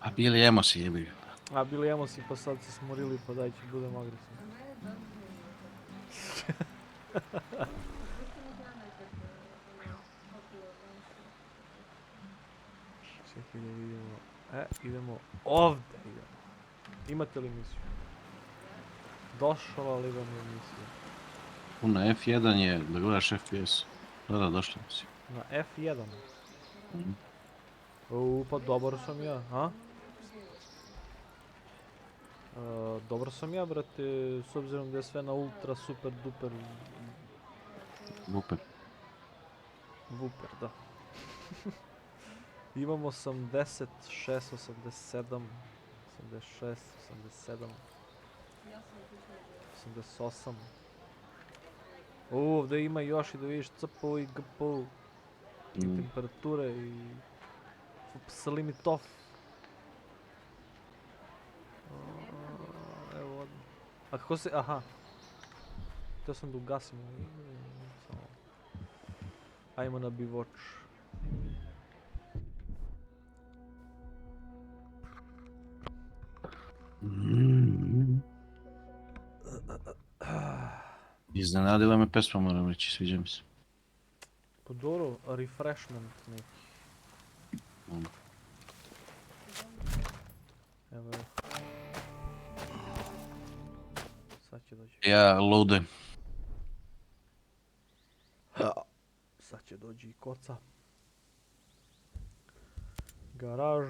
A bili emosi jebi ga. A bili emosi pa sad se smorili pa daj ću budem agresivan. Čekaj da vidimo. Idemo ovdje idemo. Imate li misiju? Došla li vam je misija? Na F1 je da gledaš FPS. Da, došlo si. Na F1? Pa dobar sam ja, a? Dobro sam ja, brate, s obzirom da je sve na ultra, super, duper... Vuper. Vuper, da. Imamo 86, 87, 86, 87, 88. Ovdje ima još i da vidiš CPO i GPO. I temperature i... Salimitov. Evo odmah. A kako se... Aha. Htio sam da ugasim. Ajmo na bivoč. Iznenadila me pesma, moram reći, sviđa mi se. Pa dobro, refreshment neki. Evo je. Sad će doći. Ja loadujem. Sad će doći i koca. Garaž.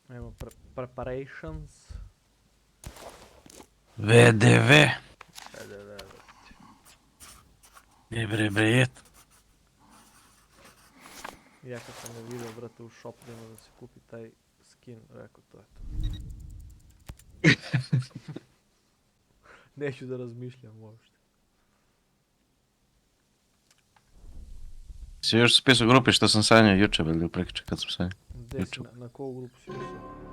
Evo preparations. VDV. Bre. Ja kad sam ga vidio, brate, u shopu da se kupi taj skin, rekao to je to. Neću da razmišljam uopšte. Si još spisao grupi što sam sanjao juče, ili prekiče kad sam sanjao? Gdje si, na koju grupu si ušao?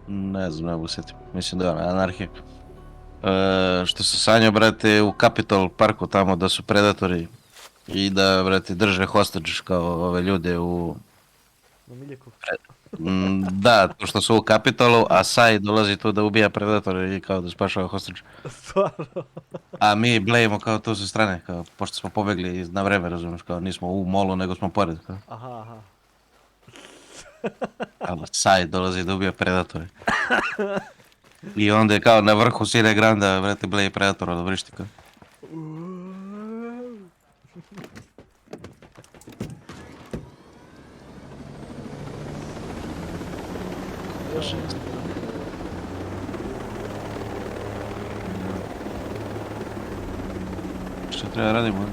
Ne znam, ne mogu sjetim. Mislim da je anarhija. Što sam sanjao, brate, u Capitol parku tamo da su predatori i da, brate, drže hostage kao ove ljude u... Na Miljeku? Da, to što su u Capitolu, a Sai dolazi tu da ubija predatore i kao da spašava hostage. Stvarno? A mi blejimo kao to sa strane, kao, pošto smo pobegli na vreme, razumiješ, kao nismo u molu nego smo pored, kao. Aha. Ali Sai dolazi da ubija predatore. I onda je kao na vrhu Sine Granda, vrati, bleji predatora da vrišti, kao. Što treba radimo?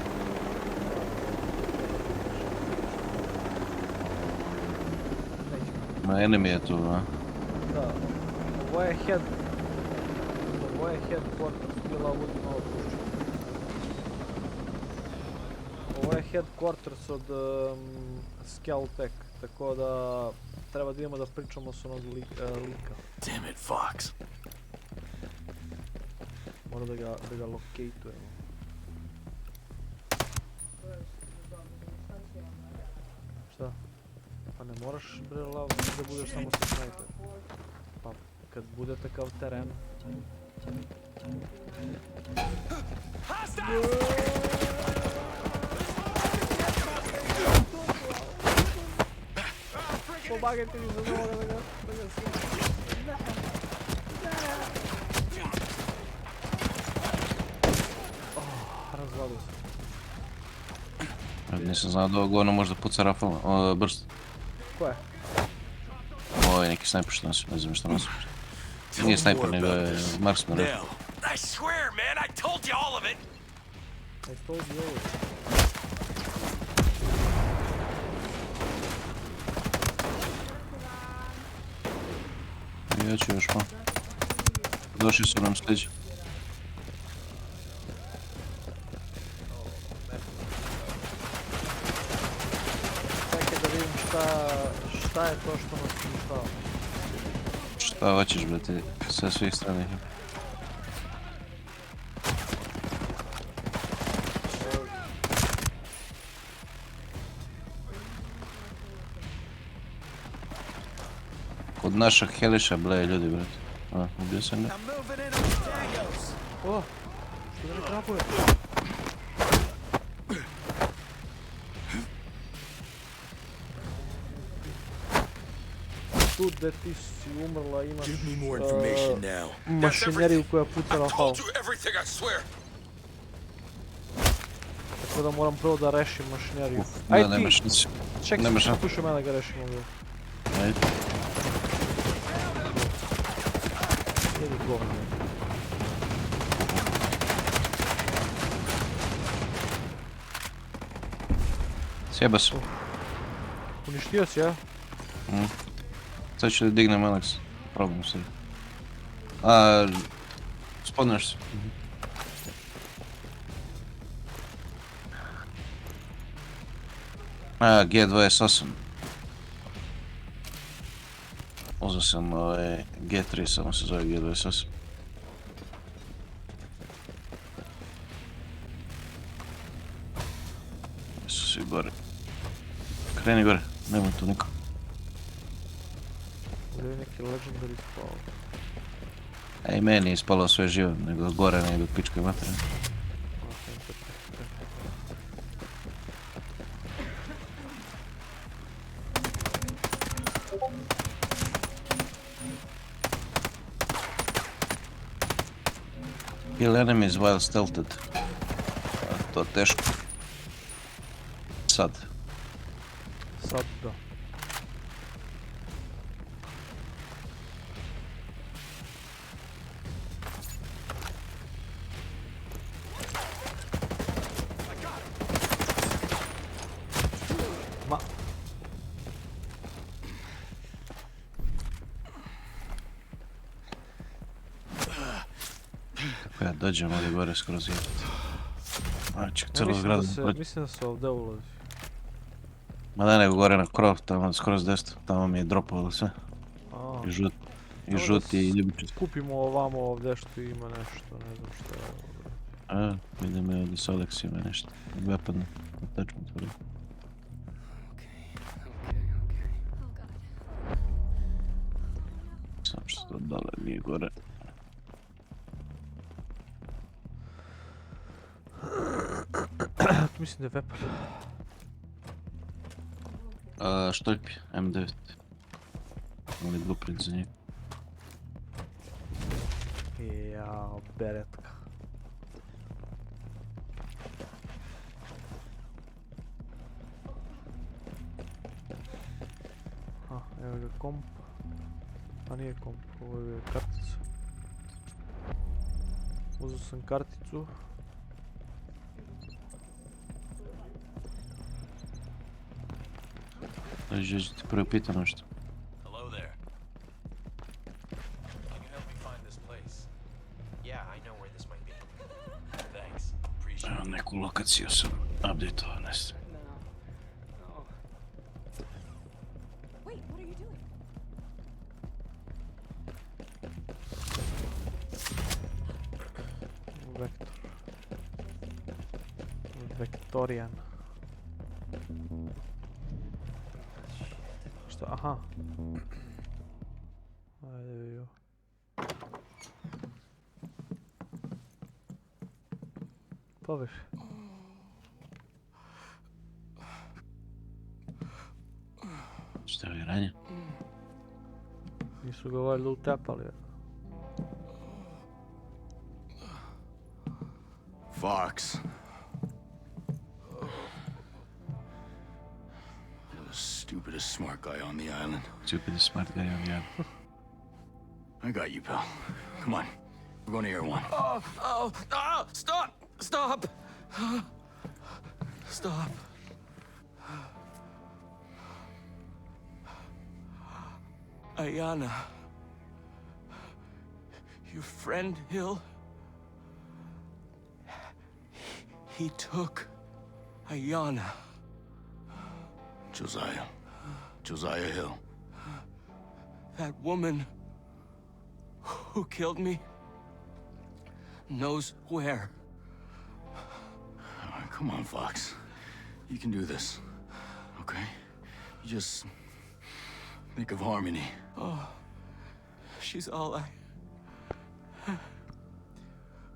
Ma enemy je tu, a? Da. Ovo je headquarters, bila ovdje malo pušća. Ovo je headquarters od Skeltec, tako da treba da idemo da pričamo s onog lika. Damn it, Fox. Mora da ga lokejtujemo. Šta? Pa ne moraš, bre, lav, da budeš samo sa snajper. Pa, kad bude takav teren... Pomagajte mi za ovoga da ga razvadio se. Nisam znao da ovo može da puca rafalno, brst. Ko je? Ovo je neki snajper što nosim, ne znam što nosim. Nije snajper, nego je marksman. No. I swear, man, I told you all of it. I told you all of it. Ja ću još malo. Došli su nam sljedeći. Čekaj da vidim šta je to što nas uništava? Šta hoćeš, brate, sa svih strana ih. Kod našeg heliša bleje ljudi, brate. A, ubio sam ga. O, što da ne krapuje? Tu gde ti si umrla imaš Give me more information now. mašineriju koja puca na I hal. told you everything, I swear. Tako da moram prvo da rešim mašineriju. Da, Aj ti, nemaš nici. ček nemaš se, na- slušaj mene da ga rešim ovdje. Ajde. Jedi govno. Sjeba se. Uništio si, ja? Sad ću da dignem Alex. Probam se. A, spodneš se. A, G28. Uzeo sam G3, samo se zove G28. Gdje su svi gore? Kreni gore, nema tu niko. Ovdje je neki legendary spao. Ej, meni je ispalo sve živo, nego gore ne idu pičke materije. Kill enemies while stealthed. A, to teško. Sad. Sad da. Ma... Kako ja dođem ovdje gore skroz jebati. Znači, Ja cijelo zgradu. mislim da se ovdje ulazi. Ma da, nego gore na krov, tamo skroz desno. Tamo mi je dropovalo sve. A, I žut. I Dobro, žuti i ljubičice. skupimo ovamo ovdje što ima nešto, ne znam što je ovdje. A, vidim je ovdje s Alex ima nešto. Weapon attachment. Okay, oh god. Samo što to dole nije gore. Mislim da je weapon. Štojpi, M9. Ili blueprint za njega. Jao, beretka. A, evo ga komp. A nije komp, ovo je kartica. Uzeo sam karticu. Dođe ti prvo pita nešto. Hello there. Can you help me find this place? Yeah, I know where this might be. Thanks. Appreciate Evo it. neku lokaciju sam update-ovao nešto. Wait, what are you doing? Vektor. Vektorijan. Šta? Aha. Ajde vidimo. Poviš. Šta je ranje? Nisu ga valjda utepali. Fox. You're the stupidest smart guy on the island. Stupid smart guy on the island. I got you, pal. Come on. We're going to Air One. Stop! Stop! Stop. Ayana. Your friend, Hill. He took Ayana. Josiah. Josiah Hill. That woman who killed me knows where. Come on, Fox. You can do this. Okay? You just think of Harmony. Oh, she's all I...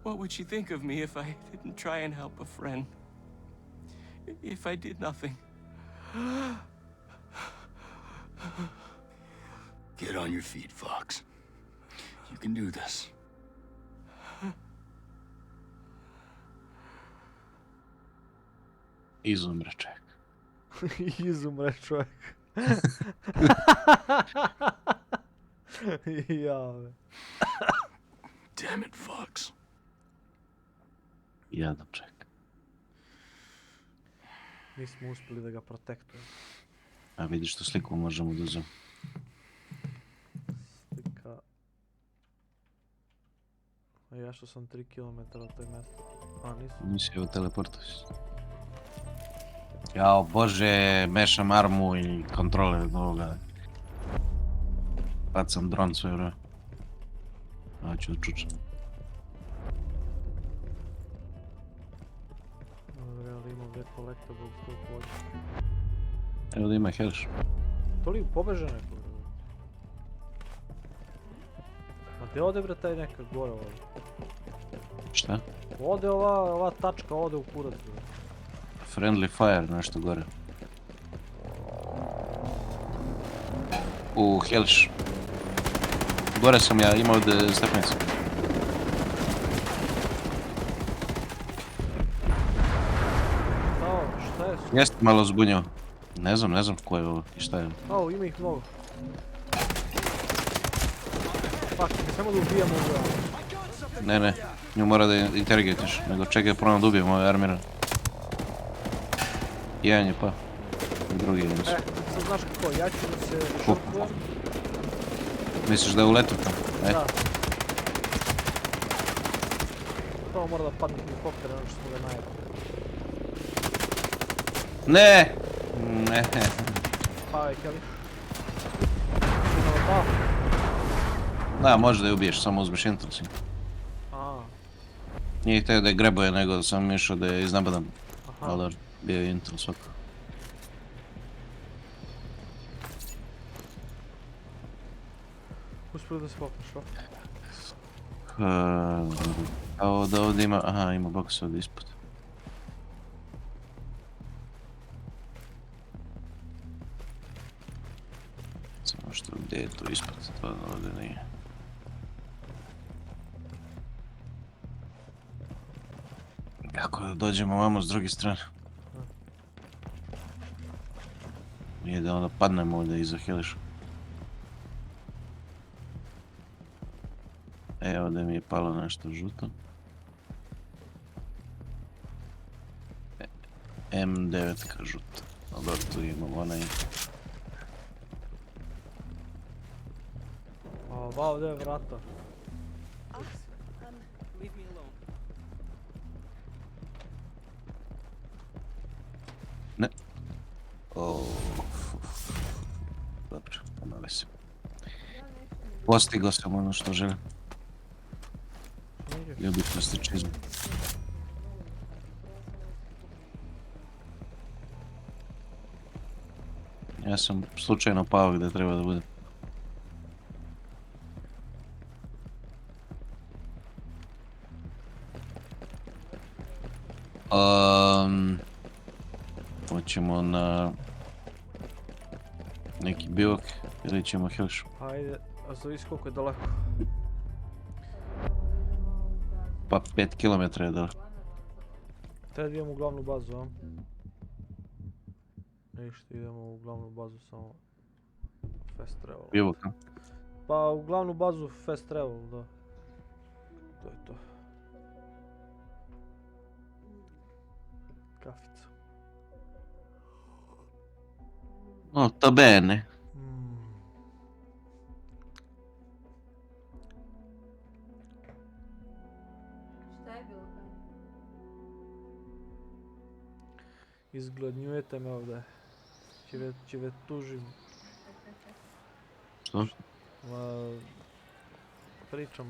What would she think of me if I didn't try and help a friend? If I did nothing? Get on your feet, Fox. You can do this. Izumre čovjek. Izumre čovjek. Jave. Damn it, Fox. Jadan čovjek. Nismo uspjeli da ga protektujemo. A vidiš što sliku možemo da uzem. Slika... A ja što sam 3 km od tog mjesta. A, nisam. Nisi evo teleportao si. Jao bože, mešam armu i kontrole od ovoga. Bacam dron sve vreme. A ću da čučam. Dobre, ali imam gdje collectibles tu pođe. Evo da ima helš. To li pobeže neko? Ma gdje ode bre taj neka gore ovdje? Šta? Ode ova tačka, ode u kurac bre. Friendly fire, nešto gore. Helš. Gore sam ja, imao ovdje stepenicu. Ao, šta je? Jeste malo zbunjao. Ne znam ko je ovo i šta je ovo. Ao, ima ih mnogo. Fuck, ne samo da ubijamo ovoga. Ne, nju mora da interrogatiš, nego čekaj prvo da ubijem ovaj armiran. Jedan je pa. Drugi je nisu. Sad znaš kako, ja ću da se žrtvujem. Misliš da je uletao tamo? Da. Prvo mora da padne helikopter, ono što smo ga najeli. Ne! Ne. Pao je heli. Imamo pao? Da, može da je ubiješ, samo uzmeš intrus. Aha. Nije htio da je greboje, nego sam išao da je iznabadam. Aha. Ali bio je intrus svako. Uspio da se popneš, o? A da ovdje ima, aha, ima boks ovdje ispod. Samo što gdje je to ispod, to ovdje nije. Kako da dođemo ovamo s druge strane? Nije da onda padnemo ovdje iza heliša. Evo da mi je palo nešto žuto. M9 žuto. Dobro, tu imam onaj. A ova ovdje je vrata. Leave me alone. Ne. Dobro, nema veze. Postigao sam ono što želim. Ljubi plastičizmu. Ja sam slučajno pao gdje treba da budem. Hoćemo na neki bivak ili ćemo helšu? Ajde, a zavisi koliko je daleko. Pa 5 km je daleko. Treba da idemo u glavnu bazu, a? Ništa, idemo u glavnu bazu samo fast travel. Bivak, a? Pa u glavnu bazu fast travel, da. To je to. Kafica. Nota bene. Šta je bilo? Izgladnjujete me ovdje. Će ve tužim. Što? Pričam.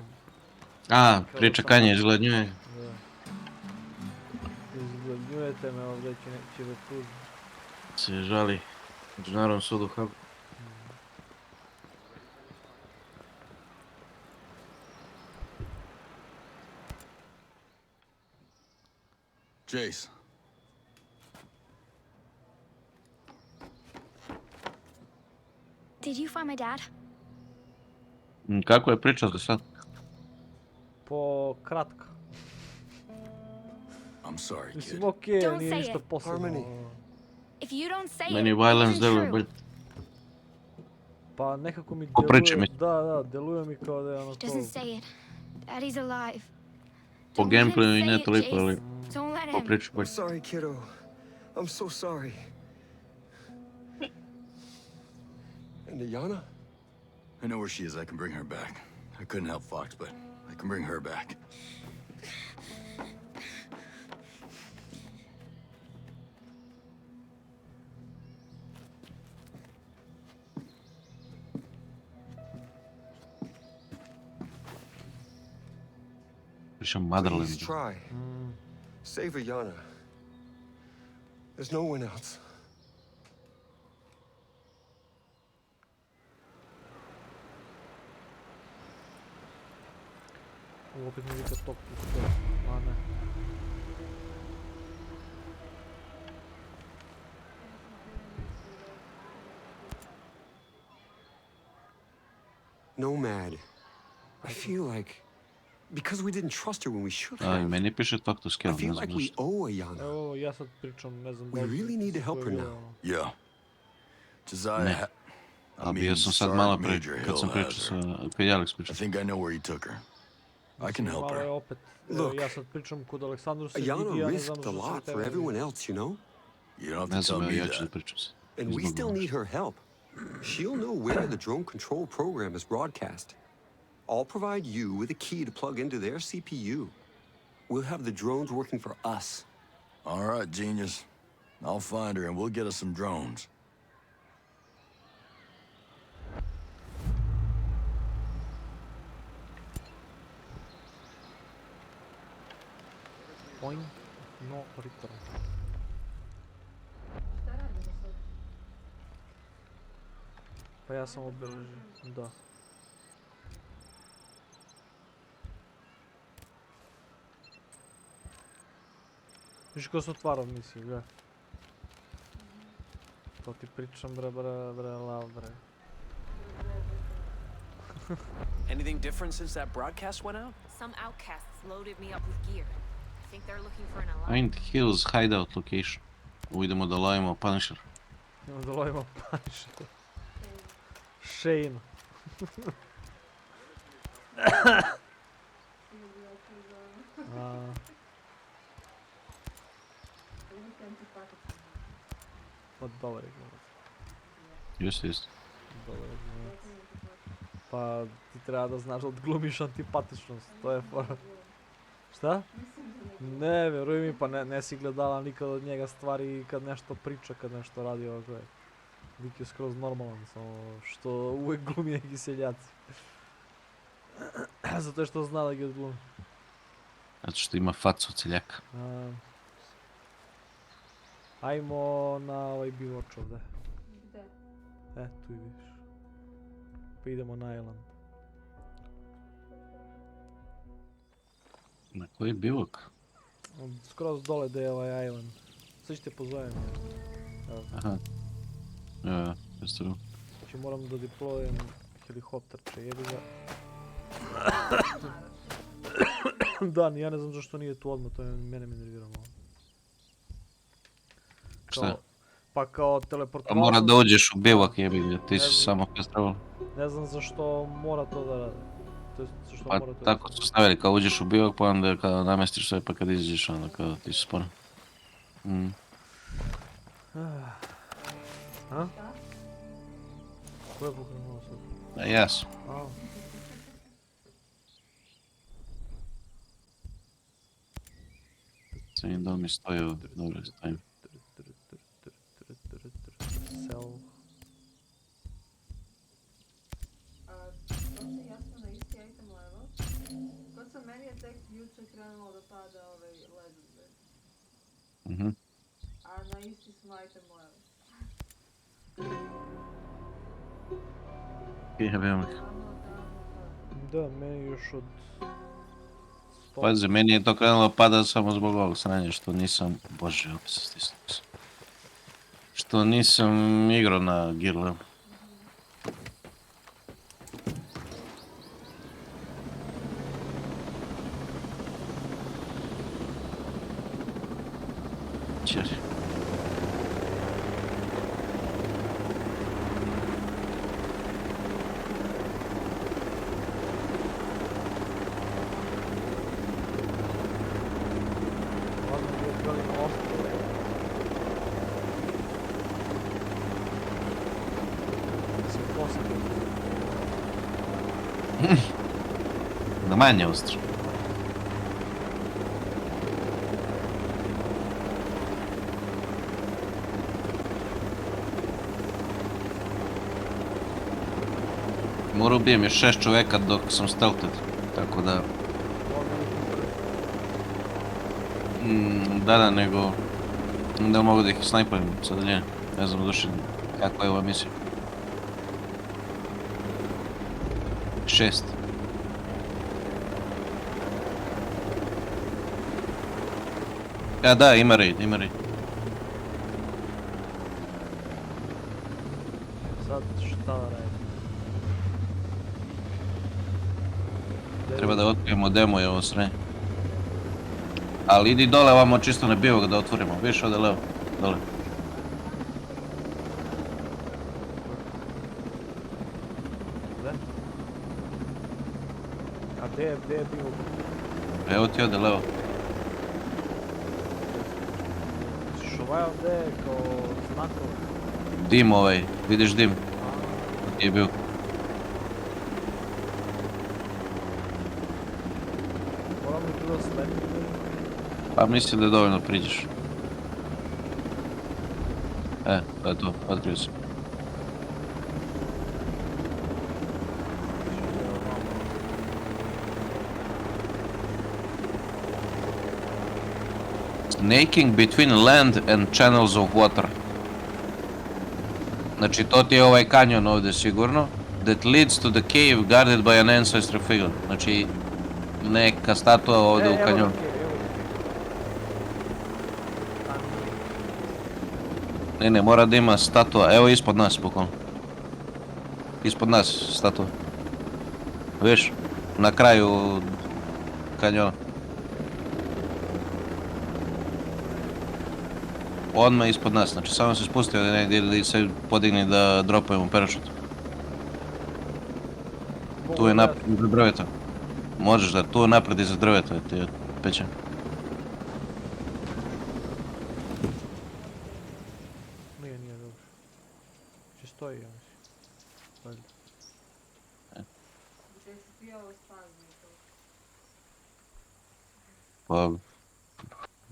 A, Kao priča da sam- Kanje izglednjuje. Da. Izglednjujete me ovdje, će me tužiti. Se žali Međunarodnom sudu u Hagu. Jace. Did you find my dad? Kako je priča za sad? Po kratka. I'm sorry, kid. Mislim, okej, Don't nije say ništa it. posebno. Harmony. If you don't say Meni it, violence it deluje isn't bolje. true. Pa nekako mi Po priči deluje, mi. da, deluje mi kao da je ono He to. doesn't say it. Daddy's alive. Po Don't let him gameplayu i say ne it, toliko, ali Jace. Don't let po him. priči I'm bolje. sorry, kiddo. I'm so sorry. And Yana? I know where she is. I can bring her back. I couldn't help Fox, but I can bring her back. Pričam Please Motherland. try. Save Yana. There's no one else. Opet mi vika top pusto. A ne. Nomad. I feel like... Because we didn't trust her when we should A, i have. meni piše talk to I skill, ne feel znam like we zašto. owe Yana. Evo, ja sad pričam, ne znam We really need to help her now. Yeah. Josiah Ne. I A mean, bio sam sad malo Sergeant pre, Major kad Hill sam pričao has sa, her. kad je Alex I pričao. think I know where he took her. I can help Malo je her. opet, Look, ja sad pričam kod Aleksandru se vidi, Yana ja ne risked znam a što se lot tebe for vidi. everyone else, you know? You don't have Ne to znam, tell me ja ću da that. pričam se. And we Izbog still ovoga. need her help. She'll know where the drone control program is broadcast. I'll provide you with a key to plug into their CPU. We'll have the drones working for us. All right, genius. I'll find her and we'll get us some drones. Point, no return. Šta radimo sad? Pa ja sam obeležio, da. Viš ko se otvara misiju, gledaj. To ti pričam, bre, lav, bre. Anything different since that broadcast went out? Some outcasts loaded me up with gear. I think they're looking for an ally. Find Hills hideout location. Idemo da lovimo Punisher. Idemo da lovimo Punisher. Shane. A, pa dobar je gledat. Just. Dobar je gledat. Pa ti treba da znaš da odglumiš antipatičnost, to je fora. Šta? Ne, vjeruj mi, pa ne si gledala nikad od njega stvari kad nešto priča, kad nešto radi ovako je. Lik je skroz normalan, samo što uvek glumi neki seljaci. Zato je što zna da ga odglumi. Zato što ima facu celjaka. Ajmo na ovaj bivoč ovdje. Gde? Tu i vidiš. Pa idemo na Island. Na koji bivok? Skroz dole gdje je ovaj Island. Sad ću te pozovem. Evo. Aha. Jeste tu. Znači moram da deployujem helikopterče, jebi ga. Da, ja ne znam zašto nije tu odmah, to je mene mi nervira malo. Šta? Pa kao A teleportovao mora sam da se- uđeš u bivak, jebi ga, ti Ne si znam. samo pestravo. Ne znam zašto mora to da rade. To jest zašto Pa mora to tako su stavili, kao uđeš u bivak, pa onda kao namestiš sve, pa kad izađeš, onda kao ti si sporo. A? Ko je pokrenuo sad? A jas. A. Sam im da mi stoji ovdje, dobro stojim. Sell. sam, meni je tek jučer krenulo da pada ovaj led. Mhm. A na isti smajte moje. Jebem. Da, meni još od... Pazi, meni je to krenulo pada samo zbog ovog sranja što nisam... Bože, opet se stisnuo sam. Što nisam igrao na Gearlu. Čeri. Ladno bi odgali na osnovu. Da se posjetim. Da manje ostro. Morao ubijem još 6 čoveka dok sam stelted, tako da... Da, nego... Da mogu da ih snajpam sa daljine. Ne znam duše kakva je ova misija. 6. Ja da, ima raid. Sad šta da radim? Treba da otkrijemo demo i ovo sve. Ali idi dole ovamo čisto na bivo da otvorimo. Vidiš ovdje levo, dole. Gde? A gdje je bio? Evo ti ovdje levo. Misliš ovaj ovdje je kao znakov? Dim ovaj, vidiš dim? Gdje je bio? Moram li tu da slepim? Pa mislim da je dovoljno priđeš. To je to, otkrio se. Snaking between land and channels of water. Znači to ti je ovaj kanjon ovdje sigurno. That leads to the cave guarded by an ancestral figure. Znači neka statua ovdje u kanjonu. Ne, mora da ima statua. Evo ispod nas bukvalno. Ispod nas statua. Viš? Na kraju kanjona. Odmah ispod nas, znači samo se spustio da negdje ili se podigni da dropujemo parašut. Tu je napred iza drveta. Možeš da, tu je napred iza drveta ti je peće. Nije dobro. Če stoji, ja mislim. Valjda. Gdje si ti ovo spazio to? Pa...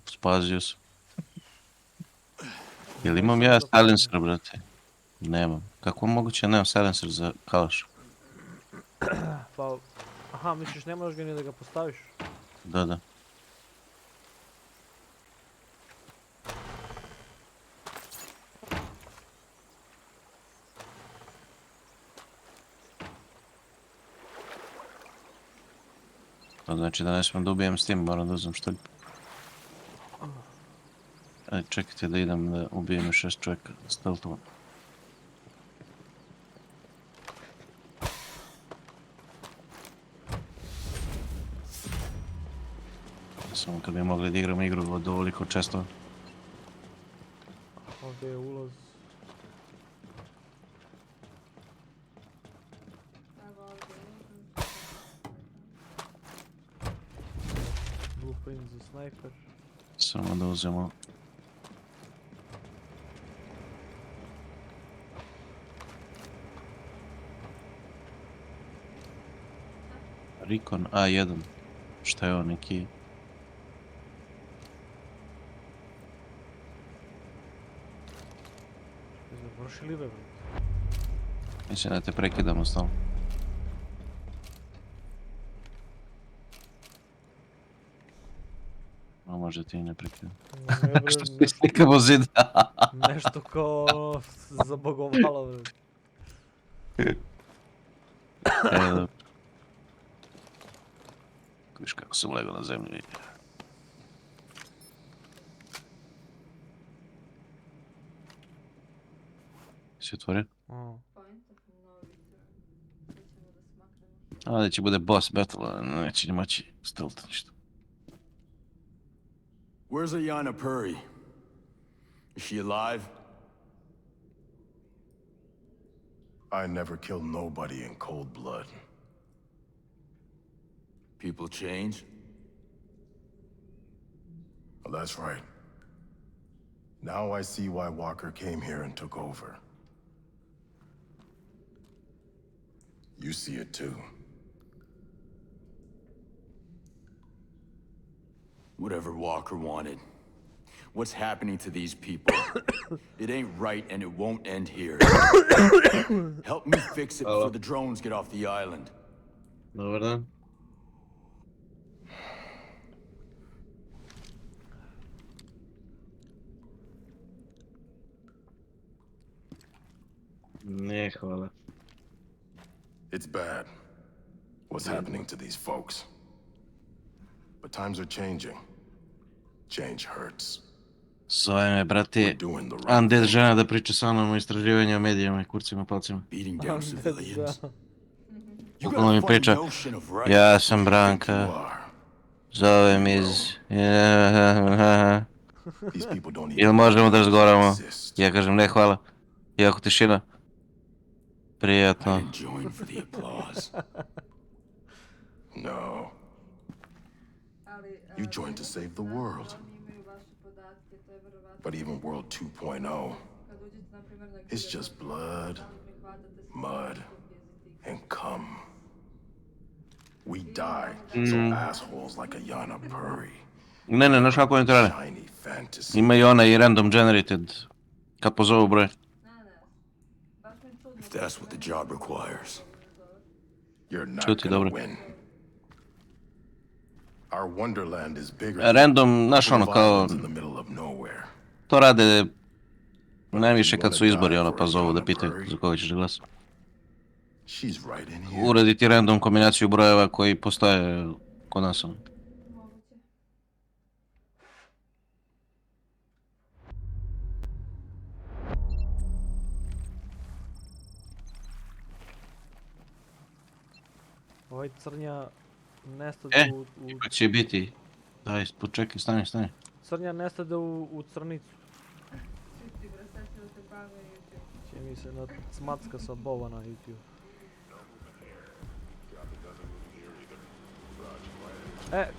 Spazio sam. Jel imam ja silencer, brate? Nemam. Kako je moguće nemam silencer za kalaš? Pa... Aha, misliš ne možeš ga ni da ga postaviš? Da. To znači da ne smijem da ubijem s tim, moram da uzmem štoljp. Ajde, čekajte da idem da ubijem još 6 čovjeka stealthova. Samo kad bi mogli da igram igru od ovoliko često. Ovdje je ulaz. Blueprint za snajper. Samo da uzmemo. Recon A1. Šta je ovo neki? Završili ve, bro. Mislim da te prekidamo stalno. može ti ne prekidam. Ne, bre, Što ti slikamo zid? nešto kao zabogovalo, bre. Evo. Viš kako sam legao na zemlji. Si otvorio? Poenta, novi. Sad ćemo da smaknemo. Ovdje će bude boss battle, neće ni moći stealth ništa. Where's Ayanna Puri? Is she alive? I never killed nobody in cold blood. People change? Well, that's right. Now I see why Walker came here and took over. You see it too. Whatever Walker wanted. What's happening to these people? It ain't right and it won't end here. Help me fix it before the drones get off the island. Dobar dan. Ne, hvala. It's bad. What's happening to these folks? But times are changing. Change hurts. Zove me, brate, We're doing the right Undead thing. žena da priča sa mnom o istraživanju o medijama i kurcima palcima. Beating down civilians. Da. You Bukvalno got mi a funny priča, notion of right. ja sam You Branka, are. zovem iz... These people don't even Ili možemo da razgovaramo? exist. Ja kažem ne, hvala. Iako tišina. I Prijatno. didn't join for the applause. No. Ali, You joined to save the world. oni imaju vaše podatke, to je verovatno. But even World 2.0 Kad uđete, na primjer, na is just blood, da li prihvatate sve mud, jezike. and cum. We die so assholes like Ayanna Puri. Ne, znaš kako oni to rade? Shiny fantasy. Ima i onaj random generated. Kad pozovu broj. Ne, baš mi je čudno. If that's what the job requires. You're not Čuti, gonna dobro. win. Our wonderland is bigger Random, znaš than ono kao, in the middle of nowhere. to rade najviše kad su izbori, ono, pa zovu da pitaju za koga ćeš da glasa. She's right in here. Uraditi random kombinaciju brojeva koji postoje kod nas, ono. Moguće. Ovaj crnja nestade u... Kako će biti? Daj, počekaj, stani. Crnja nestade u crnicu. Ti bre, sad će da te bave YouTube. Će mi se na cmacka sa bova na YouTube.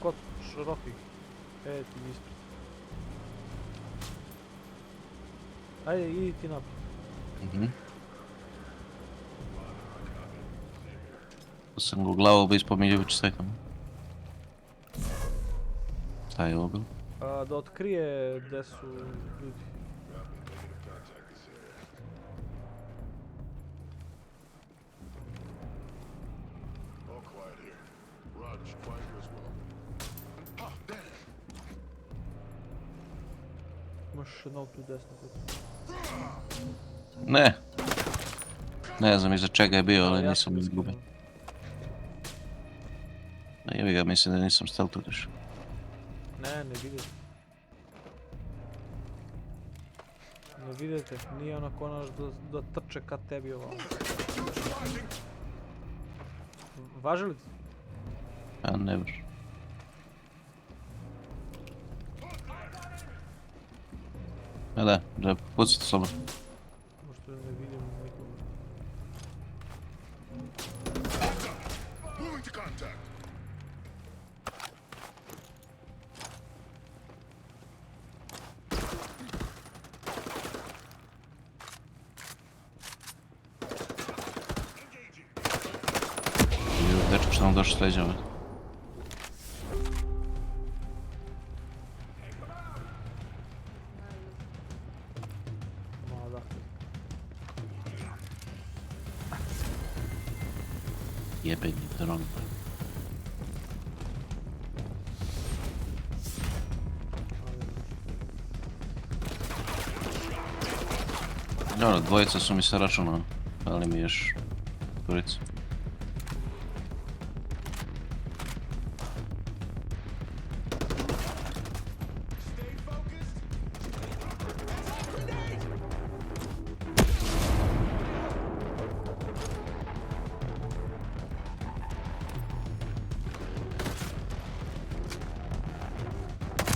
Kod Šrofi. Ti ispred. Ajde, idi ti naprijed. Sam go glavu bi ispominjao će stekam. Šta je ovo bilo? Da otkrije gde su ljudi. All quiet here. Raj, quiet here as well. Ah, damn. Imaš jednog tu desno. Ne znam iza čega je bio, ali nisam izgubio. Jebi ga, mislim da nisam stealth još. Ne vidite. Ne vidite, nije onako onaš da trče kad tebi ovako. Važi li ti? A ne baš. Da pucite s sobom. Možda ne vidim nikoga. Moving to contact. Dečko što nam došlo s leđa. Jebeni dron. Dobro, dvojica su mi se računali, ali mi još dvojica.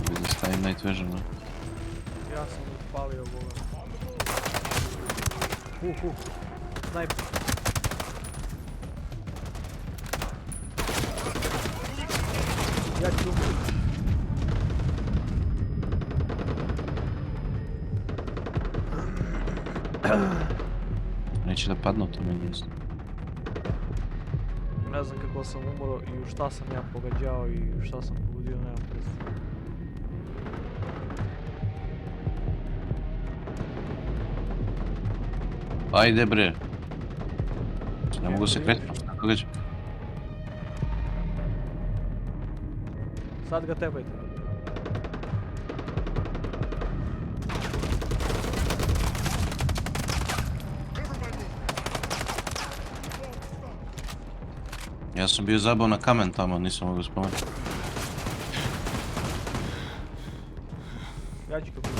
Vidim stavim night vision, ne? Ja sam upalio boga. Sniper. Ja ću umriti. Neće da padnu, to meni jasno. Ne znam kako sam umro i u šta sam ja pogađao i u šta sam pogodio, nemam predstavu. Ajde bre. Ne mogu se kretiti, šta događa? Sad ga tepajte. Ja sam bio zabao na kamen tamo, nisam mogu spomenuti. Ja ću kako.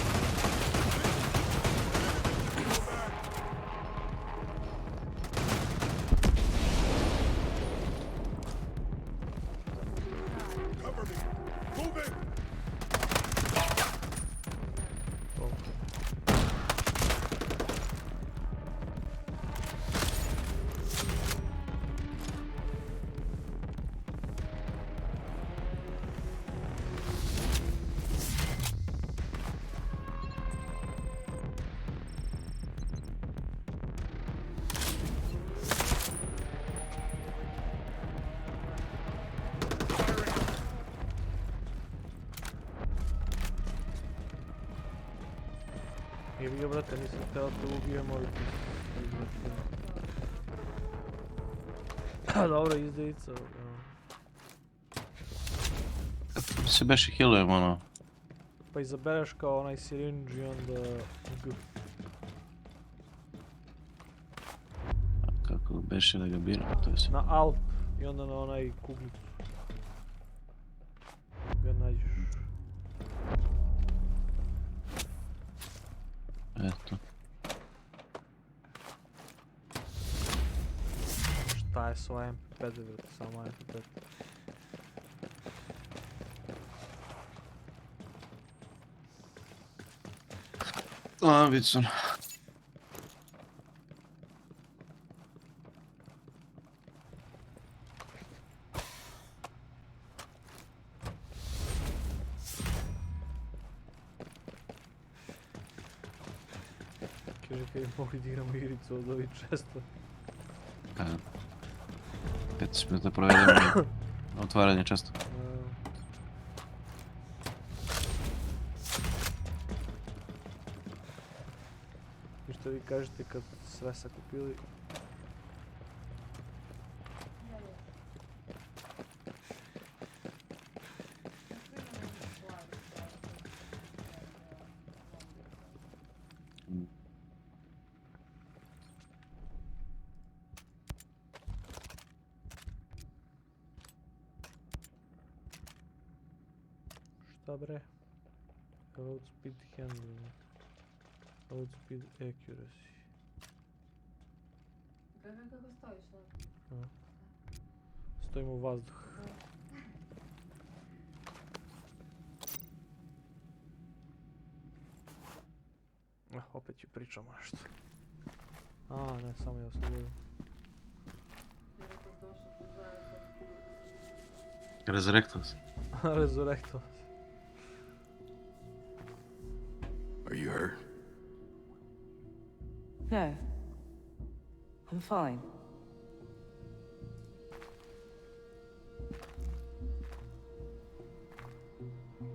Jebi ga brate, nisam htio da te ubijem, ali ti si izvrtio. Dobro, izdejica. Se beše healujem ono. Pa izabereš kao onaj syringe i onda... Kako beše da ga biram, to je sve. Na Alt i onda na onaj kuglicu. Ga nađeš. Eto. Šta je s ova MP5, brate, samo MP5. Vicun. Kaže kaj bi mogli da igramo igricu od ovih često. 15 minuta provedemo na otvaranje često. I što vi kažete kad sve sakupili? Šta bre? Road speed handling. Road speed accuracy. Gledaj kako stojiš, Laki. Stojim u vazduh. Opet ću pričamo nešto. A, ne, samo ja slobodim. Resurrectao se. Resurrectao se. Are you hurt? No. I'm fine.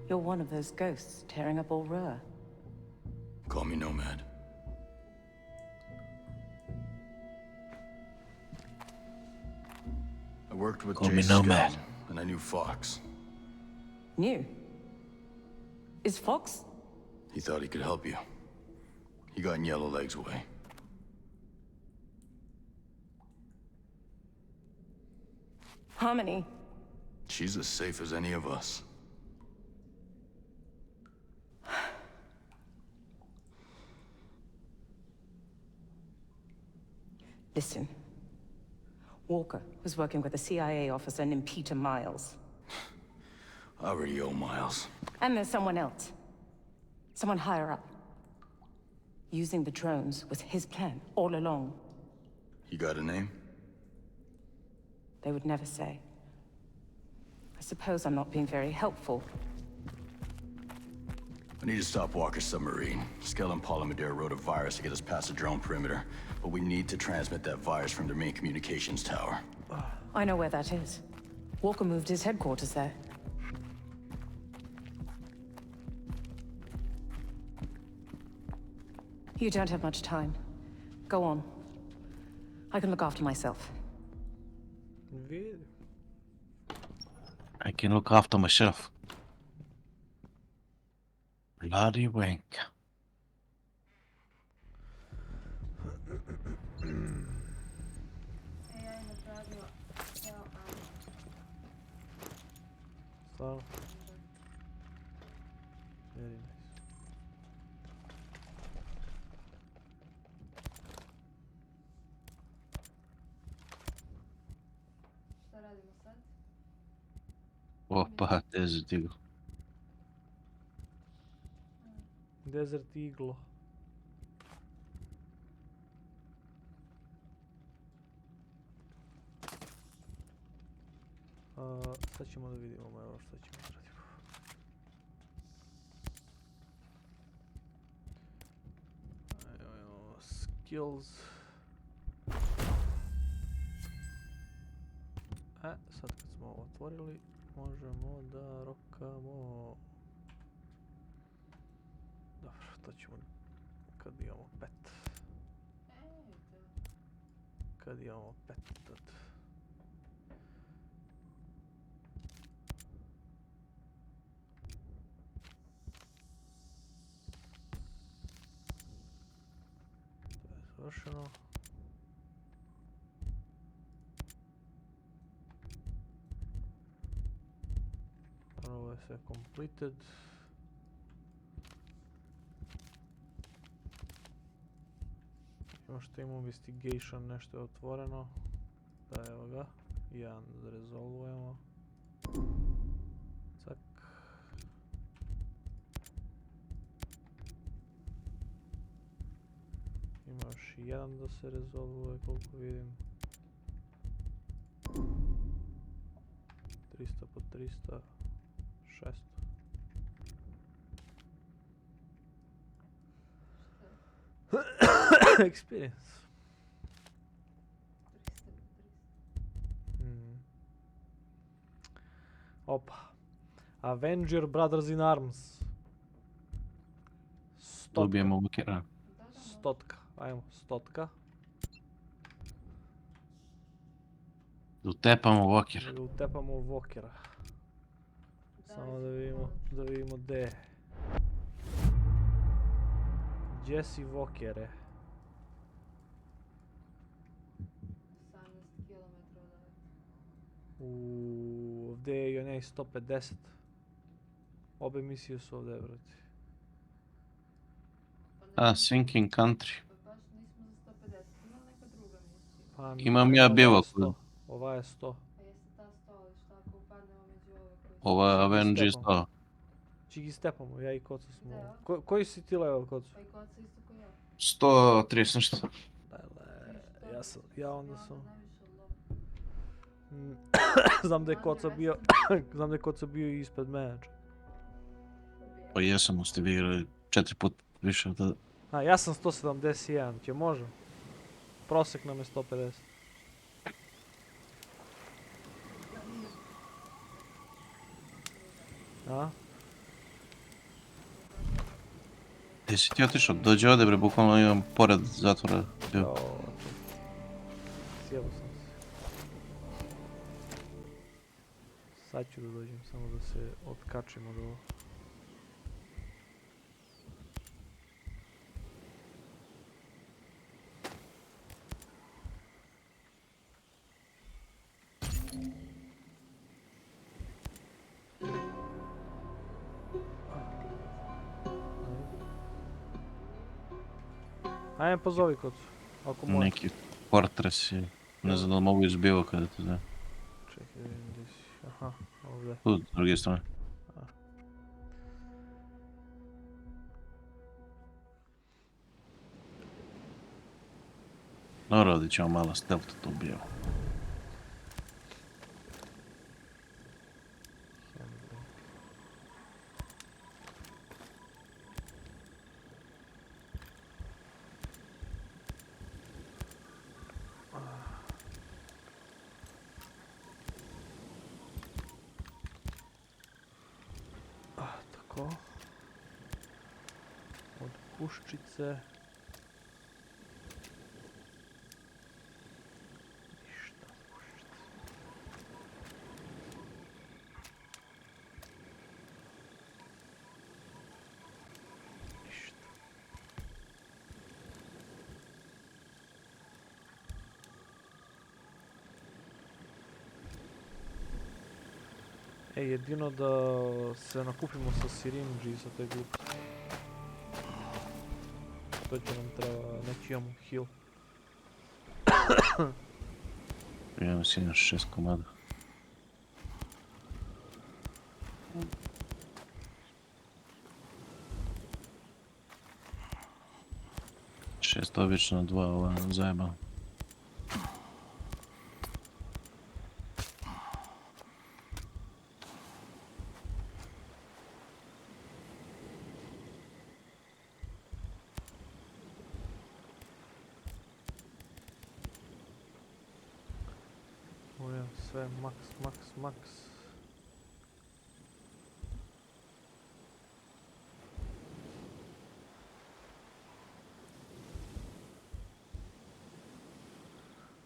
You're one of those ghosts tearing up all Ruhr. Call me Nomad. I worked with Call me Jason Nomad. and I knew Fox. New? Is Fox? He thought he could help you. He got in Yellowleg's way. Harmony. She's as safe as any of us. Listen. Walker was working with a CIA officer named Peter Miles. I already owe Miles. And there's someone else. Someone higher up. Using the drones was his plan all along. You got a name? They would never say. I suppose I'm not being very helpful. I need to stop Walker's submarine. Skeleton Polymader wrote a virus to get us past the drone perimeter, but we need to transmit that virus from their main communications tower. I know where that is. Walker moved his headquarters there. You don't have much time. Go on. I can look after myself. Vidi. I can look after myself. Bloody wank. AI napravila ceo Ana. Stvarno. Very nice. Šta radimo sad? Opa, Desert Eagle. Desert Eagle. Sad ćemo da vidimo evo šta ćemo da radimo. Evo, skills. Sad kad smo ovo otvorili, možemo da rokamo. Dobro, to ćemo kad imamo pet. Kad imamo pet. To je završeno. Ovo je sve completed. Imamo što imamo investigation, nešto je otvoreno. Da, evo ga. Jedan rezolvujemo. Cak. Ima još jedan da se rezolvuje, koliko vidim. 300 po 300. 600. Experience. Opa. Avenger Brothers in Arms. Dobijemo Walkera. Stotka. Ajmo, stotka. Da utepamo Walker. Da utepamo Walkera. Samo da vidimo gdje je. Gdje si Walkere? 18 km odavde. Ovdje je i onaj 150. Obe misije su ovdje, brati. Sinking Country. Pa baš nismo za 150, ima neka druga misija. Pa, Imam ja bivak. Ova je 100. Pa jeste ta 100, ali šta ako upadnemo među ove koji... Ova je Avenge 100. Čigi stepamo, ja i Kocu smo. Koji si ti level, Kocu? Pa i Koca isto ko ja. 130 nešto. Ja onda sam... Znam da je Koca bio i ispred mene. Pa jesam, ste vi igrali 4 puta više od tada. Ja sam 171, će može? Prosek nam je 150. Gdje si ti otišao? Dođi ovdje bre, bukvalno imam pored zatvora. Sjebo sam se. Sad ću da dođem, samo da se otkačim od ovo. Ajme pozovi kod, ako može. Neki fortress je. Ne znam da li mogu izbivo kada to znam. Čekaj, vidim gdje si. Aha, ovdje. Tu, s druge strane. Dobro, ovdje ćemo malo stealth to ubijemo. Tako. Od puščice. Ništa puščice. Ništa. Jedino da se nakupimo sa sirinđi sa te glupe. To će nam treba, neki imamo heal. Imamo si još 6 komada. Šest obično, 2 ova zajebala. Sve maks.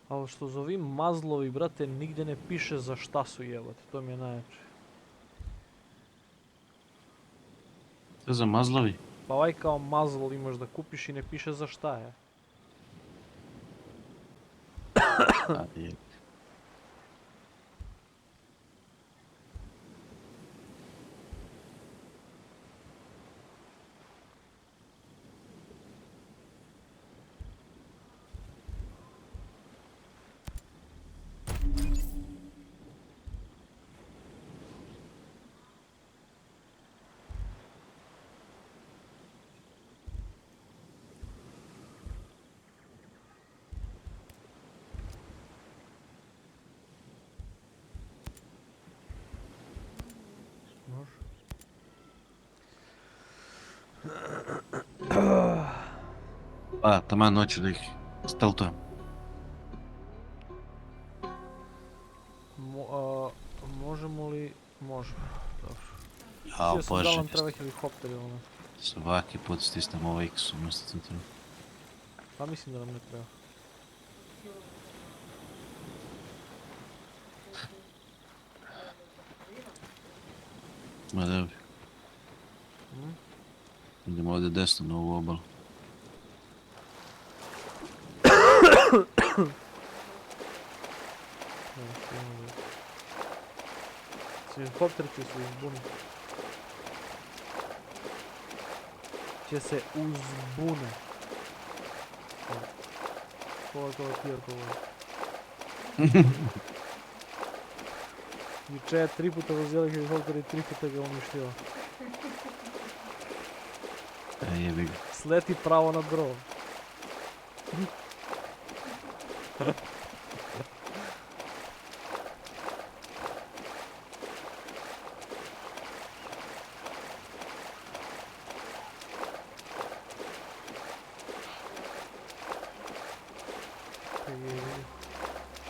Ali što za ovi mazlovi, brate, nigdje ne piše za šta su jebote, to mi je najjače. To za mazlovi? Pa ovaj kao mazlov imaš da kupiš i ne piše za šta je. Je. A, taman hoću da ih steltujem. Možemo li... Možemo, dobro. Jao, Htio sam da bože. nam treba helikopter ili ono. Svaki put stisnem ovaj X umjesto centra. Pa mislim da nam ne treba. Ma da bi. Idemo ovdje desno na ovu obalu. Helikopter će se uzbuniti. Će se uzbune. Kola ti odgovor. Juče je 3 puta vozila helikopter i 3 puta ga uništila. Jebi ga. Sleti pravo na brod.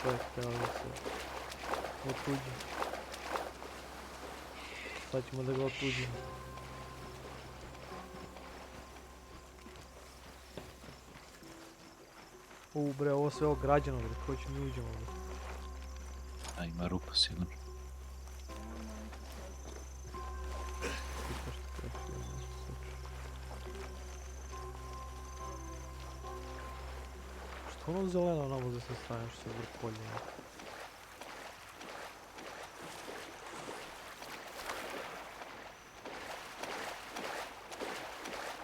Čovjek treba da se otuđi. Sad ćemo da ga otuđimo. Bre, ovo sve ograđeno, bre, ko će mi uđemo, bre. A ima rupa s jednom. Što ono zeleno namo da se staneš sa vrpoljima?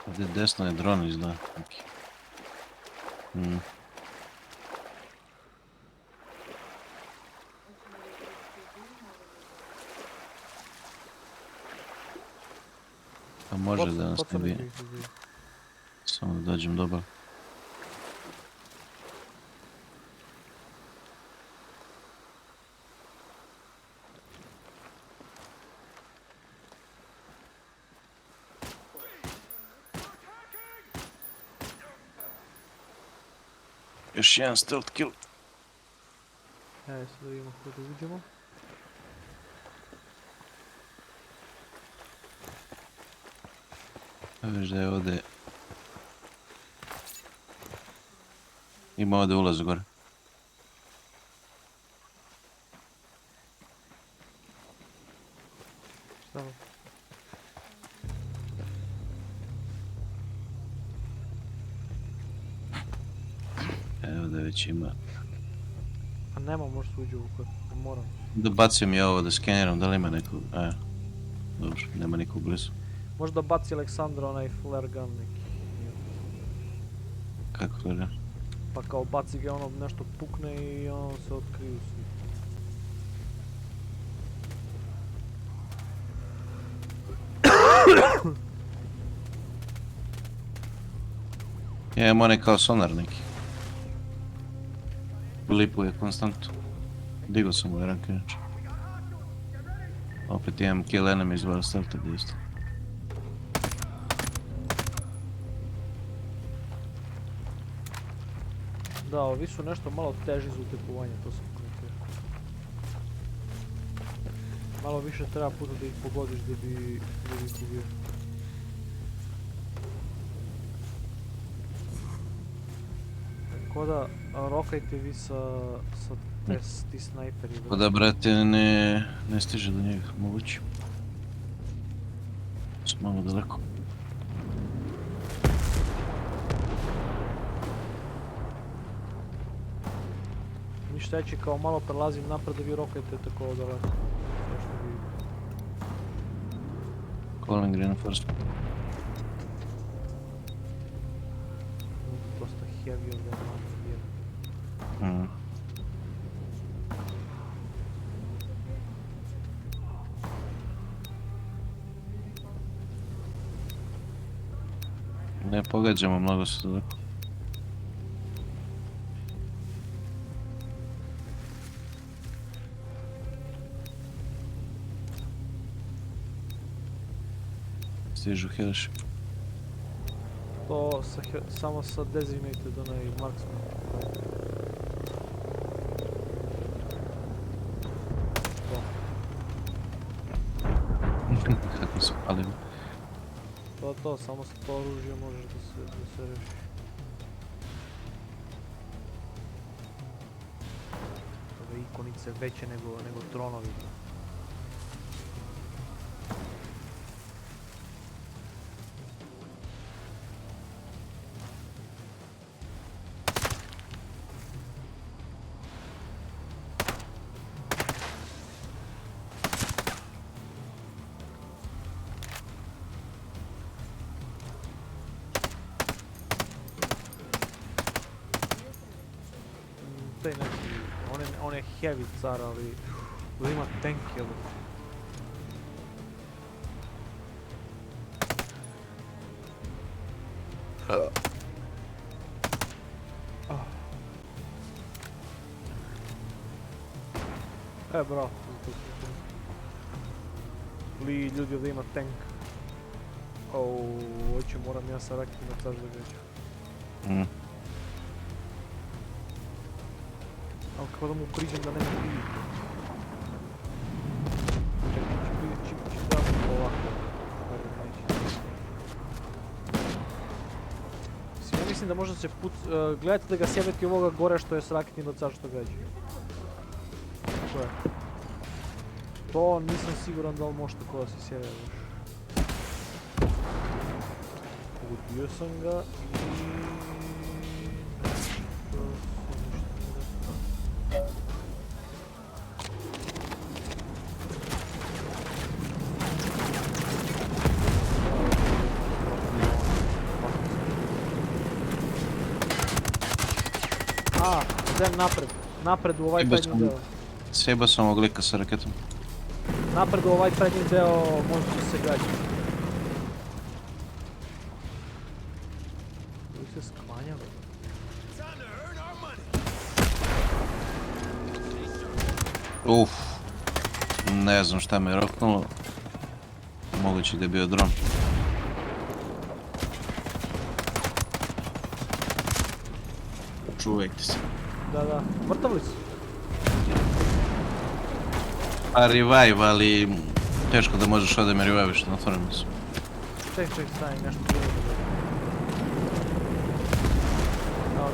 Ovdje desno je dron izgleda. Pa može da nas ne bi. bi. Samo da dođem dobro. Još jedan stealth kill. Ajde, sad da vidimo kako da uđemo. Viš da je ovdje... Ima ovdje ulaz gore. Šta ovo? Evo da već ima. Pa nema, možda se uđe u kod. Moram. Da bacio mi ovo da skeniram, da li ima nekog... Dobro, nema nikog blizu. Možda baci Aleksandra onaj flare gun neki. Kako flare gun? Pa kao baci ga ono nešto pukne i ono se otkriju svi. Ja imam onaj kao sonar neki. Lipuje konstantno. Digao sam ovaj rank inače. Opet imam kill enemies bar started isto. Da, ovi su nešto malo teži za utepovanje, to sam komentirao. Malo više treba puta da ih pogodiš da bi ih ubio. Tako da, rokajte vi sa ti snajperi. Tako da, brate, ne stiže do njega, moguće. Smo malo daleko. Ništa ja će kao malo prelazim napred da vi rokajte tako daleko. Calling reinforcement. Dosta heavy ovdje malo. Ne pogađamo, mnogo su daleko. Stižu healsh. To samo sa designated onaj marksman. Kako se palimo. To, samo sa to oružje možeš da se reši. Ove ikonice veće nego tronovi. Taj neki, on je heavy car, ali da ima tank jel? Bravo. Ljudi ovdje ima tank. Hoće moram ja sa raketom na caž da gađu. Ali kako da mu priđem da ne mogu vidjeti. Čekaj, ću trebati ovako. Ja mislim da možda se gledajte da ga sjebeti ovoga gore što je s raketnim bacač što gađa. Tako je. To nisam siguran da li može tako da se sjebe još. Ubio sam ga i... Idem napred. Napred u ovaj prednji deo. Sjeba sam ovog lika sa raketom. Napred u ovaj prednji deo možete se gađati. Tu se sklanja. Ne znam šta me je roknulo. Moguće da je bio dron. Čuvajte se. Da, mrtavli su. A revive, ali teško da možeš ovdje me revive-iš, na otvoreno su. Ček, stani, nešto drugo da gledam.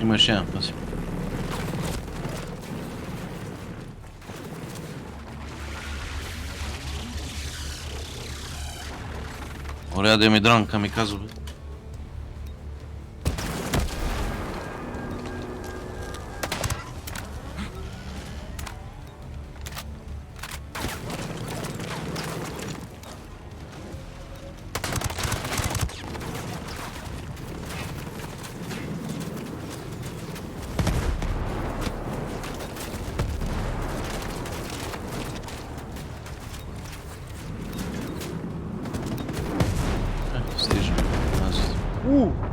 Ima još jedan poslije. Uradio mi dron kamikazu.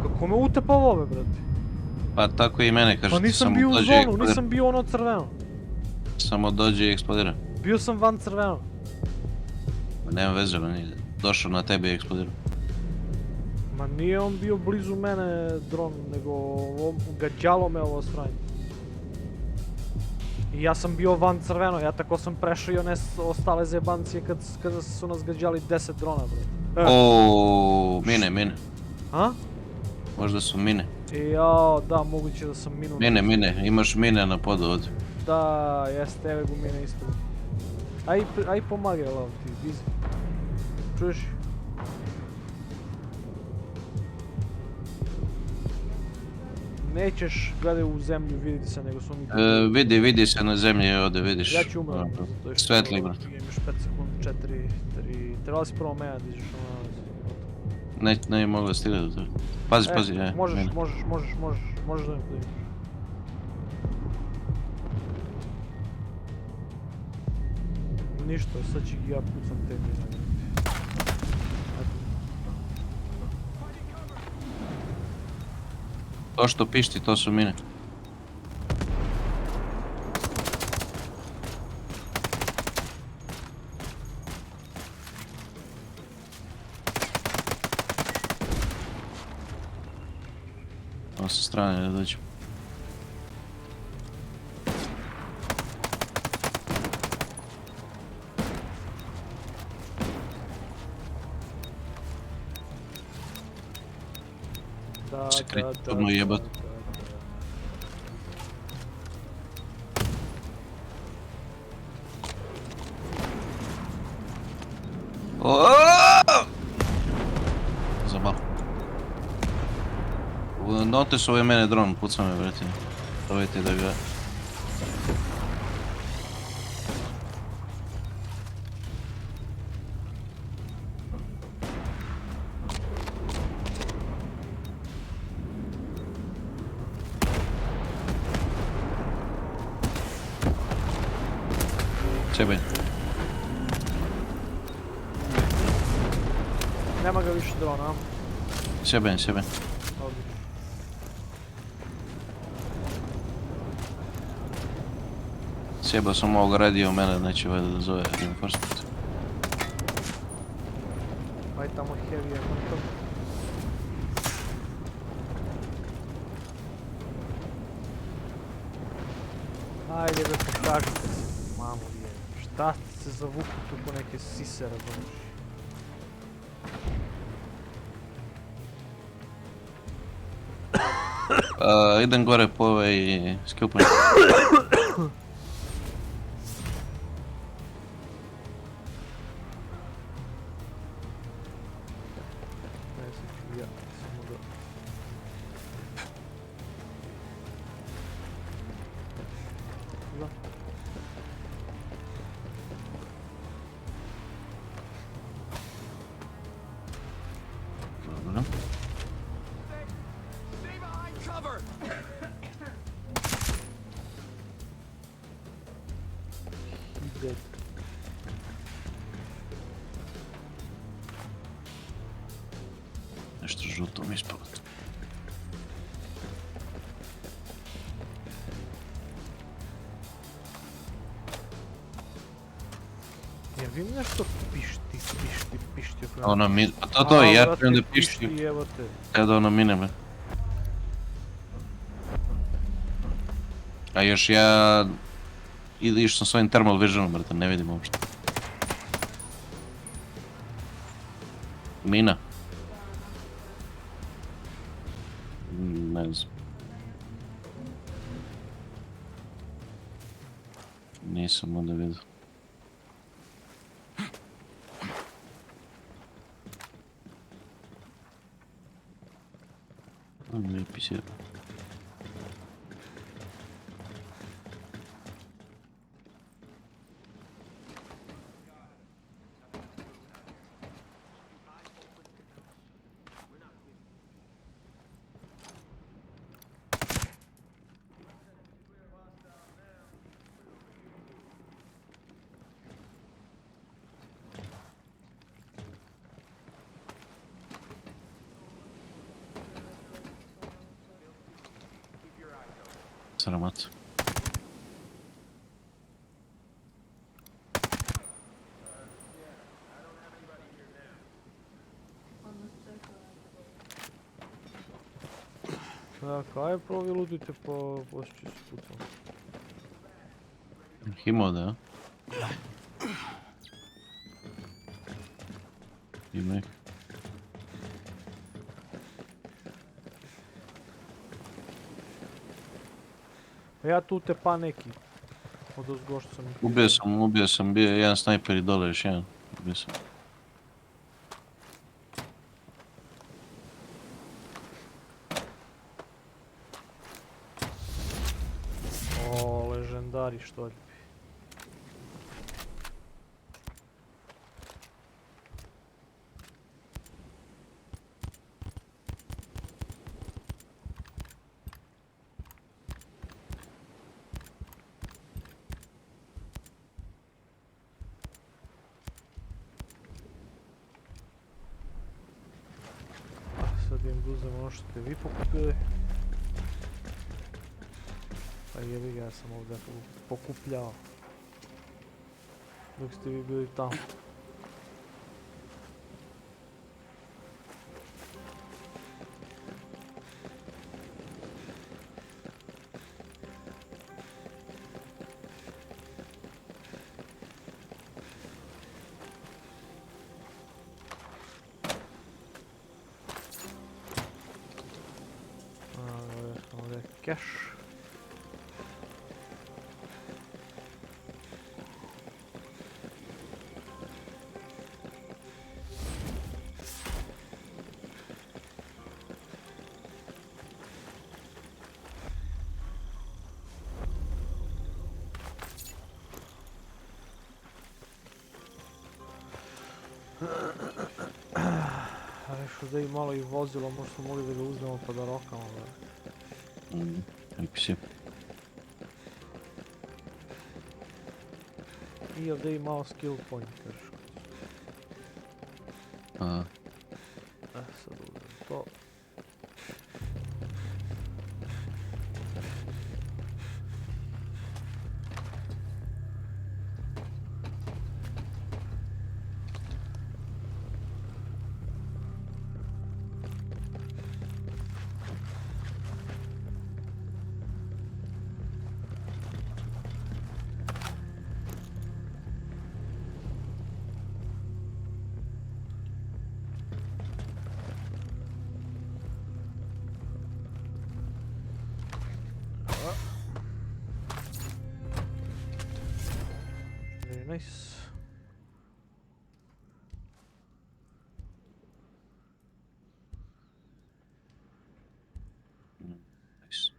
Kako me utepao ove, brate? Pa tako i mene, kaže Pa ti nisam samo bio u dođe i zonu, eksplodira. nisam bio ono crveno. Samo dođe i eksplodira. Bio sam van crveno. Nema veze, on je došao na tebe i eksplodirao. Ma nije on bio blizu mene dron, nego gađalo me ovo sranje. I ja sam bio van crveno, ja tako sam prešao i one ostale zebancije kada su nas gađali 10 drona, brate. Ooo, mine. A? Možda su mine. Jao, da, moguće da sam minu... Mine, imaš mine na podu ovdje. Da, jeste, evo go mine isto. Aj pomagaj, lav, ti, bizi. Čuješ? Nećeš gledaj u zemlju, vidjeti se, nego su oni... Vidi se na zemlji ovdje, vidiš. Ja ću umrati. Svetli, brat. Imaš 5 sekundi, 4, 3... Trebali si prvo meja dižeš ono... Ne mogu da stigne do toga. Pazi, Možeš da mi podiš. Ništa, sad ću ja pucam te mine. To što pišti, to su mine. Ovo sa strane da dođem. Se kreći čudno jebat. Za malo. Notice ovo je mene dron, puca me, brate. Probajte da ga... Sjebaj. Nema ga više drona, a? Sjebaj. Odlično. Sjebao sam ovog radio mene, neće valjda da zove reinforcement. Aj tamo heavy je mrtav. Ajde da pokažem. Mamu je. Šta se zavuku tu ko neke sise, razumiješ? Idem gore po ovaj skill point. Cover! Dead. Nešto žuto mi ispalo. Jel vi nešto pišti oko nas? Ono mi... Pa to, ja brate, čujem da pišti. Evo te. Kada ono mine me. A još ja... Išao sam svojim thermal visionom, brate, ne vidim uopšte. Mina. Ne znam. Nisam onda vidio. Ne pisio. Sramat. Kaj pravi ludite po ščistutom? Imao da, ja? Ima ih. Ja tu te pa neki. Od ozgo što sam ih... Ubio sam, bio je jedan snajper i dole još jedan. Ubio sam. O, ležendari što li. Sad im uzem ono što ste vi pokupili. Pa jebi ga, ja sam ovdje pokupljao. Dok ste vi bili tamo. Ovdje je cash. Nešto da i malo i vozilo, možda smo mogli da ga uzmemo pa da rokamo. Pisi. I ovdje i malo skill pointer. Aha. Sad uzem to. Very nice. Nice.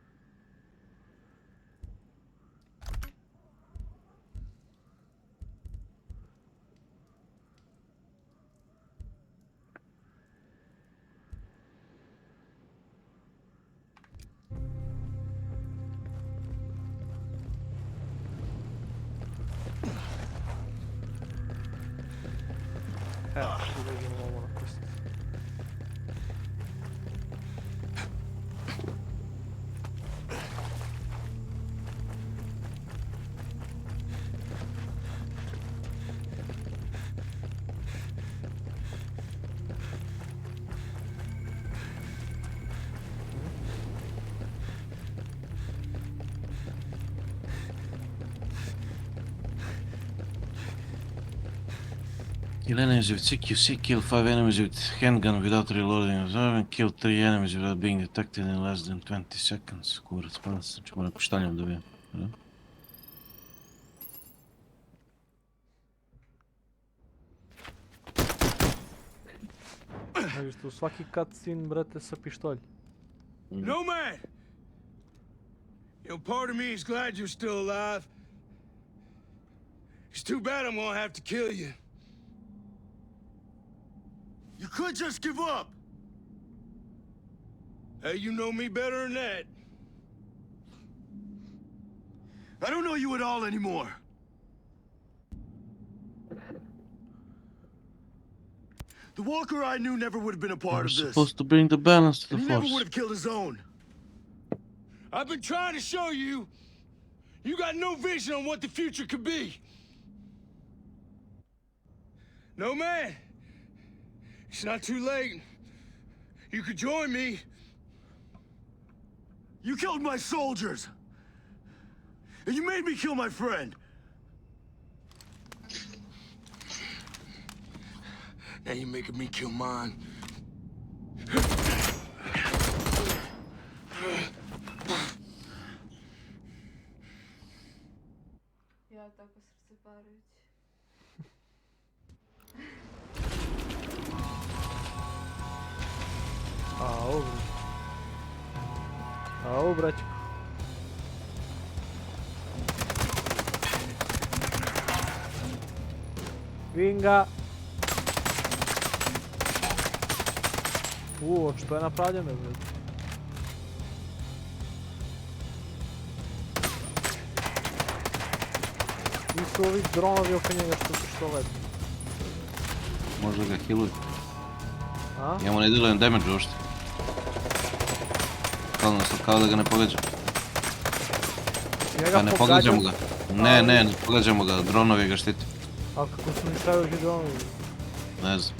Uležimo ovo na kost. Kill enemies with CQC, kill 5 enemies with handgun without reloading, kill 3 enemies without being detected in less than 20 seconds. Kurac, palac, znači moram pištanjem dobijem. Znači tu svaki cutscene, brate, sa pištolj. No man! You know, part of me is glad you're still alive. It's too bad I'm gonna have to kill you. You could just give up. Hey, you know me better than that. I don't know you at all anymore. The Walker I knew never would have been a part of this. Supposed to bring the balance to the He never force. would have killed his own. I've been trying to show you, you got no vision on what the future could be. No, man. It's not too late. You could join me. You killed my soldiers. And you made me kill my friend. Now you're making me kill mine. Ja tako srceparujući. Au, braćko. Vinga. Što je napravljeno, brate? I su ovi dronovi oko njega što leti. Možda ga healuju. A? Ja mu ne delujem damage uopšte. Kao da ga ne pogađam. Njega ne pogađam pogađamo ga. Ne pogađamo ga, dronovi ga štiti. A kako su uništavaju ti dronovi? Ne znam.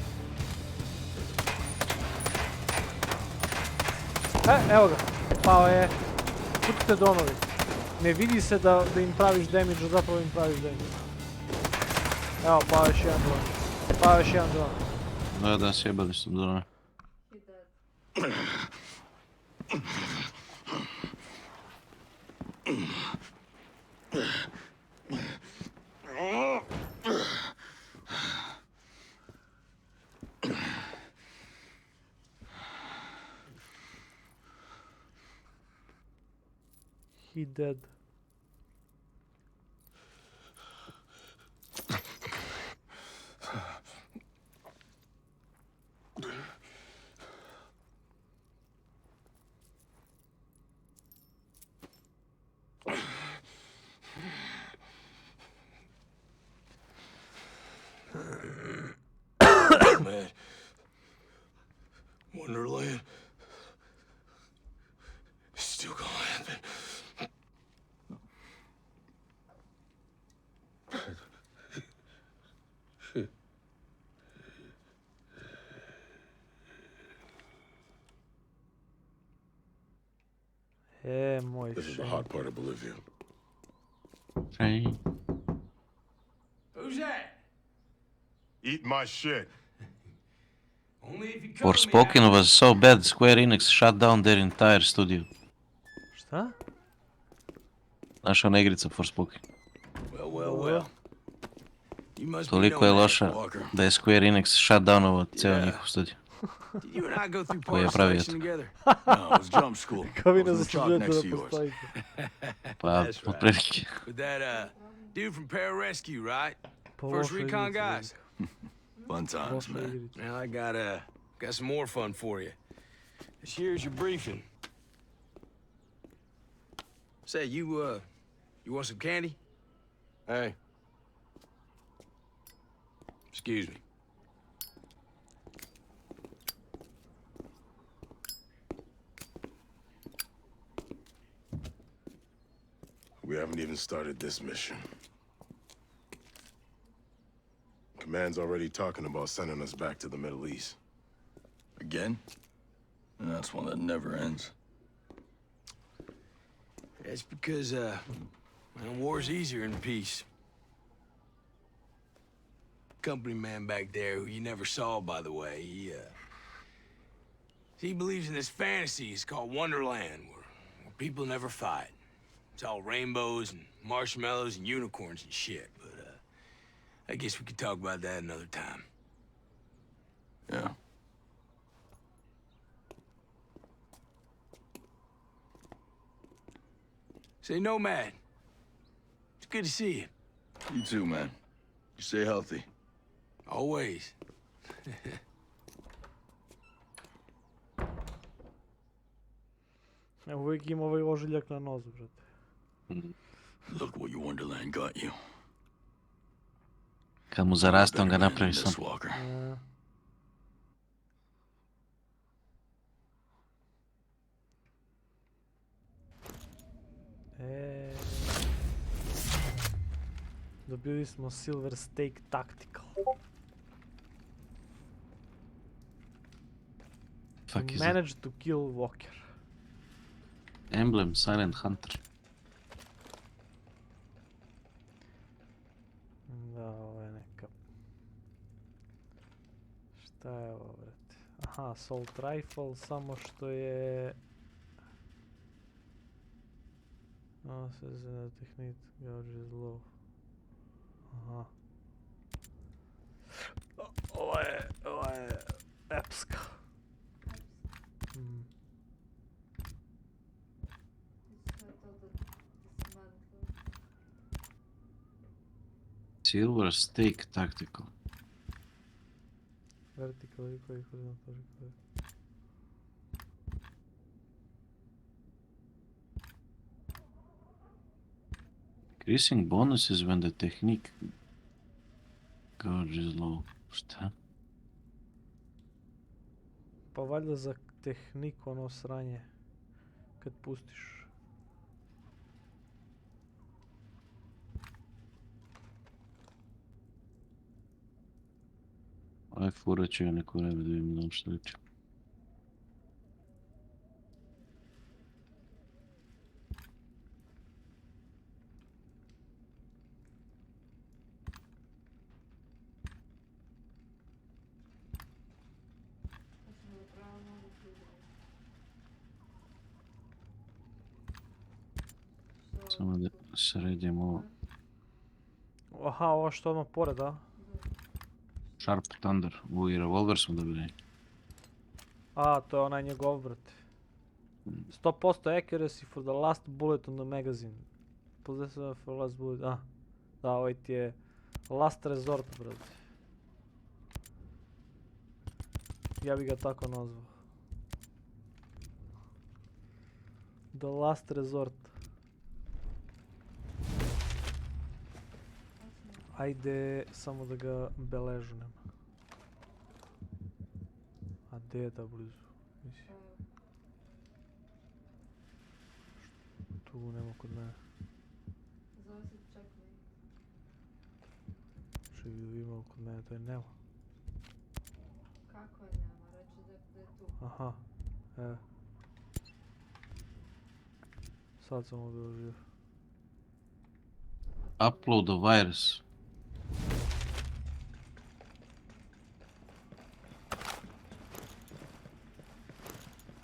Evo ga, pao je. Putite dronovi. Ne vidi se da im praviš damage, a zapravo im praviš damage. Evo, pao još jedan dron. Pao još jedan dron. Da, sjebali su drone. He dead. Man. Wonderland. It's still gonna happen. Moj This is the hot part of Bolivia. Hey. Who's that? Eat my shit. Only if you come Forspoken was so bad, Square Enix shut down their entire studio. Šta? Naša ona igrica Forspoken. Well. You must be Toliko je knowing loša that, Walker. da je Square Enix shut downovo cijel njihov studio. Did you and I go through Koji je part pravio selection to. together? No, it was jump school. Kao vi I ne was in the chalk zaslužujete next da to yours. postojite. Pa, That's right. otprilike. With that, dude from pararescue, right? Pa First loša Recon igrica, guys. Fun times, loša man. igrica. Now I got some more fun for you. This here's your briefing. Say, you want some candy? Hey. Excuse me. We haven't even started this mission. Command's already talking about sending us back to the Middle East. Again? And that's one that never ends. That's because, war's easier in peace. Company man back there, who you never saw, by the way, he believes in this fantasy. It's called Wonderland, where people never fight. It's all rainbows and marshmallows and unicorns and shit, but, I guess we could talk about that another time. Yeah. Say, Nomad, it's good to see you. You too, man. You stay healthy. Always. Uvijek ima ovaj ožiljak na nozu, brate. Look what your Wonderland got you. Kad mu zaraste, on ga napravi This sam. Walker. Dobili smo Silver Stake Tactical. Fuck is it? Managed to kill Walker. Emblem, Silent Hunter. Da, ovo je neka... Šta je ovo, brate? Aha, Assault Rifle, samo što je... No, sve se na tehnik, gauge is low. Aha. Ova je epska. Silver Stake Tactical. Vertical i koji horizontal i koji. Increasing bonuses when the technique gauge is low. Šta? Pa valjda za tehniku ono sranje. Kad pustiš. Aj, furat ću ja neko vreme da vidim znam što reći. Samo da sredim ovo. Aha, ovo što ono pored, a? Sharp Thunder, i revolver smo dobili. A, to je onaj njegov, brate. 100% accuracy for the last bullet on the magazine. Possessor for last bullet, a. Da, ovaj ti je last resort, brate. Ja bi ga tako nazvao. The last resort. Ajde, samo da ga beležnem. A gdje je da blizu? Mislim. Tu nema kod mene. Zove se čekaj. Čekaj da imao kod mene, to je nema. Kako je nema? Reći da je tu. Aha, evo. Sad sam obilježio. Upload a virus.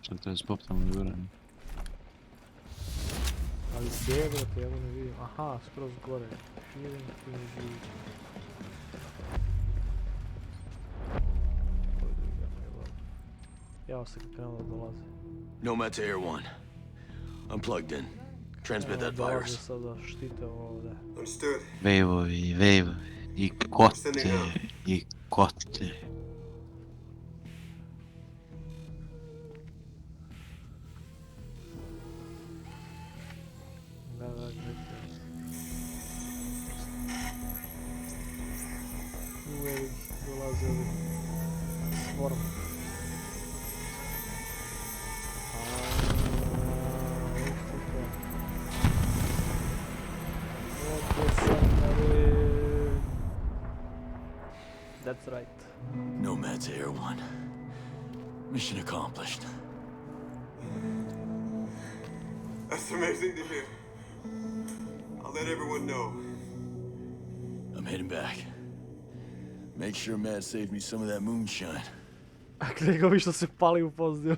Šta to je spoptamo da vjerujem? Ali gdje je, brate, ja ga ne vidim. Aha, skroz gore. Feeling to review. Jao se kad krenuo da dolazi. Nomad to Air 1. Unplugged in. Transmit that Dolaze virus. sada štite ovo ovdje. Vejvovi, i kote. Da, gledajte. Uvijek dolaze ovi svorm. That's right. Nomads Air One. Mission accomplished. That's amazing to hear. I'll let everyone know. I'm heading back. Make sure Matt saved me some of that moonshine. Nego vi što se pali u pozadiju.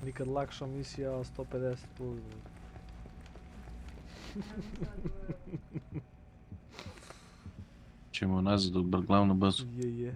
Nikad lakša misija 150 plus. Ćemo nazad u glavnu bazu. Je.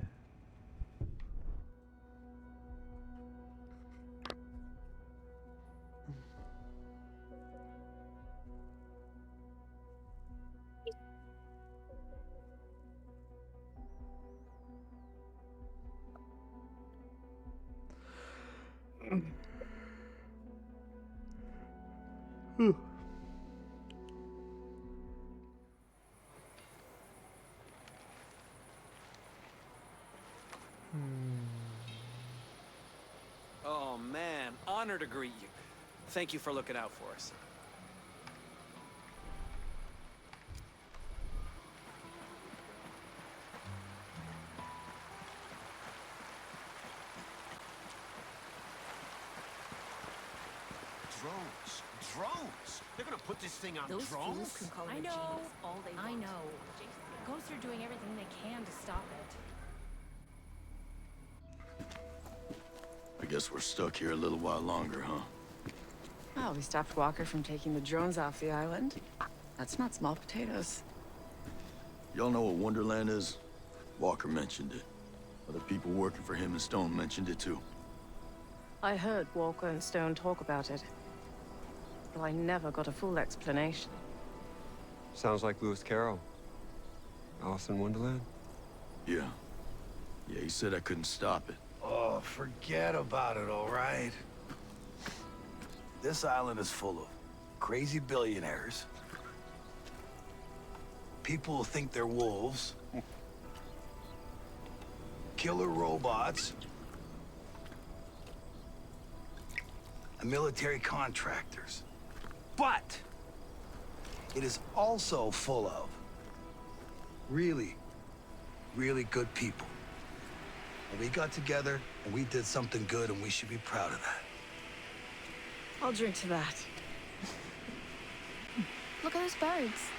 Oh man, honor to greet you. Thank you for looking out for us. Drones? They're gonna put this thing on Those drones? fools can call I it know. genius all they want. I know. Ghosts are doing everything they can to stop it. I guess we're stuck here a little while longer, huh? Well, we stopped Walker from taking the drones off the island. That's not small potatoes. Y'all know what Wonderland is? Walker mentioned it. Other people working for him and Stone mentioned it too. I heard Walker and Stone talk about it, but I never got a full explanation. Sounds like Lewis Carroll. Alice in Wonderland? Yeah. Yeah, he said I couldn't stop it. Oh, forget about it, all right? This island is full of crazy billionaires. People who think they're wolves. Killer robots. And military contractors. But it is also full of really, really good people. And we got together and we did something good, and we should be proud of that. I'll drink to that. Look at those birds.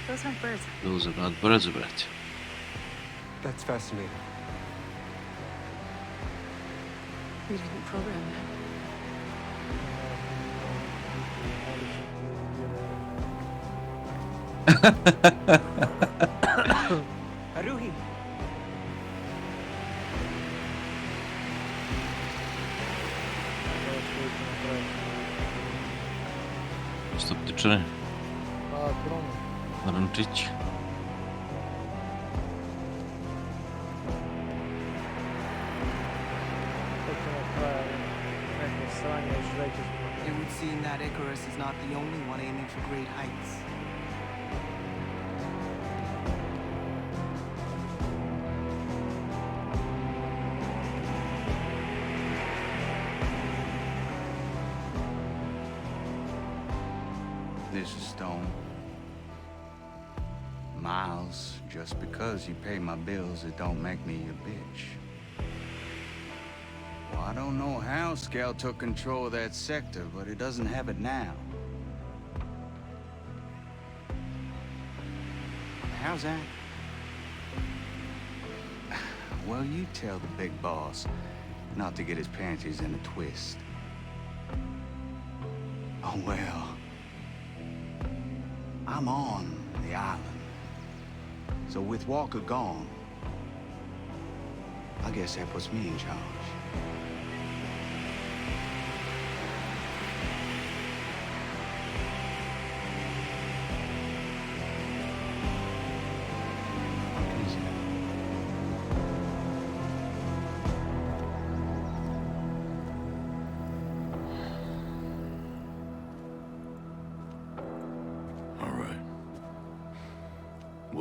Those aren't birds. Those are not birds, brate. That's fascinating. We didn't program that. Haruhi. Što ti čini? Pa, krono. Rančić. It would seem that Icarus is not the only one aiming for great heights. This is Stone. Miles, just because you pay my bills, it don't make me your bitch. Well, I don't know how Scout took control of that sector, but it doesn't have it now. How's that? Well, you tell the big boss not to get his panties in a twist. Oh, well. I'm on the island. So with Walker gone, I guess that puts me in charge.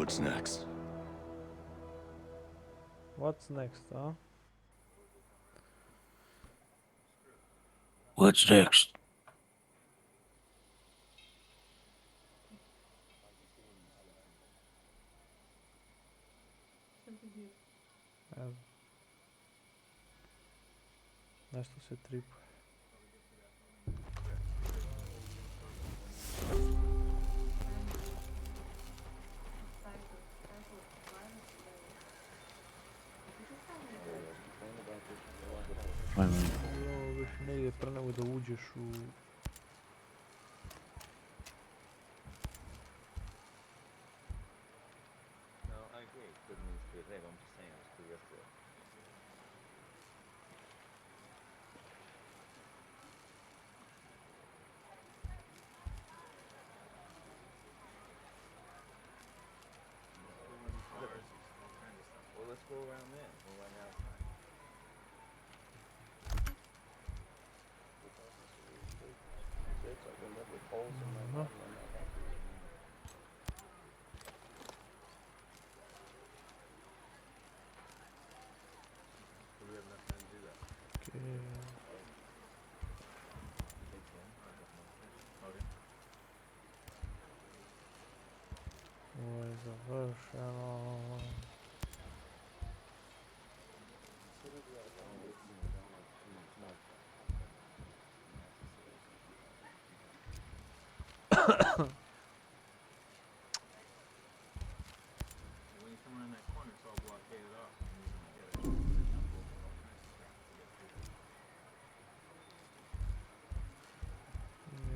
What's next? What's next, a? What's next? Evo. Nešto se tripuje. Ovo više ne ide pre nego da uđeš u... Ovo je završeno.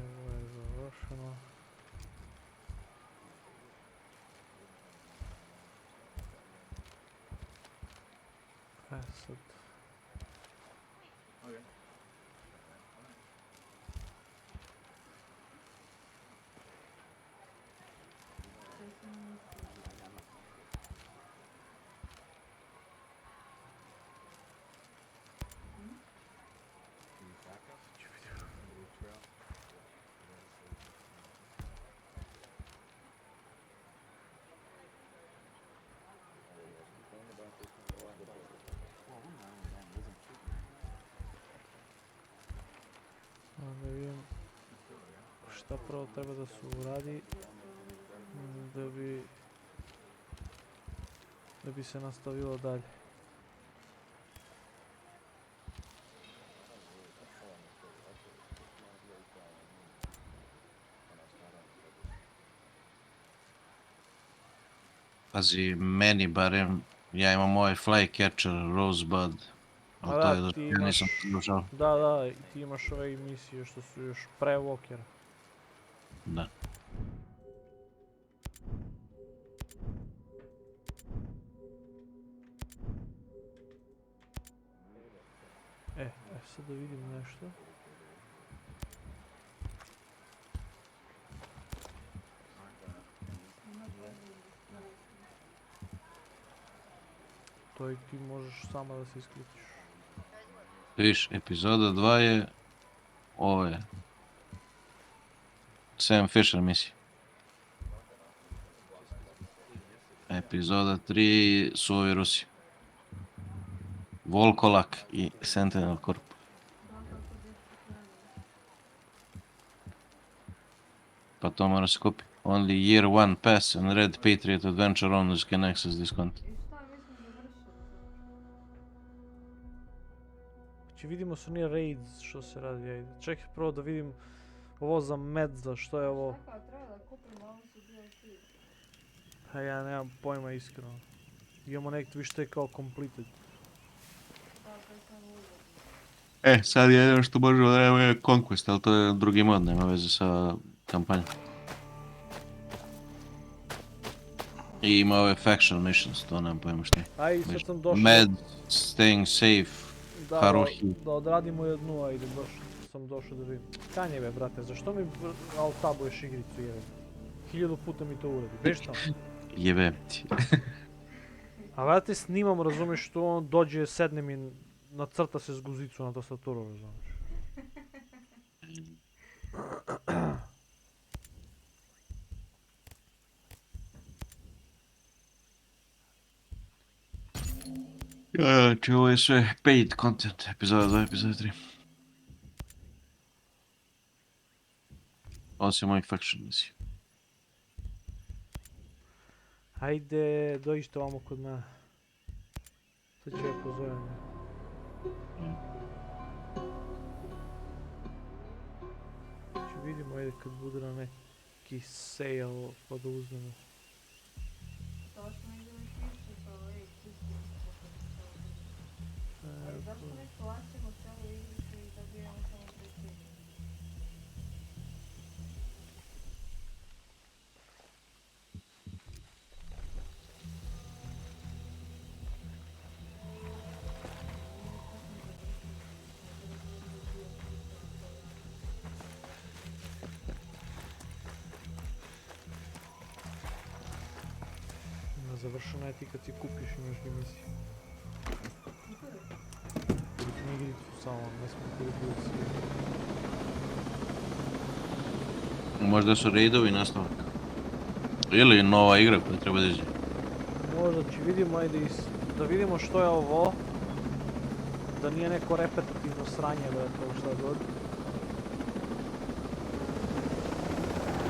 Ovo je završeno. Sad. Da vidim šta prvo treba da se uradi da bi se nastavilo dalje. Pazi, meni barem, ja imam ovaj Flycatcher, Rosebud, ali to je da ja nisam slušao. Da, ti imaš ove emisije što su još pre Walkera. Da. Sad da vidim nešto. To i ti možeš sama da se isključiš. Viš, epizoda 2 je ove Sam Fisher misija. Epizoda 3 su ovi Rusi. Volkolak i Sentinel Corp. Pa to mora se kupi. Only year 1 pass and Red Patriot Adventure owners can access this content. Znači vidimo su ni raids što se radi, ajde. Čekaj prvo da vidim ovo za medza, što je ovo? Pa ja nemam pojma iskreno. Imamo neki više to je kao completed. Sad jedino što možemo da imamo je Conquest, ali to je drugi mod, nema veze sa kampanjom. I ima ove faction missions, to nemam pojma što je. Aj, sad sam došao. Med, staying safe, Haruhi. Da odradimo jednu, ajde, baš sam došao da vidim. Kanjeve, brate, zašto mi alt-tabuješ igricu, jebe? 1000 puta mi to uradi, viš tamo? Jebem ti. A brate, snimam, razumiješ, što on dođe, sedne mi, nacrta se s guzicu na tastaturu, razumiješ. Znači ovo je sve paid content, epizoda 2, epizoda 3. Osim mojih faction misija. Hajde, dođite ovamo kod mene. Sad ću ja pozovem. Znači vidimo, ajde kad bude na neki sale pa da uzmemo. Završena je ti kad si kupiš imaš misiju. Ili igricu samo, ne smo kupili svi. Možda su raidovi nastavak. Ili nova igra koja treba da iđe. Možda će vidimo, ajde da vidimo što je ovo. Da nije neko repetitivno sranje, brate, šta god.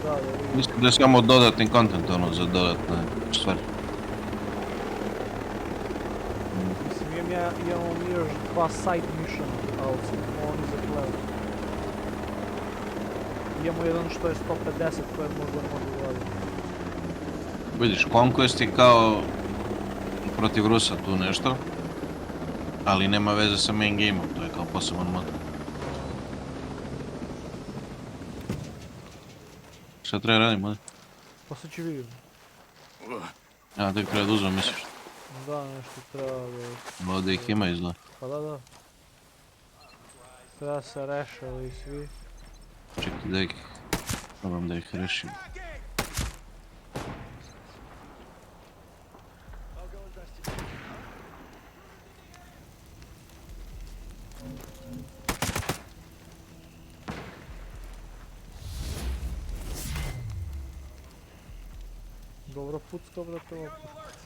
Da vidimo. Mislim da je samo dodatni content, ono, za dodatne stvari. Imamo mi još 2 side missiona, ali su oni za play. Imamo jedan što je 150 koje možda mogu raditi. Vidiš, Conquest je kao protiv Rusa tu nešto, ali nema veze sa main game-om, to je kao poseban mod. Šta treba radim, ovdje? Pa sad ću vidim. Ja, tek treba da uzmem, misliš? Da, nešto treba da... Ovdje ih ima izgleda. Pa da. Treba se rešali svi. Čekaj da ih... Probam da ih rešim. Dobro pucka, brate, ova puška.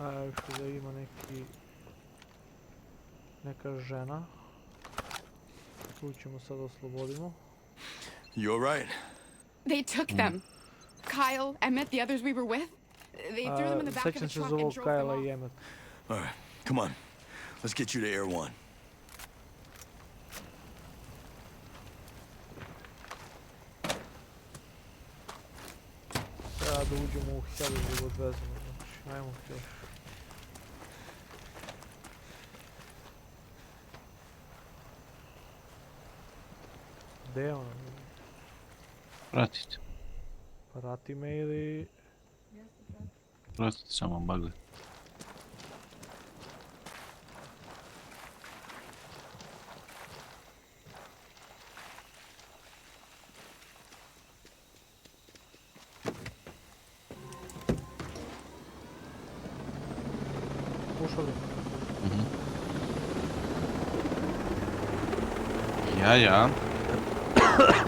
A još da ima neka žena. Tu ćemo sad oslobodimo. You alright? They took them. Kyle, Emmett, the others we were with. They threw them in the back of the Sećam se truck za and ovog drove them Kyla off. i Emmet. Alright, come on. Let's get you to Air 1. Treba da uđemo u heli da ga odvezemo, znači, ajmo heli. Gde je ona? Pratite. Prati me ili... Pratite samo bagli. Ušali? Ja.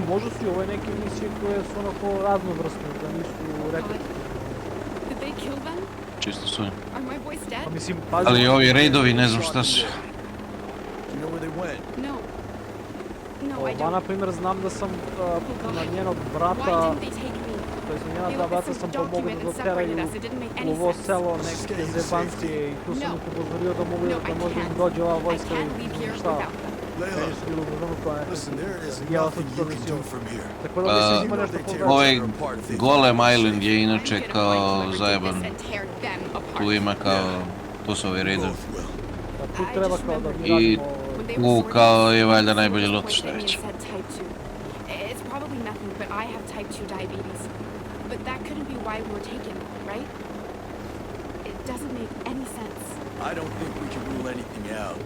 Možda su i ove neke misije koje su onako raznovrsne, da nisu repetitivne. Did they kill them? Čisto su. Are my boys dead? Pa mislim, pazi... Ali ovi raidovi ne znam šta su. You know where they went? No. No, I Ova, don't. na primjer, znam da sam na njenog brata, Why didn't they take me? to jest na njena They dva looked brata at sam some pomogao document da and separated doteraju us. It didn't make u any ovo sense. selo neke zebancije i tu sam ih upozorio da mogu da možda im dođe ova vojska i šta. Meni su bilo uzmano to nekako. Ja sam to mislio. Tako da mislim ima nešto povrati. Ovaj Golem Island je inače kao zajeban. Tu ima kao, tu su ovi raidovi. Tu treba kao da mi I radimo... tu kao je valjda najbolji loot šta već. It's probably nothing, but I have type 2 diabetes. But that couldn't be why we were taken, right? It doesn't make any sense. I don't think we can rule anything out.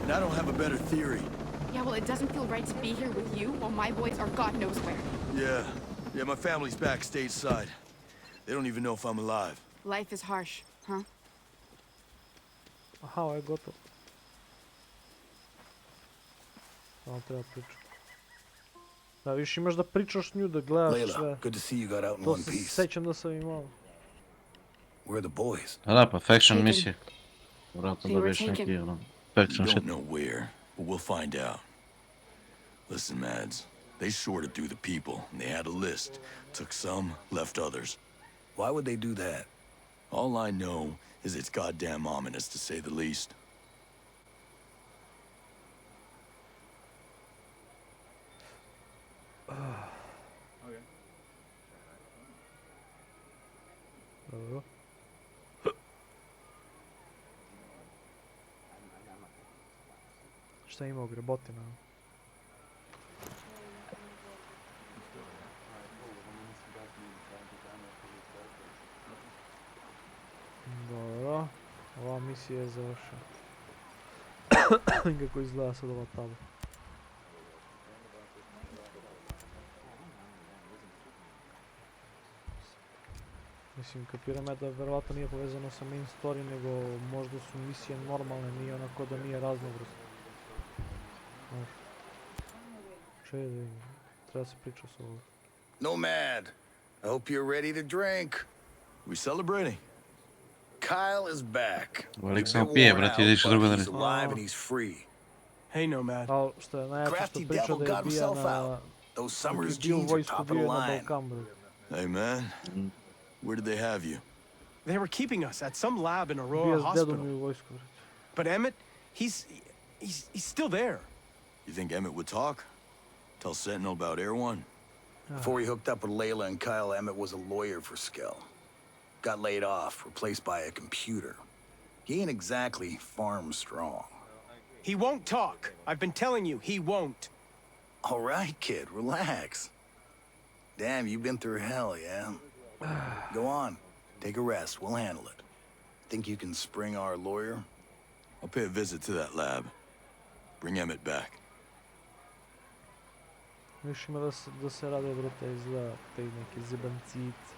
And I don't have a better theory. Yeah, well, it doesn't feel right to be here with you while my boys are God knows where. Yeah, my family's back stateside. They don't even know if I'm alive. Life is harsh, huh? Aha, ovo je gotovo. malo treba pričati. Da, više imaš da pričaš s nju, da gledaš sve. Layla, good to see you got out in To one se piece. sećam da sam imao. Where are the boys? Da, pa faction misije. They Vratno were dobiješ taken. neki We faction shit. don't know where, but we'll find out. Listen, Mads, they sorted through the people, and they had a list. Took some, left others. Why would they do that? All I know is it's goddamn ominous, to say the least. Dobro. Šta ima u grebotina? Dobro. Ova misija je završena. Kako izgleda sad ova tabla. Mislim, kapiram ja da verovatno nije povezano sa main story, nego možda su misije normalne, nije onako da nije raznovrsno. Čekaj, treba se priča s ovog. Nomad, I hope you're ready to drink. We celebrating? Kyle is back. Velik sam pije, brati, ideš drugo da ne. He's alive and he's free. Hey, Nomad. Al, što je najjače što Crafty priča devil da je got bija himself na... out. Those dok je Summers bio u jeans are vojsku, top of bio the je na line. Balkan, bro. Hey, man. Where did they have you? They were keeping us at some lab in Bio Aurora s dedom Hospital. i u vojsku, brate. But Emmett, he's still there. You think Emmett would talk? Tell Sentinel about Air One? Before he hooked up with Layla and Kyle, Emmett was a lawyer for Skell. Got laid off, replaced by a computer. He ain't exactly farm strong. He won't talk. I've been telling you, he won't. All right, kid, relax. Damn, you've been through hell, yeah? Go on, take a rest, we'll handle it. Think you can spring our lawyer? I'll pay a visit to that lab. Bring Emmett back. Još ima da se rade, brate, izgleda te neke zebancice.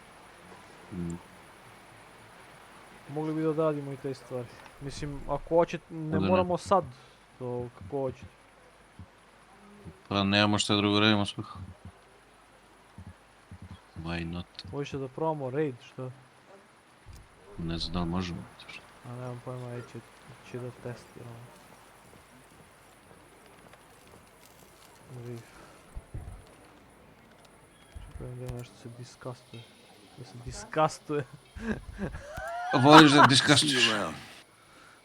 Mogli bi da odradimo i te stvari. Mislim, ako hoćete, ne moramo sad, to kako hoćete. Pa nemamo šta drugo radimo svih. Why not? Hoćete da probamo raid, šta? Ne znam da li možemo. A nemam pojma, će da testiramo. Reef. Čekaj da nešto se diskastuje. Da se diskastuje. Voliš da diskastuješ?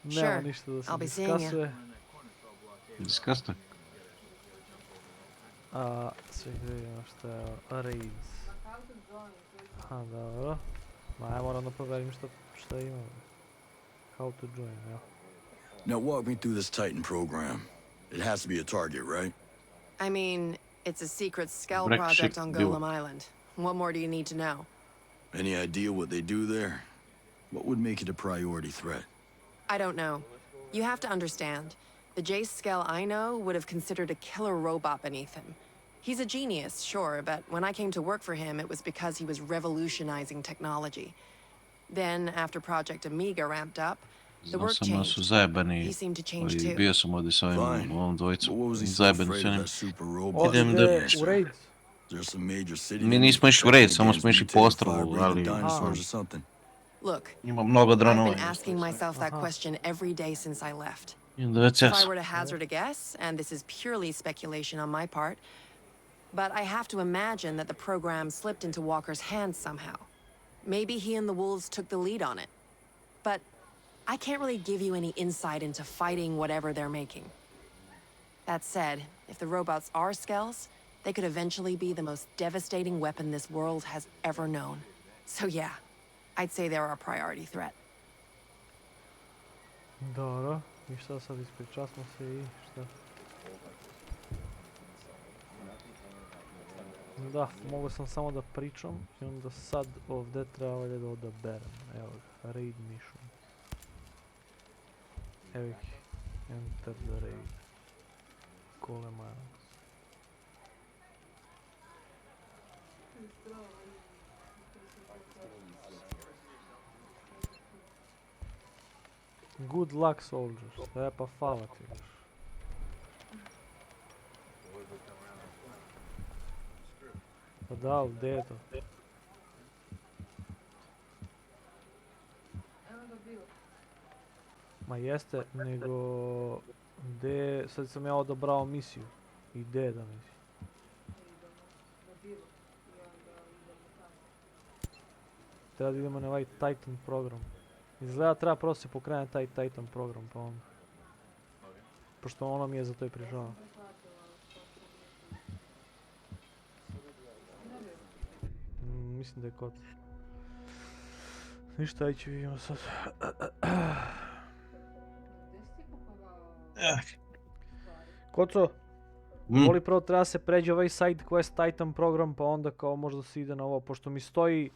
Nema ništa da se diskastuje. Diskastuje? Sve vidimo što je raids. Aha, dobro. Ma ja moram da provjerim šta ima. How to join, ja. Now walk me through this Titan program. It has to be a target, right? I mean, it's a secret Skell Break project shit on deal. Golem Island. What more do you need to know? Any idea what they do there? What would make it a priority threat? I don't know. You have to understand. The Jace Skell I know would have considered a killer robot beneath him. He's a genius, sure, but when I came to work for him, it was because he was revolutionizing technology. Then, after Project Amiga ramped up, the work changed. He seemed to change too. Bio sam ovdje sa ovom dvojicom. Zajebani su njim. Idem da... U raid? Mi nismo išli u raid, samo smo išli po ostrovu, ali... Look, Ima mnogo I've dronova. been asking myself that question every day since I left. If I were to hazard a guess, and this is purely speculation on my part, but I have to imagine that the program slipped into Walker's hands somehow. Maybe he and the Wolves took the lead on it. But I can't really give you any insight into fighting whatever they're making. That said, if the robots are Skells, they could eventually be the most devastating weapon this world has ever known. So yeah, I'd say they're a priority threat. Dobro, i šta sad ispričasmo se i šta? Da, mogu sam samo da pričam i onda sad ovdje treba valjda da odaberem. Evo ga, raid mission. Evo ih, enter the raid. Golem Island. Good luck soldiers, pa hvala ti još. Pa da, gdje je to? Ma jeste, nego... Gdje... Sad sam ja odabrao misiju. I gdje je da misija? Treba da idemo na ovaj Titan program. Izgleda treba prvo se pokrene taj Titan program pa onda. Pošto ono mi je za to i prižao. Mislim da je kod. Ništa, ajde vidimo sad. Koco, voli prvo treba se pređe ovaj side quest Titan program pa onda kao možda se ide na ovo, pošto mi stoji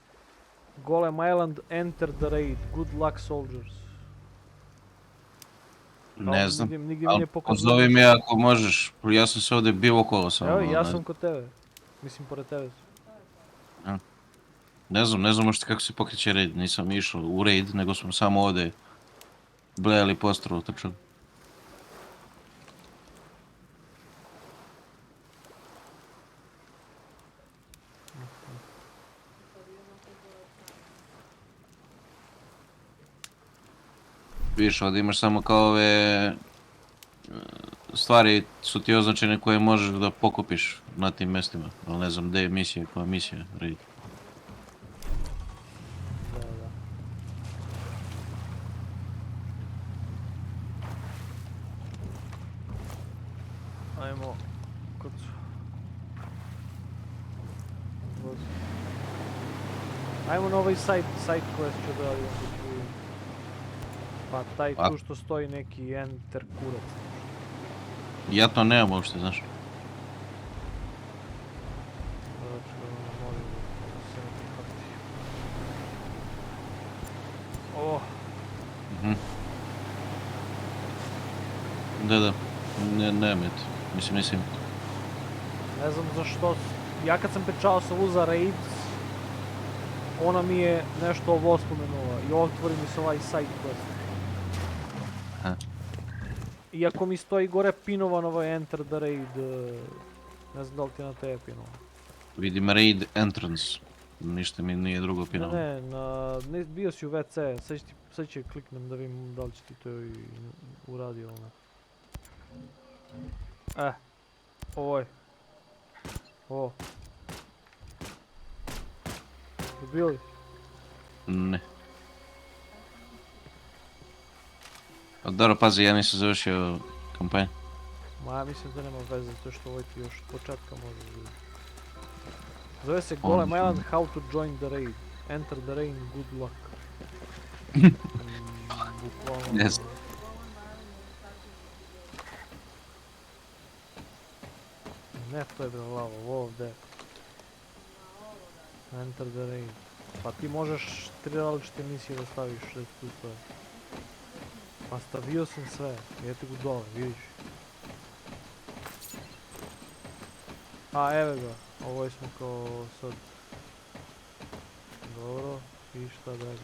Golem Island, enter the raid, good luck soldiers. Ne znam, nigdje ali pozovi me ako možeš, ja sam se ovdje bio okolo samo. Evo ja sam kod tebe, mislim pored tebe sam. Ne znam možda kako se pokreće raid, nisam išao u raid, nego smo samo ovdje blejali postroj utrčali. Vidiš, ovdje imaš samo kao ove stvari su ti označene koje možeš da pokupiš na tim mjestima, ali ne znam gdje je misija, koja misija raid. Ajmo, kod su. Ajmo na ovaj side quest ću da radim. Pa taj tu što stoji neki enter kurac. Ja to nemam uopšte, znaš. Oh. Da, nemate, mislim. Ne znam zašto, ja kad sam pričao sa Uza Raid, ona mi je nešto ovo spomenula i otvori mi se ovaj side quest. Iako mi stoji gore pinovan ovaj enter the raid, ne znam da li ti na te je pinovan. Vidim raid entrance, ništa mi nije drugo pinovan. Ne, bio si u WC, sad će kliknem da vidim da li će ti to i uradi ono. Ovo je. Ovo. Dobili? Ne. Dobro, pazi, ja nisam završio kampanju. Ma ja mislim da nema veze, to što ovo ti još od početka možeš vidjeti. Zove se Golem Island, how to join the raid. Enter the raid, good luck. Bukvalno... Ne znam. Ne, to je bilo lavo, ovdje. Enter the raid. Pa ti možeš 3 različite misije da staviš, što je tu stoje. Pa stavio sam sve, idete go dole, vidiš. A, evo ga, ovo smo kao sad. Dobro, i šta dalje.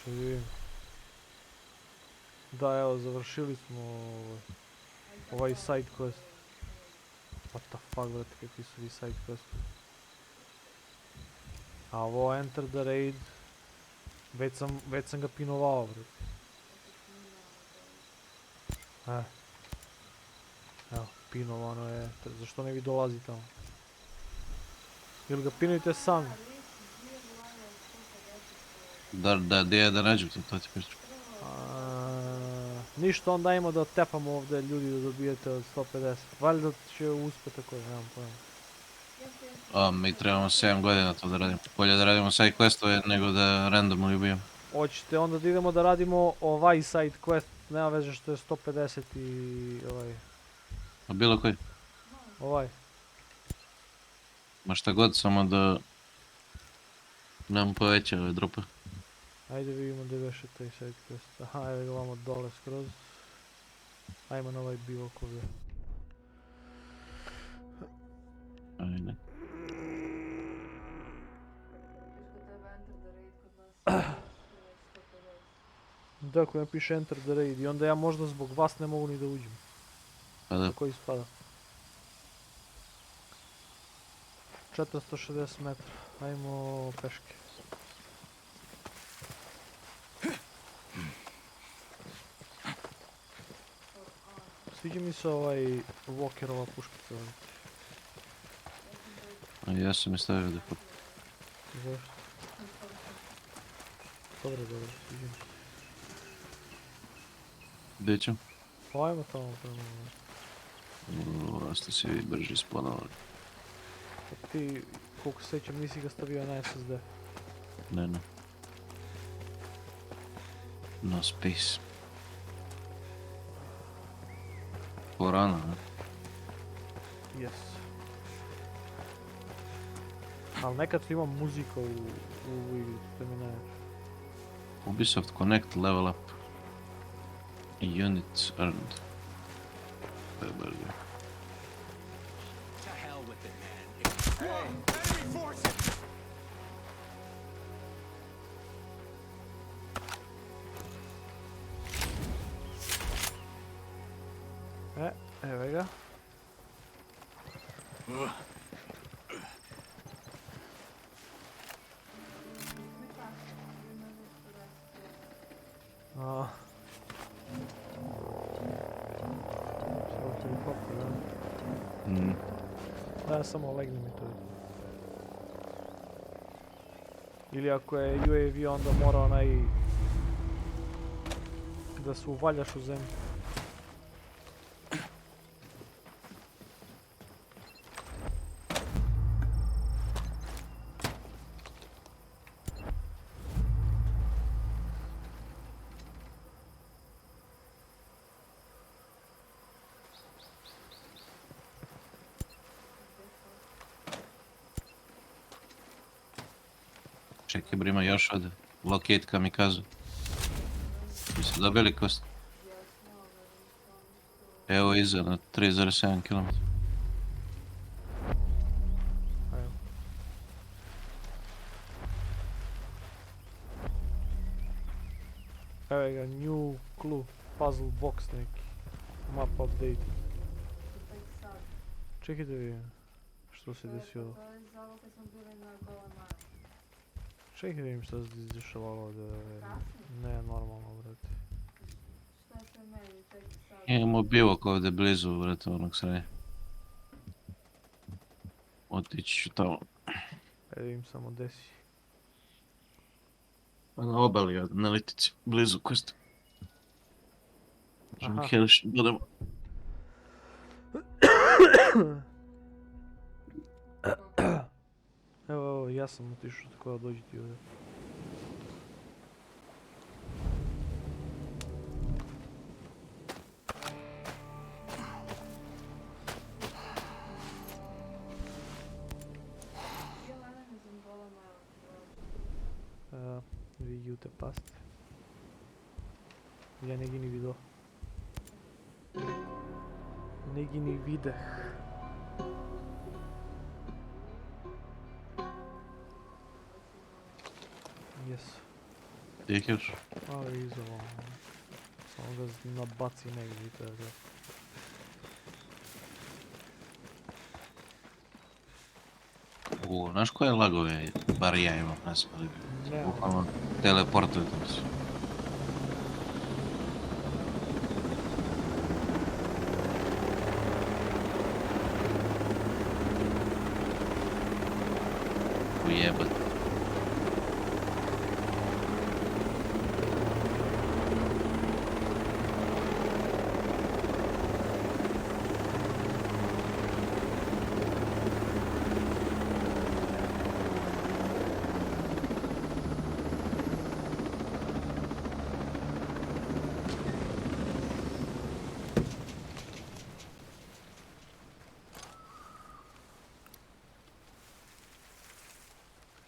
Što vidim. Da, evo, završili smo ovaj side quest. What the fuck, brate, kakvi su vi side questi. A ovo enter the raid, već sam ga pinovao, brate. Evo, pinovano je, zašto ne vi dolazi tamo? Ili ga pinujte sami? Gdje je da nađu to ti pričam. Ništa, onda ajmo da tepamo ovdje ljudi da dobijete od 150. Valjda će uspjeti tako, nemam pojma. Mi trebamo 7 godina to da radimo. Bolje da radimo side questove nego da randomno ljubimo. Hoćete onda da idemo da radimo ovaj side quest, nema veze što je 150 i ovaj... A bilo koji? Ovaj. Ma šta god, samo da nam poveća ove drope. Ajde vidimo gdje veše taj side quest. Aha, evo ga vamo dole skroz. Ajmo na ovaj bivok ovdje. Ajde. Da, ako ne piše enter the raid i onda ja možda zbog vas ne mogu ni da uđem. Pa da. Tako ispada. 460 metra. Ajmo peške. Sviđa mi se ovaj Walkerova puškica. A ja sam je stavio da put. Zašto? Dobro, sviđa mi se. Gdje ću? Pa ajmo tamo prema. Ste se vi brži sponavali. Ti, koliko se sjećam, nisi ga stavio na SSD. Ne. No space. Porano, ne? Yes. Ali nekad ima muzika u igri, to mi najveće. Ubisoft Connect level up. Units earned. To je brzo. To hell with it, man. Whoa! Enemy forces! Evo ga. Da, samo legni mi to. Ili ako je UAV onda mora onaj da se uvaljaš u zemlju. Čekaj, ima još od locate kamikazu. Mi su dobili kost. Evo iza na 3,7 km. Evo ga, new clue, puzzle box neki. Map update. Čekaj da vidim što se desilo. Čekaj da vidim što se izdešavalo ovdje. Ne, normalno, brate. Imamo bivak ovdje blizu, brate, onog sranja. Otići ću tamo. Da vidim samo desi. Pa na obali, na litici, blizu kosti. Možemo heliš, budemo. Evo, ja sam otišao, tako da dođi ti ovdje. Видео те паст. Я не ги ни видох. Не ги ни видях. Yes. Дикаш? Изово. Само да набаци негде и така. Znaš koje lagove, bar ja imam, ne znam, ali bukvalno teleportuju tamo se. Ujebat.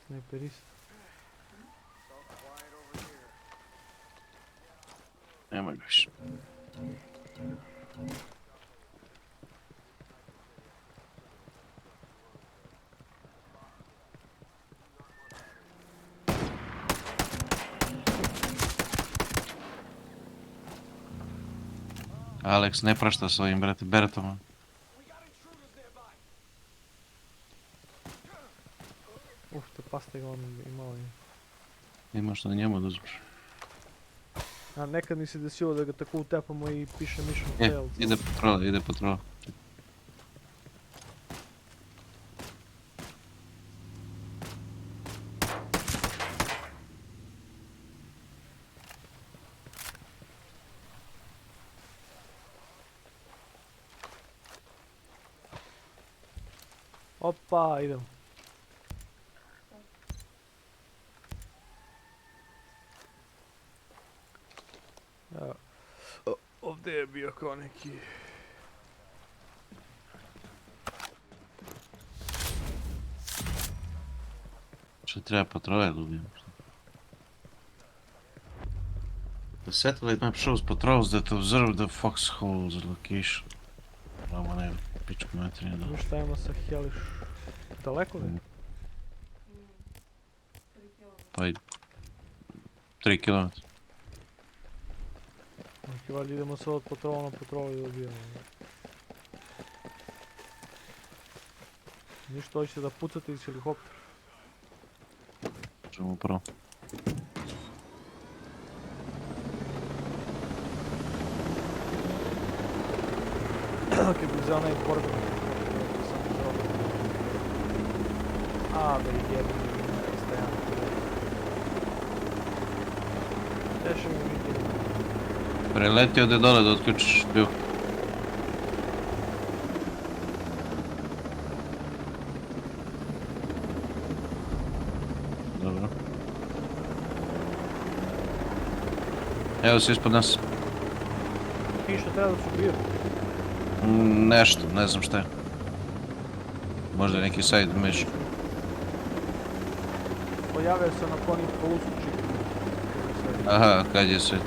Sniperist. Nema ga više. Alex ne prašta s ovim, brate, Bertom. Te paste ga on imao i... Imaš na njemu da uzmeš. A nekad mi se desilo da ga tako utepamo i piše mission failed. Ide patrola. Opa, idemo. Ovdje je bio kao neki... Što treba patrole da ubijem? The satellite map shows patrols that observe the foxholes location. Ovo ne, pičku materiju da... Mi šta imamo sa Heliš? Daleko li? Pa i... 3 km. Neki valjda idemo sad od patrola na patrolu i dobijemo. Ništa, hoćete da pucate iz helikoptera. Možemo prvo. Kad bi za onaj borben. A, da ih jebim. Stajan. Tešo mi vidjeti. Preletio da je dole da otključiš bio. Dobro. Evo se ispod nas. Ti što treba da su bio? Nešto, ne znam šta je. Možda neki side mission. Pojavio se na koni polusuči. Aha, kad je sve.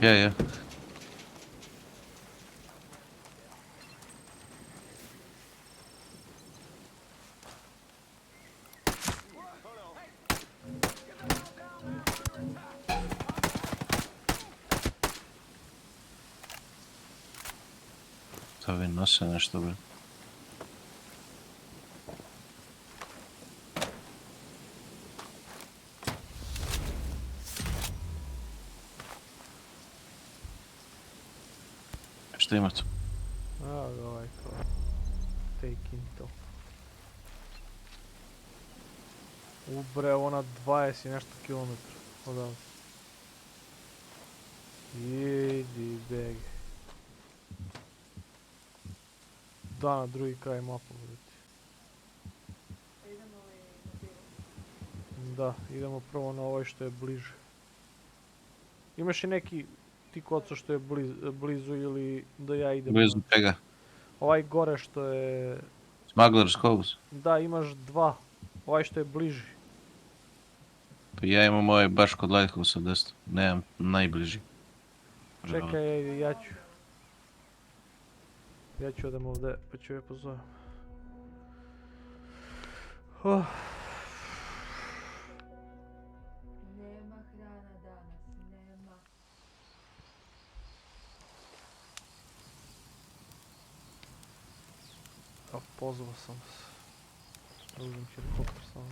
Ja. To vi nose nešto, bre. Šta ima tu? Ovaj kao... Take into. Ubre, ona 20 i nešto kilometra odavde. Idi beg. Da, na drugi kraj mapa budete. Da, idemo prvo na ovaj što je bliže. Imaš i neki ti koco što je blizu ili da ja idem? Blizu čega? Ovaj gore što je... Smuggler's Cove. Da, imaš dva. Ovaj što je bliži. Pa ja imam ovaj baš kod Lighthouse'a desno. Nemam najbliži. Čekaj, ja ću. Ja ću odem ovdje, pa ću je pozovem. Nema hrana danas, nema. A pozvao sam se. Uzmem helikopter samo.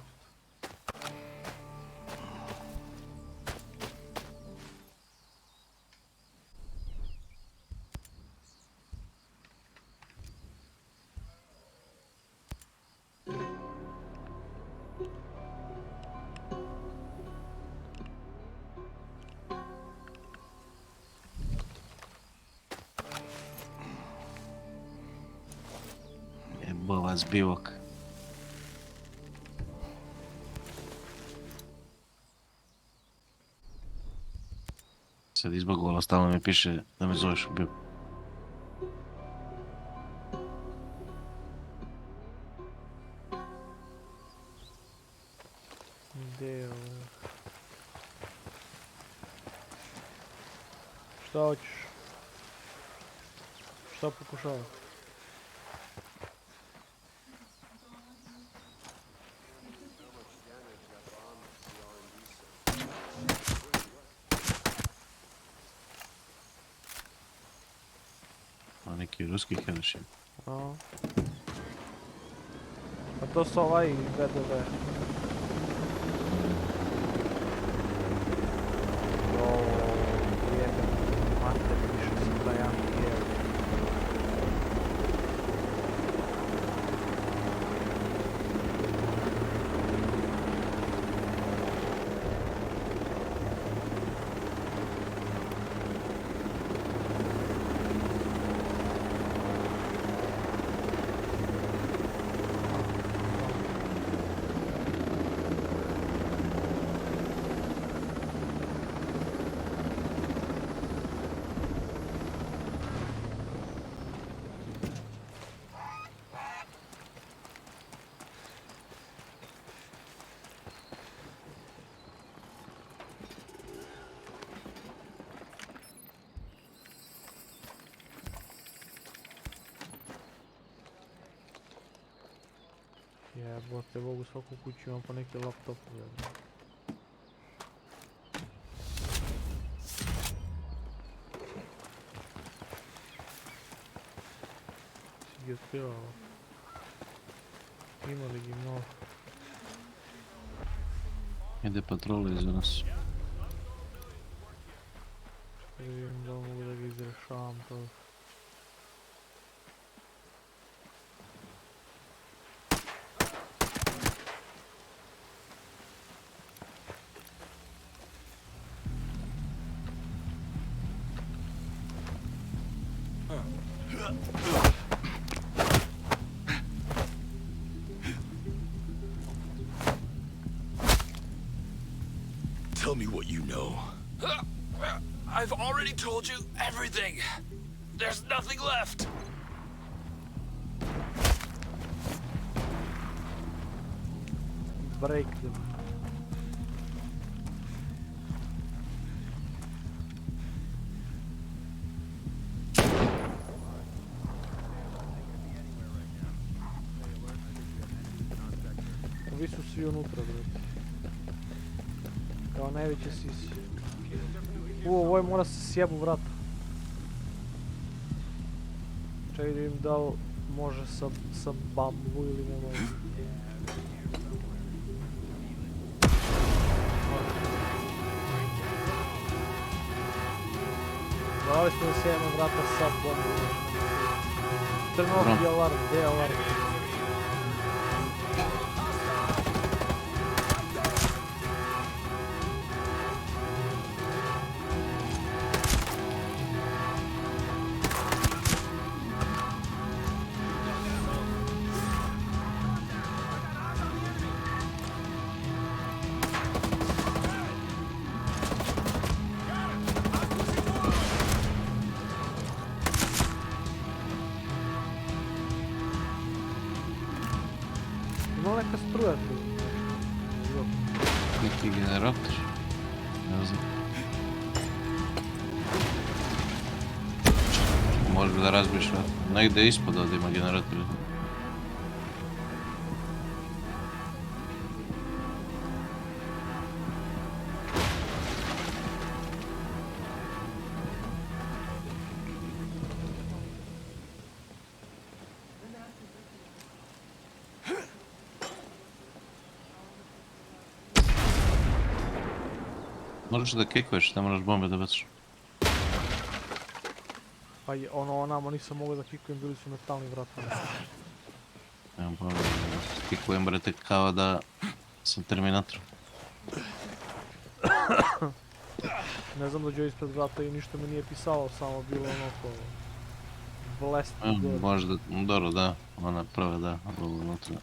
Jebovac bivok. Sad izbogolo, stalno mi piše da me zoveš u bivok. Šta hoćeš? Šta pokušavaš? A neki ruski heroši. A to su ovaj VDV. Mate, više sam trajanke. Jebote, mogu svaku kuću imam po neki laptop. Si ga otpivao. Ima li gi mnogo? Ide patrola iza nas. Da vidim da mogu da ga izrešavam to. Tell me what you know. I've already told you everything. There's nothing left. Break them. Ovi su svi unutra, brate. Kao najveće sisi. Ovoj mora se sjebu vrata. Čekaj da vidim da li može sa bambu ili ne može. Morali smo da sjebimo vrata sa bombom. Crnog je alarm, gdje je alarm? Ima neka struja tu. Neki generator. Ne znam. Može da razbiješ negdje ispod ovdje ima generator. Možeš da kikuješ, ne moraš bombe da baciš. Pa onamo nisam mogao da kikujem, bili su metalni vrata. Evo bombe, kikujem brate kao da sam Terminator. Ne znam dođeo ispred vrata i ništa mi nije pisalo, samo bilo onako... Blest gore. Možda, dobro da, ona prva da, unutra.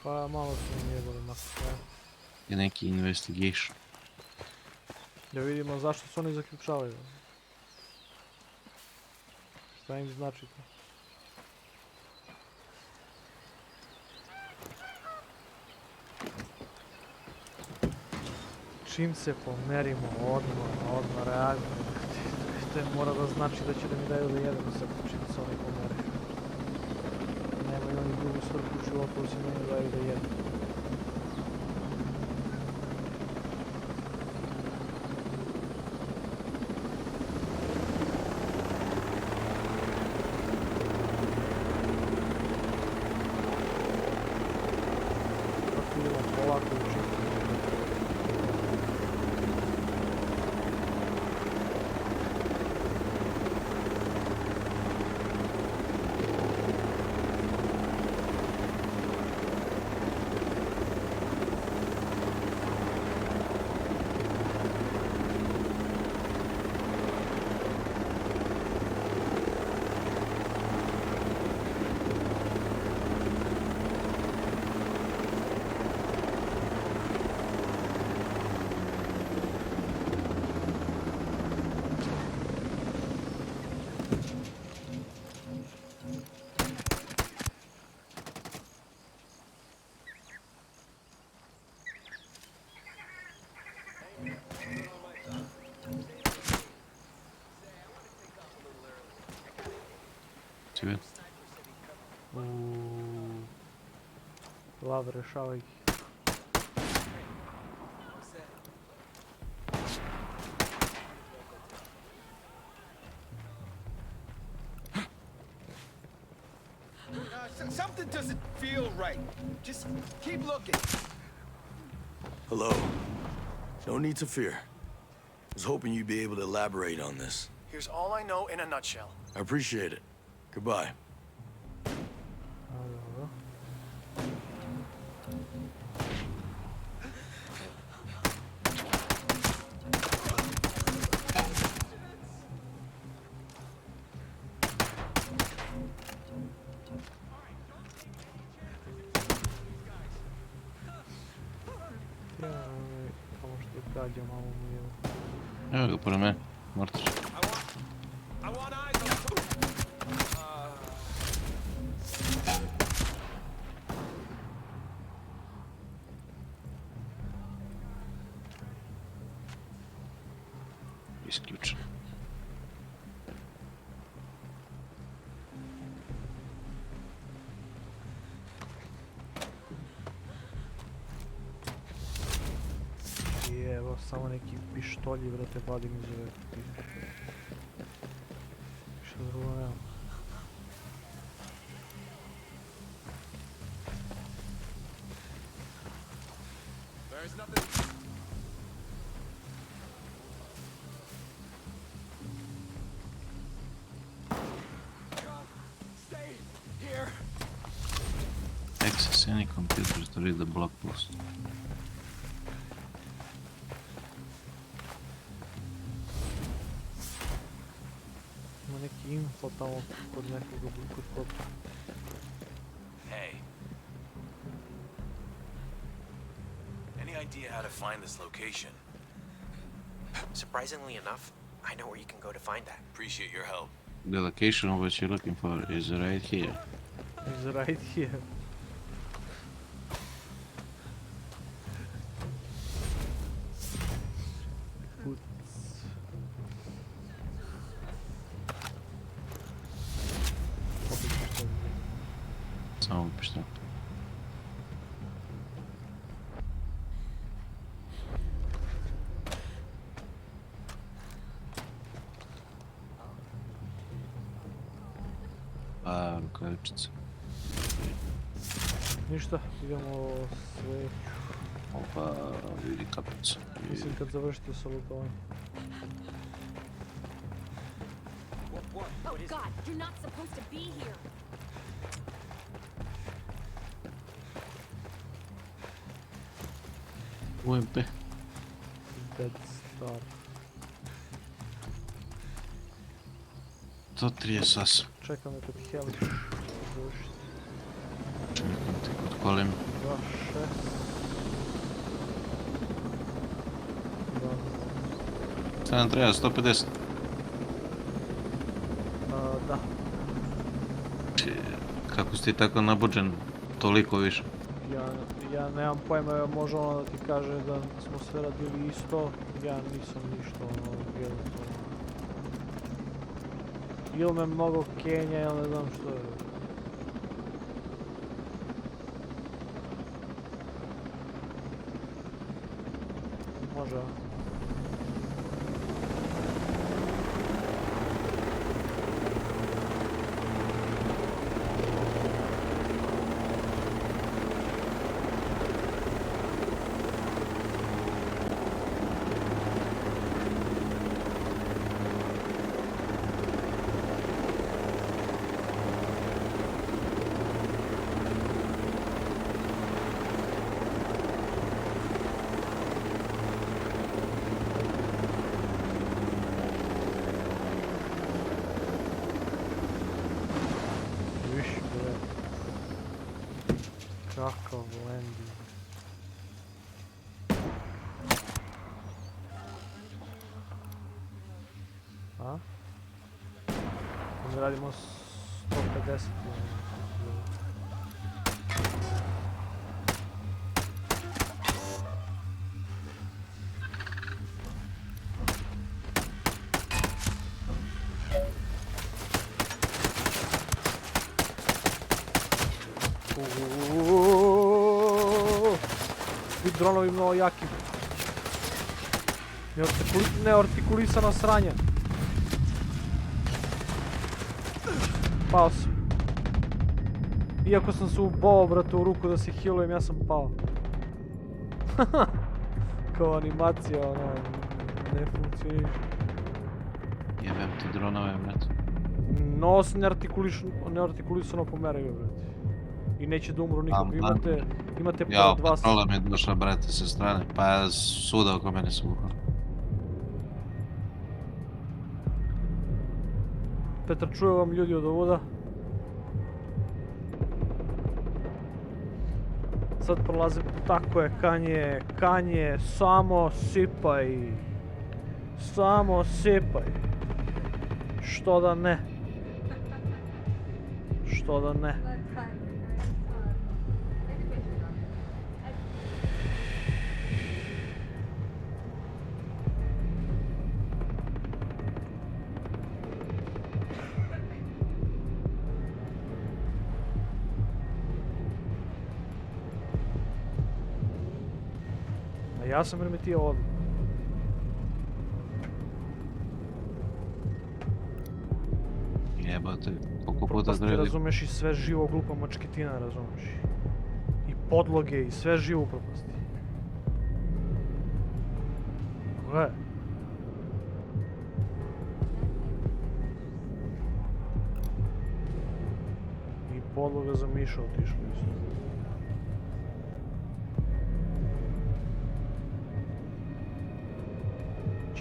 Pa malo su mi jebali na sve. I neki investigation. Da vidimo zašto se oni zaključavaju. Šta im znači to? Čim se pomerimo, odmah reagujemo. To mora da znači da će da mi daju da jedemo sad, čim se oni pomere. Nema imali drugu svrhu u životu, osim da mi daju da jedemo. Vlad, rešavaj ih. Something doesn't feel right. Just keep looking. Hello. No need to fear. I was hoping you'd be able to elaborate on this. Here's all I know in a nutshell. I appreciate it. Goodbye. Evo ga pored mene, mortač. Isključen. Evo, samo neki pištolji, vrate, vadim iz ove. Što drugo nemam. Access any computers to read the blog post. Neki info tamo kod nekoga kod kopa. Hey. Any idea how to find this location? Surprisingly enough, I know where you can go to find that. Appreciate your help. The location of what you're looking for is right here. Is right here. Samo pištolj. A, rukavičice. Ništa, idemo sve. Opa, vidi kapicu. Mislim kad završite sa lutovanjem. Oh God, you're not supposed to be here. UMP. Dead Star. To 30 Čekam da kad heliš završiti. Čekam te kod kolim. 2, 6. Sad nam treba 150. Da. Kako si ti tako nabuđen, toliko više? Ja nemam pojma, može ono da ti kaže da smo sve radili isto, ja nisam ništa ono gledao. Ili me mnogo Kenja, ili ne znam što je. Može. Kakav landing. A? Mi radimo 150. Dronovi mnogo jaki. Neartikulisano sranje. Pao sam. Iako sam se ubao, brate, u ruku da se healujem, ja sam pao. Kao animacija, ono, ne funkcioniš. Jebem ti dronove, brate. Nos neartikulisano pomeraju, brate. I neće da umru nikog, imate pored vas... Patrola mi je došla, brate, sa strane, pa svuda oko mene su uhali. Petar, čuju vam ljudi od ovuda. Sad prolazim, tako je, Kanje, samo sipaj. Samo sipaj. Što da ne? Što da ne? Ja sam primetio ovdje. Jebate, koliko puta Propasti, dredi. razumeš, i sve živo glupa mačketina, razumeš. I podloge, i sve živo propasti. Gle. I podloga za miša otišla isto.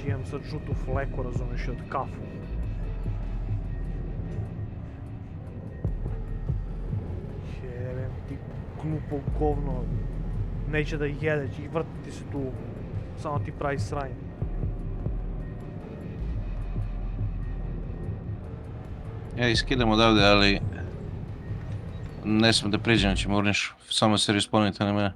Imam sad žutu fleku, razumeš, od kafu. Jebem ti glupo govno. Neće da jede, će ih vrtiti se tu. Samo ti pravi sranje. Ja iskidam odavde, ali... Ne smijem da priđem, će me urniš. Samo se respawnite na mene.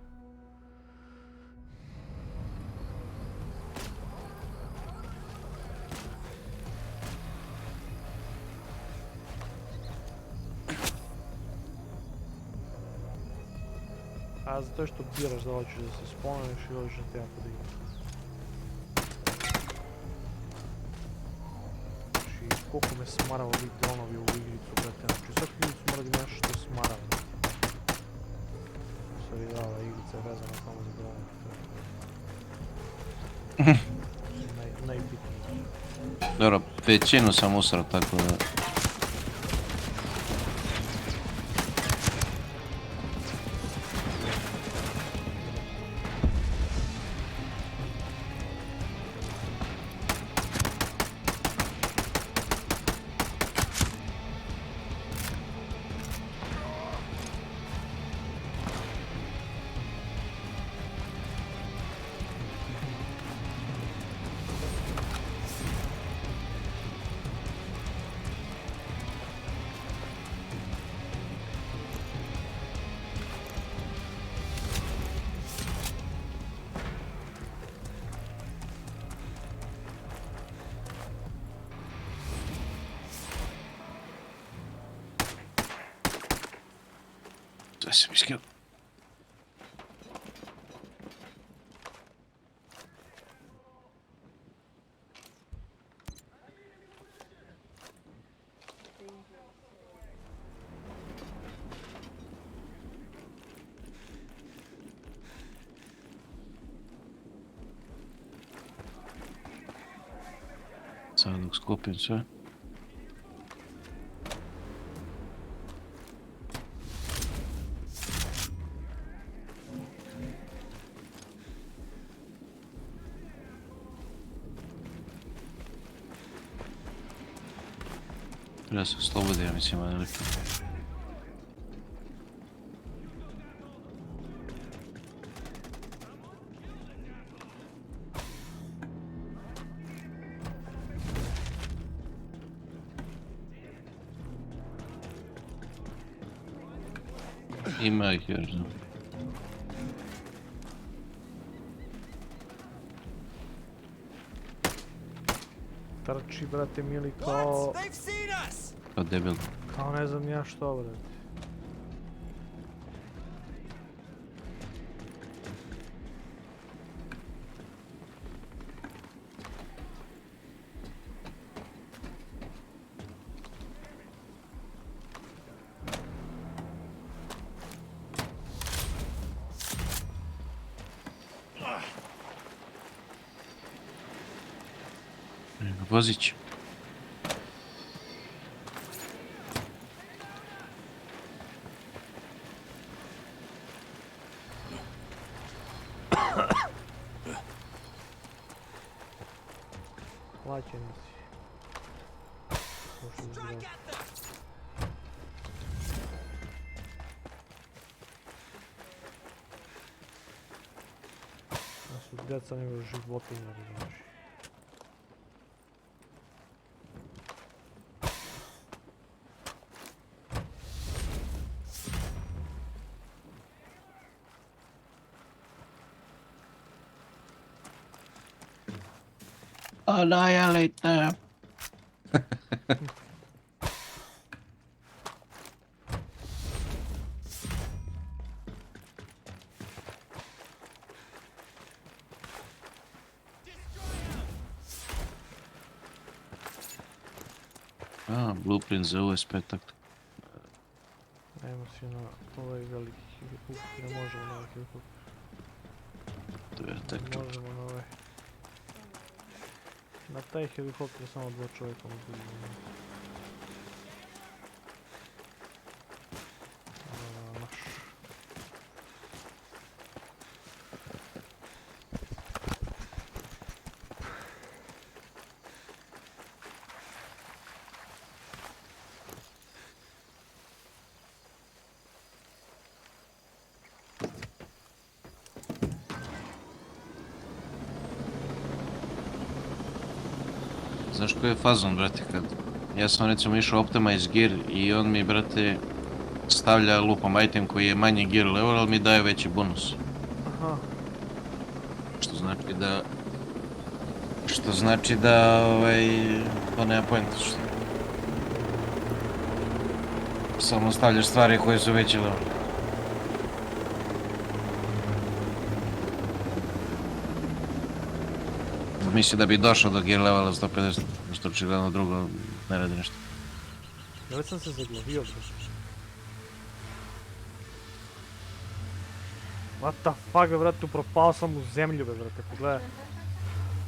A zato što biraš da hoćeš da se spomeniš i hoćeš da te ja podigam. Znači, koliko me smarava ovi dronovi u igricu, brate. Znači, svaku igricu mora da ima nešto što je smarava. Sorry, da, ova igrica je vezana samo za dronove. Najbitnije. Dobro, većinu sam usrao, tako da... To sam iskio. Sad dok skupim sve. Treba se oslobodi, ja mislim, ali lijepo. Ima ih još, znam. Trči, brate, mili, kao... Kao debil. Kao ne znam ja što, brate. Vozić. Plaćeni si. Možeš izgledati. Da su djeca nego životinje, znači. Annihilate. Blueprint za USP, tako. Ajmo si na ovaj veliki helikopter, ne možemo na ovaj helikopter. To je tako. Možemo na ovaj. Na taj helikopter samo 2 čovjeka mogu izgledati. Znaš koji je fazon, brate, kad ja sam recimo išao optimize gear i on mi, brate, stavlja lupom item koji je manji gear level, ali mi daje veći bonus. Aha. Što znači da, to nema pojenta što. Samo stavljaš stvari koje su veći level. Misli da bi došao do gear levela 150, što očigledno drugo ne radi nešto. Ja već sam se zaglavio, bre. What the fuck, be, brate, propao sam u zemlju, be, brate, pogledaj.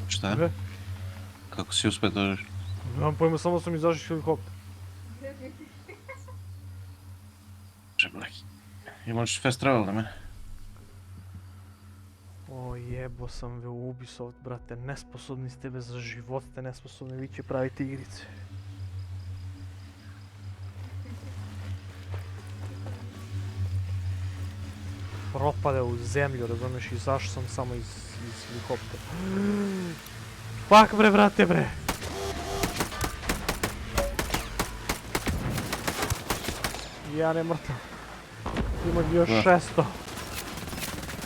Šta? Be? Kako si uspio to reći? Nemam pojma, samo sam izašao iz helikopter. Imaš fast travel na mene? O jebo sam ve u Ubisoft, brate, nesposobni ste be za život, ste nesposobni, vi će praviti igrice. Propade u zemlju, razumiješ, izašao sam samo iz helikoptera. Fuck bre, brate, bre! Ja ne mrtav. Imam još 600.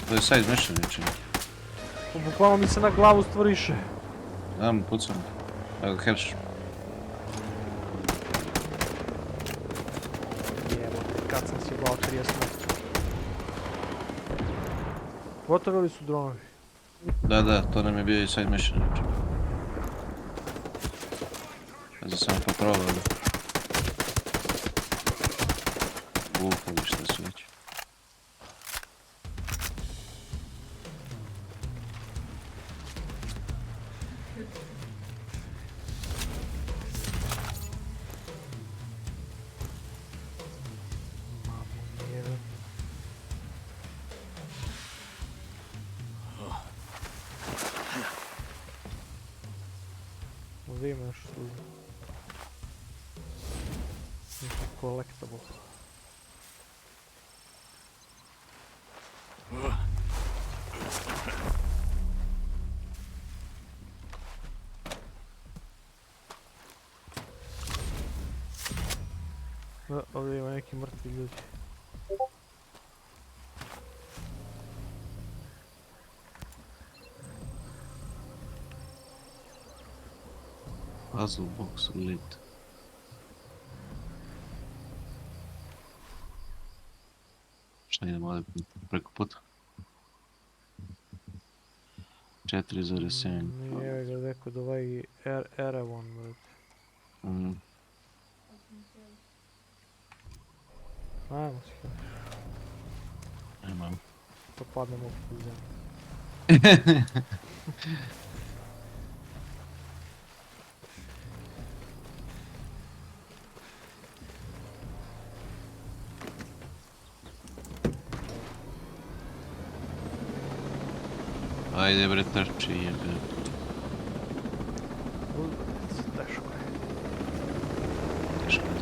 To je sad izmešao riječi. Bukvalno mi se na glavu stvoriše. Dam, pucam. Evo ga herš. Jebote, kad sam si glava 30 metara. Gotovi su dronovi? Da, to nam je bio i side mission. Za sam patrol, Vulkovi šta su već. Ovdje ima još služno. Neki collectible. Ovdje ima neki mrtvi ljudi. Puzzle box lit. Šta idemo ovdje preko puta? 4,7. Nije ga rekao da ovaj Erevon, brate. Ajmo si kaj. Ajmo. Pa padnemo u zemlju. Ajde bre, trči jebe. Teško je. Teško.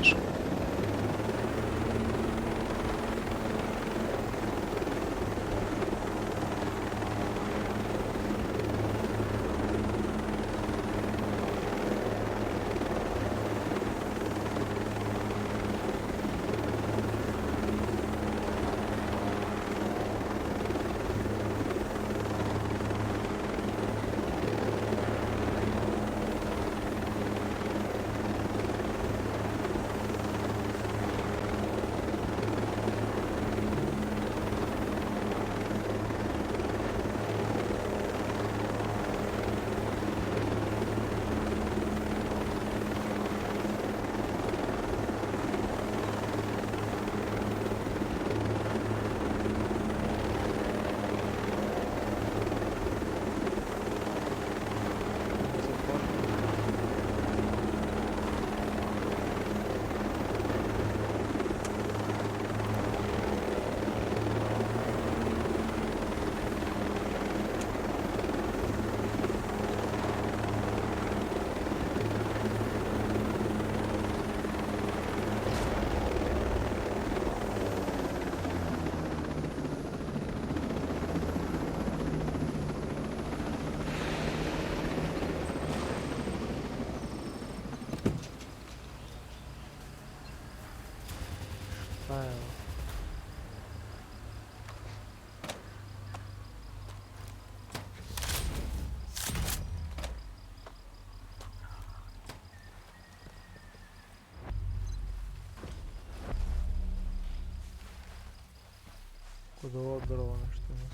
Kod ovo drvo nešto ima.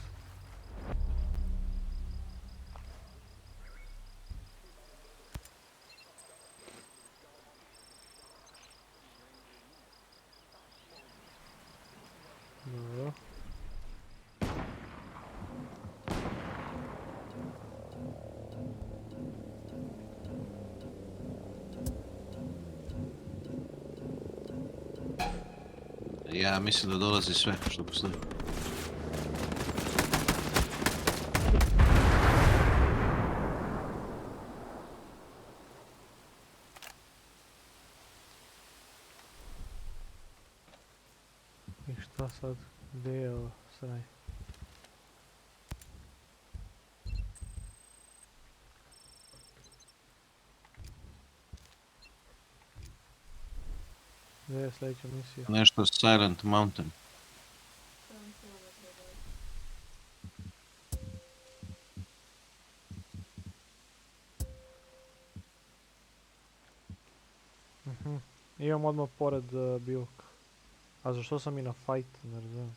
Dobro. Ja mislim da dolazi sve što postoji. I šta sad? Gdje je ovo sranje? Gdje je sljedeća misija? Nešto Silent Mountain. Imam odmah pored bilka. A zašto sam i na fight? Ne razumijem.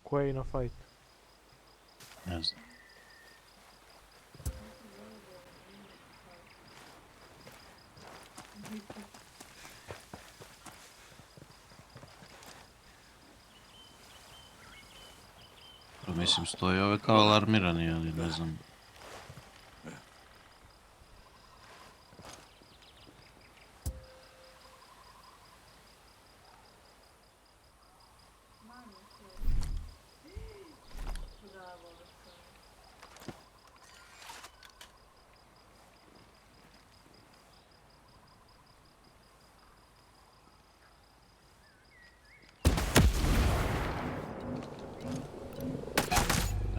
Koje na fight? Ne znam. Mislim, stoji ove kao alarmirani, ali ne znam.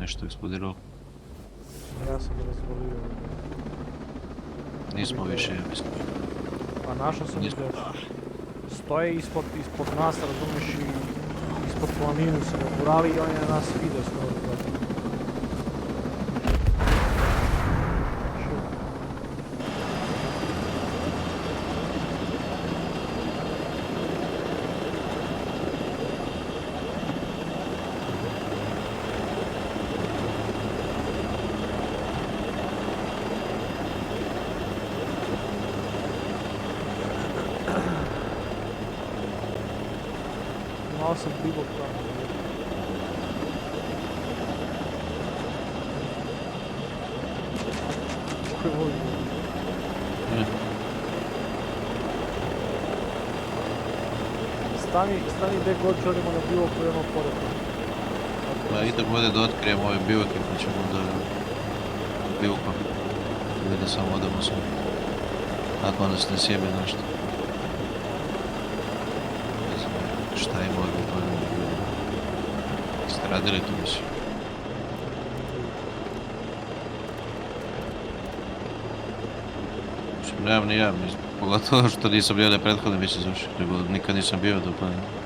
Nešto eksplodiralo. Ja sam razvalio. Nismo više, mislim. Pa našao sam ih da stoje ispod nas, razumiješ, i ispod planinu se nagurali i on je na nas vidio skoro. Malo sam bilo tamo. Koji voli? Stani gdje god želimo na bilo kojemo poredno. Pa idemo ovdje da otkrijemo ove bivake pa ćemo da bivako. Ili da samo odemo sve. Ako onda se ne sjebe nešto. Šta ima ovdje to ne mogu. Ste radili tu misiju? Mislim, nemam ni ja, pogotovo što nisam bio da prethodne misije završio, nego nikad nisam bio do plana.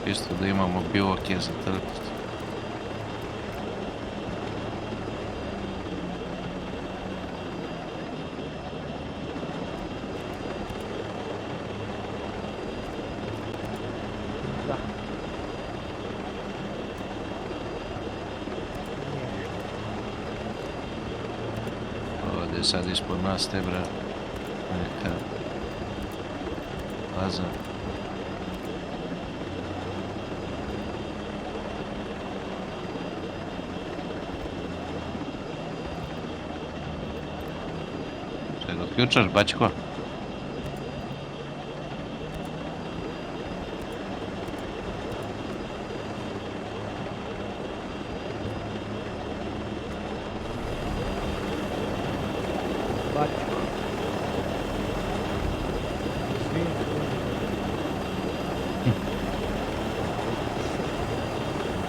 Isto da imamo bivake za teleport. Da. Ovdje je sad ispod nas tebra neka baza. Otključaš, bačko? Bačko.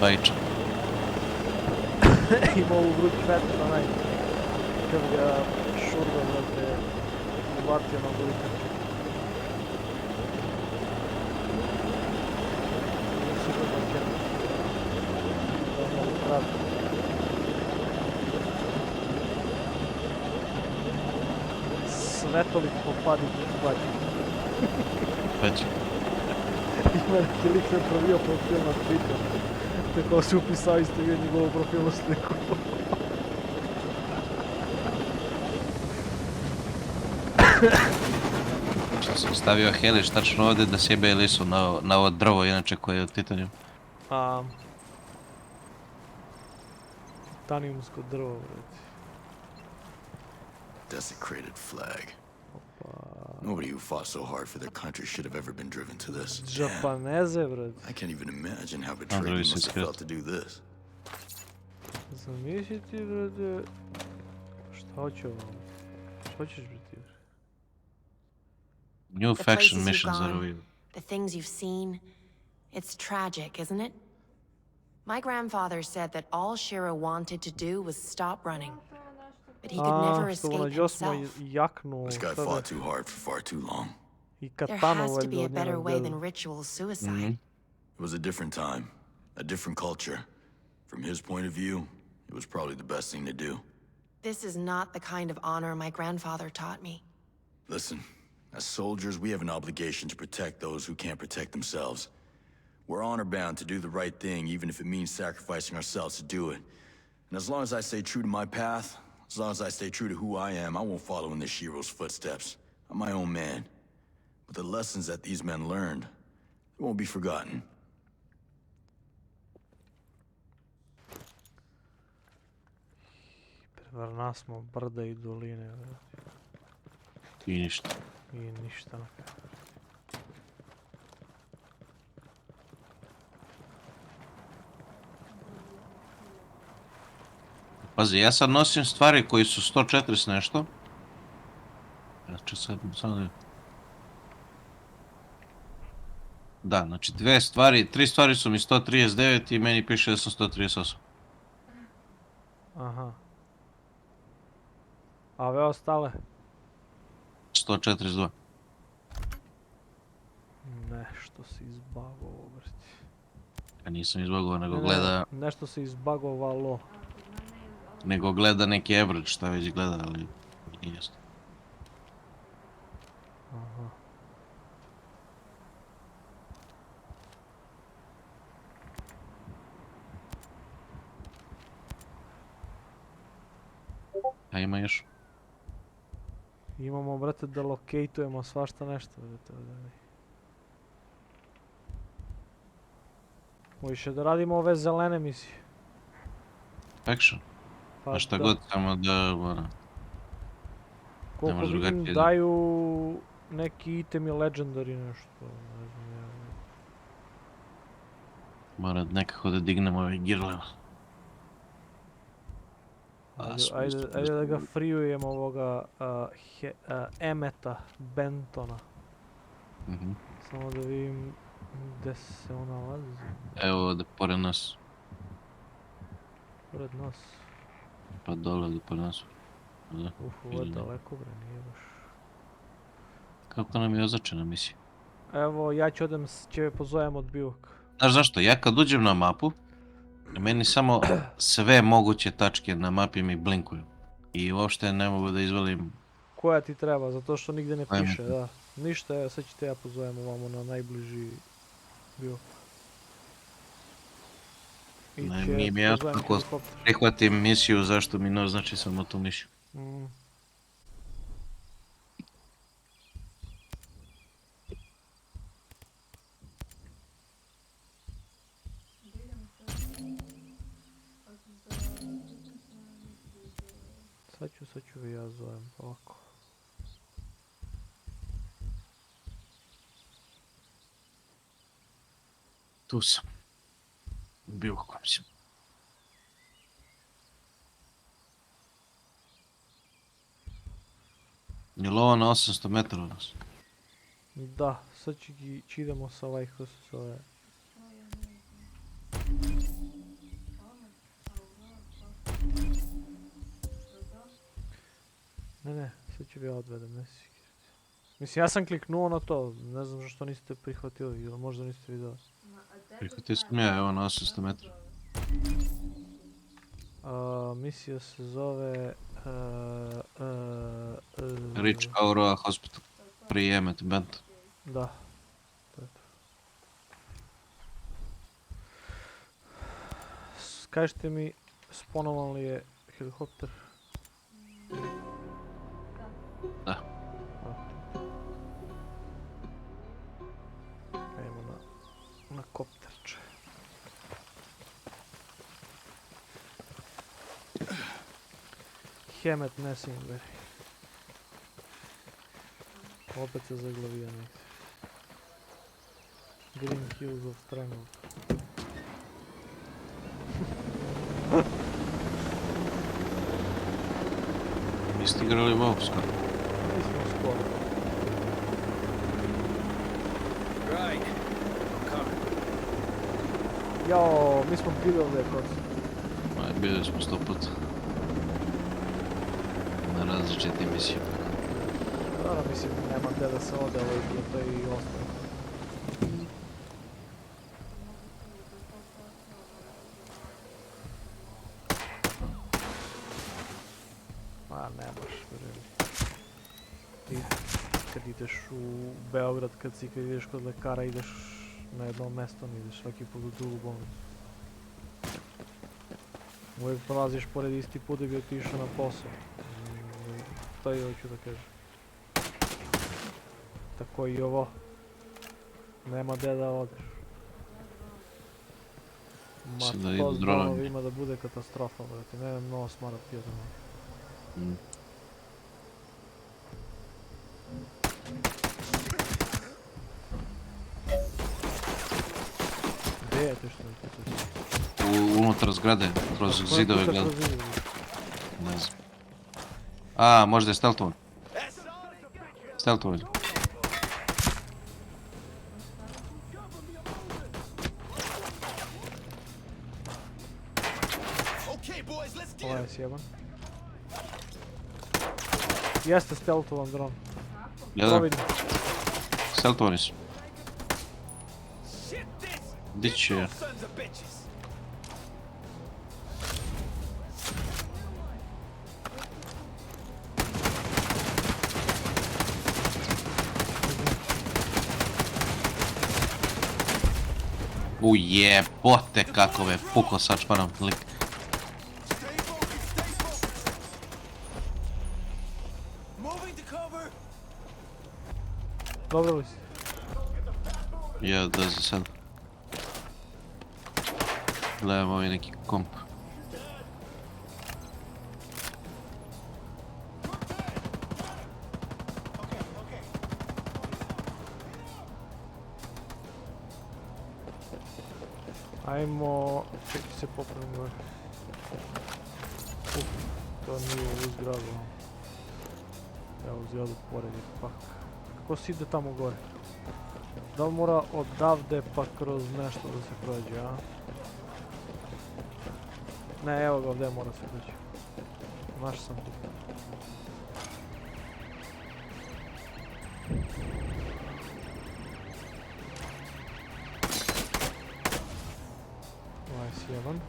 Bajča. Ima ovu vruć vetar, onaj. Kad ga šurga, znate, uvatio na bulika. Super da kjena. Da je mogu kratko. Svetolik popadi bačka. Bačka. Ima neki lik ne pravio profil na Twitter. Tako si upisao i ste vidio njegovu profilnu sliku. Što sam stavio heliš tačno ovdje da sjebe Elisu na ovo drvo inače koje je od titanium. Titanijumsko drvo, vrati. Desecrated flag. Nobody who fought so hard for their country should have ever been driven to this. Japaneze, vrati. I can't even imagine how betrayed he must have felt to do this. Zamisliti, vrati. Šta hoću vam? Šta hoćeš, vrati? New faction missions are real. The things you've seen. It's tragic, isn't it? My grandfather said that all Shiro wanted to do was stop running. But he could never escape himself. This guy fought too hard for far too long. There katanu has to be valjda a od better njenog way deda. than ritual suicide. It was a different time, a different culture. From his point of view, it was probably the best thing to do. This is not the kind of honor my grandfather taught me. Listen, as soldiers, we have an obligation to protect those who can't protect themselves. We're honor-bound to do the right thing, even if it means sacrificing ourselves to do it. And as long as I stay true to my path, as long as I stay true to who I am, I won't follow in the Shiro's footsteps. I'm my own man. But the lessons that these men learned, they won't be forgotten. Prevrna smo brda i doline. I ništa. I ništa. Pazi, ja sad nosim stvari koji su 140 nešto. Znači sad... Da, znači 3 stvari su mi 139 i meni piše da sam 138. Aha. A ove ostale? 142. Nešto se izbagovao, brati. Ja nisam izbagovao, nego gleda... Nešto se izbagovalo. Nego gleda neki average, šta već gleda, ali nije jasno. Aha. A ima još? Imamo, brate, da lokejtujemo svašta nešto, brate. Hoće da radimo ove zelene misije. Action. Pa šta god, samo da... Koliko vidim daju neki itemi legendary nešto, ne znam ja. Mora nekako da dignemo ovaj gear level. Ajde da ga freeujemo ovoga Emeta Bentona. Samo da vidim gdje se on nalazi. Evo ovdje, pored nas. Pored nas? Pa dole ovdje, pored nas. Ovo je daleko, bre, nije baš. Kako nam je označena misija? Evo, ja ću će pozovem od bivaka. Znaš zašto? Ja kad uđem na mapu, meni samo sve moguće tačke na mapi mi blinkuju. I uopšte ne mogu da izvalim... Koja ti treba, zato što nigdje ne piše, da. Ništa, evo, sad ću te ja pozovem ovamo na najbliži bivak. Nije mi jasno kako prihvatim misiju, zašto mi ne označi samo tu misiju. Sad ću ja zovem ovako. Tu sam. Bio kom sam. Je li ovo na 800 metara od nas? Da, sad idemo sa ovaj, kako se zove. Ne, sad ću ja odvedem, ne si. Mislim, ja sam kliknuo na to, ne znam zašto niste prihvatili, ili možda niste vidjeli. Prihvatio sam ja, evo na 800 metara. Misija se zove... Rich Aurora Hospital. Prijemete Bento. Da. Kažete mi, sponovan li je helikopter? Da. Ajmo na kopterče. Hemet Nesingberg. Opet se zaglavio negdje. Green Hills of Trenutno. Niste igrali WoW skoro? Nismo skoro. Right. I'm coming. Jao, mi smo bili ovdje kod. Bili smo 100 puta. Na različite misije. Dobro, mislim, nema gdje da se ode, ovo je to i ostaje. Ma, ne baš, vjerujem. Ti kad ideš u Beograd, kad ideš kod lekara, ideš na jedno mjesto, ne ideš svaki put u drugu bolnicu. Uvijek prolaziš pored isti put da bi otišao na posao. To je hoću da kažem. Tako i ovo. Nema gdje da odeš. Ma to s dronovima da bude katastrofa, brate. Ne znam, mnogo smara ti jedan. Gdje je to što je? Unutar zgrade, kroz zidove gleda. Ne znam. A, možda je steltovan. Steltovan. Ovo je sjeban. Jeste steltovan dron. Jedan. Steltovani su. Di će je? Ujebote kako me pukao sačmarom lik. Dobro li si? Ja, da za sad. Gledam ovaj neki komp. Ajmo... Čekaj se popravim gore. To nije u zgradu. Evo u zgradu pored je pak. Kako se ide tamo gore? Da li mora odavde pa kroz nešto da se prođe, a? Ne, evo ga ovdje mora se prođe. Znaš sam tu. Ovaj je sjeban.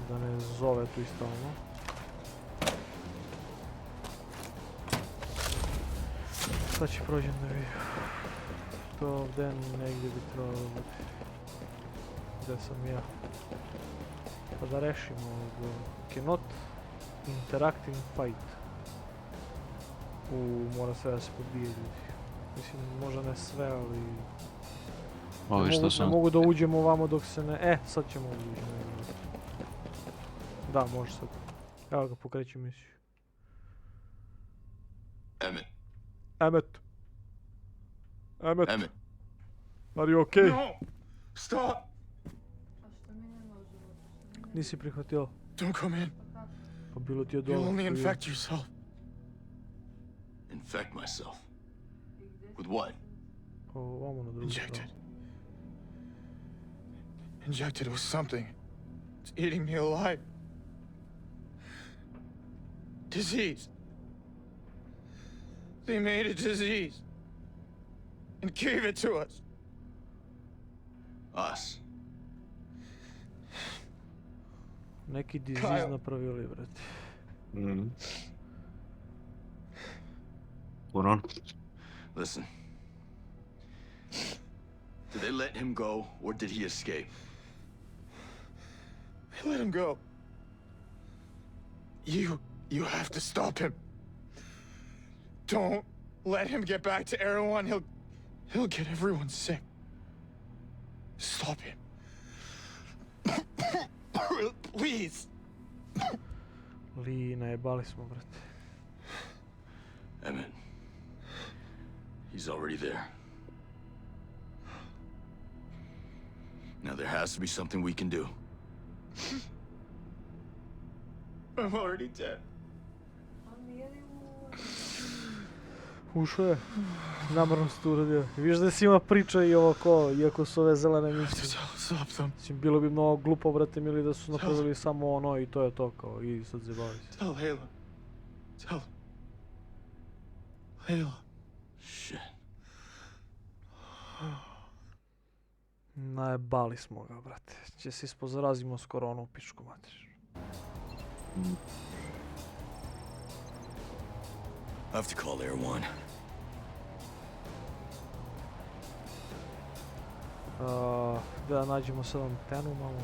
Da ne zove tu isto ono. Sad će prođem da vidim. To ovdje negdje bi trebalo biti. Gdje sam ja. Pa da rešimo ovdje. Cannot interacting fight. Mora sve da se pobije ljudi. Mislim, možda ne sve, ali... Ovi što sam... Ne mogu da uđemo ovamo dok se ne... sad ćemo ovdje uđemo. Da, može sad. Evo ga, pokrećem misiju. Emmett. Emmett. Emmett. Are you okay? No! Stop! Nisi prihvatio. Don't come in. Pa bilo ti je dole. You'll only infect yourself. Infect myself? With what? Pa ovamo na drugu stranu. Injected with something. It's eating me alive. Disease. They made a disease. And gave it to us. Us? Neki disease napravili, brate. What on? Listen. Did they let him go, or did he escape? They let him go. You have to stop him. Don't let him get back to Erewhon. He'll get everyone sick. Stop him. Please. Li, najebali smo, brate. Emmett. He's already there. Now there has to be something we can do. I'm already dead. Ušao je. Namjerno se tu uradio. Viš da si ima priča i ovo ko, iako su ove zelene misije. Mislim, bilo bi mnogo glupo, brate, mili da su napravili samo ono i to je to kao, i sad zabavi se. Tell Layla. Tell Najebali smo ga, brate. Će se ispozarazimo s koronom, pičku mater. I have to call Air One. Da nađemo sad antenu malo.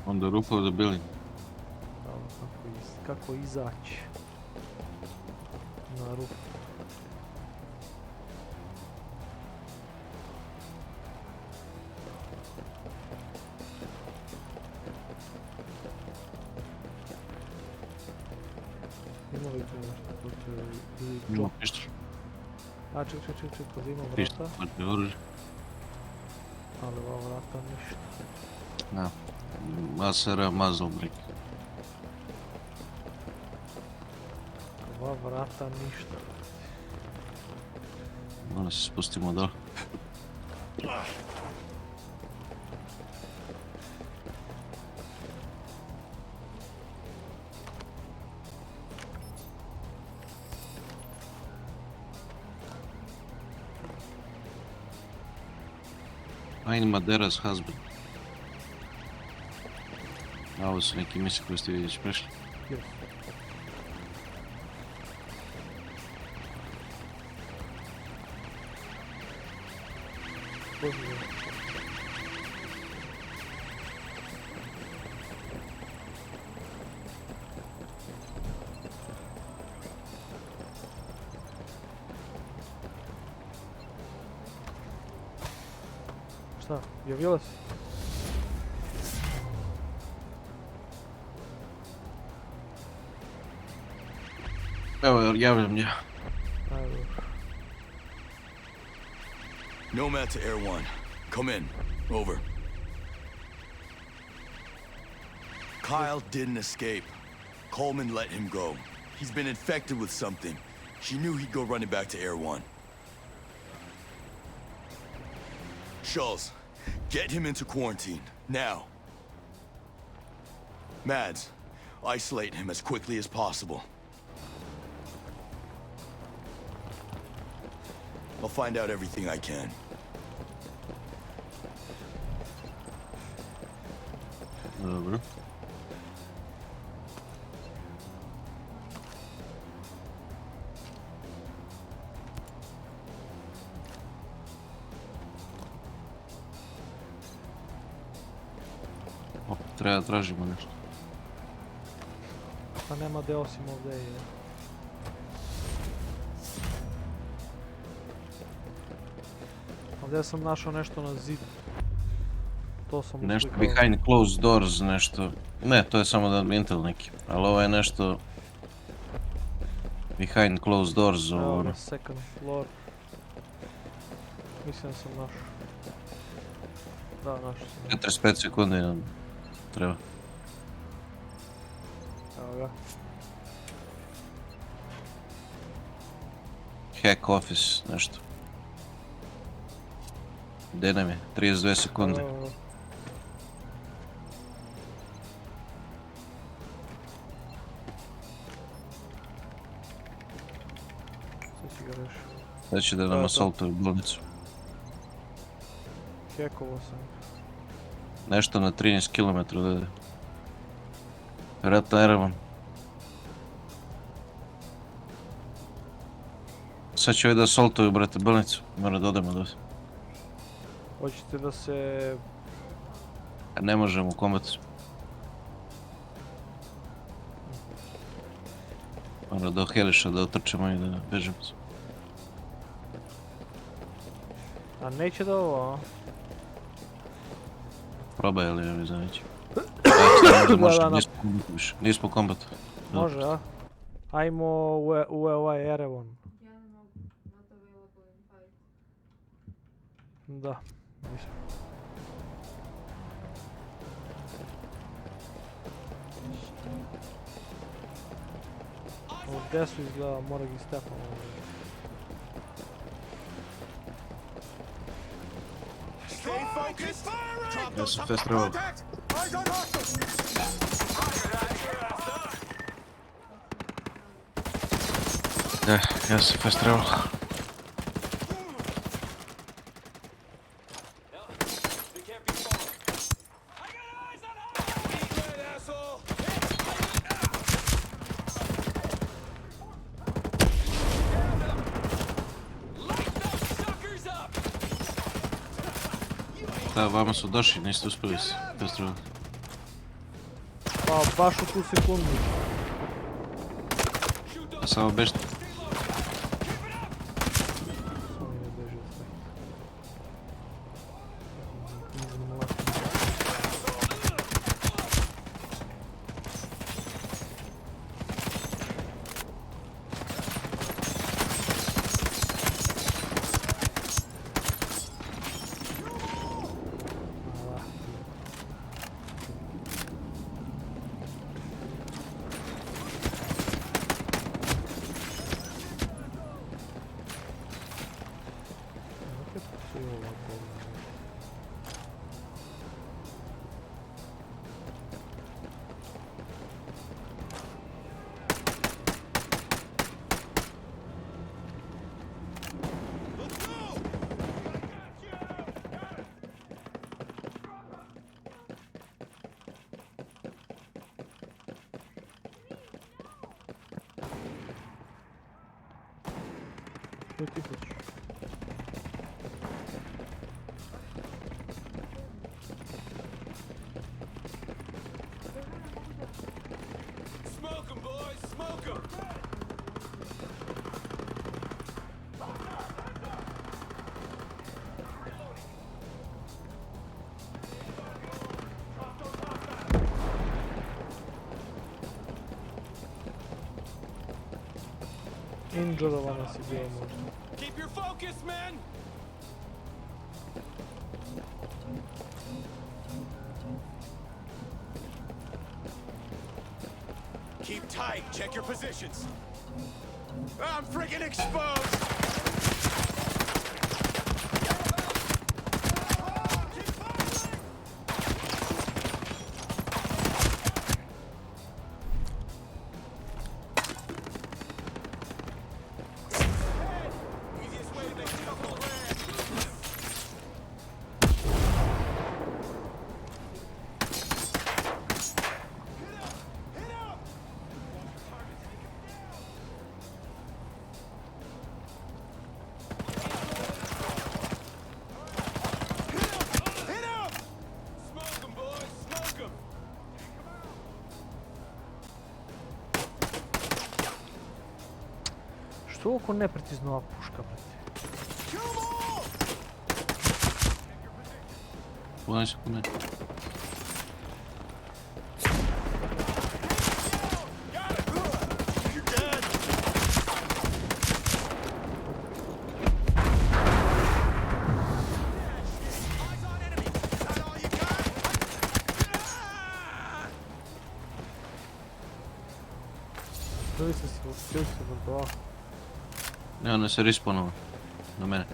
On the roof of the building. Kako izaći na roof. Ima li tu nešto kod ili Ima pištolj. A ček, kod ima vrata. Pištolj, oružje. Ali ova vrata ništa. Da. Masera, muzzle break. Ova vrata ništa. Onda se spustimo dole. Find Madera's husband. A ovo su neki misli koji ste vidiš prešli. Yes. Šta, javila si? Evo, javljam ja. Nomad to Air One. Come in. Over. Kyle didn't escape. Coleman let him go. He's been infected with something. She knew he'd go running back to Air One. Schultz, get him into quarantine, now. Mads, isolate him as quickly as possible. I'll find out everything I can. Dobro. Treba tražimo nešto. Pa nema gde osim ovdje je. Ovdje sam našao nešto na zidu. To sam Nešto uslikao. behind closed doors, nešto. Ne, to je samo da Intel neki. Ali ovo je nešto behind closed doors. Evo ga, second floor. Mislim da sam našao. Da, našao sam. 45 sekundi nam treba. Evo ga. Hack office, nešto. Gdje nam je? 32 sekunde. Sad si ga rešio. Sad će da nam assaultuje bolnicu. Hackovo sam. Nešto na 13 km da je. Vjerojatno Erevan. Sad će ovaj da assaultuju, brate, bolnicu. Mora da odemo dovde. Hoćete da se... Ne možemo u kombatu. Mora do heliša da otrčemo i da bežemo. A neće da ovo, a? Probaj, ali ja mi znam neće. Nismo u kombatu. Može, a? Ajmo u ovaj Erevon. Da, nisam. Ovdje su izgleda, mora ga istepamo. Ja sam fast travel. Da, ja sam fast travel. Da, vama su došli, niste uspjeli se fast travel. Pa baš u tu sekundu. Samo bežite. Što ti hoćeš? Smoke 'em, boys! Smoke 'em! Inđurovana si bila možda. Keep your focus, man! Keep tight. Check your positions. I'm freaking exposed! Što oko neprecizno ova puška, brate? Pogledaj sekunde. Čuli se vrtova. Ne, ona se respawnova. Na mene.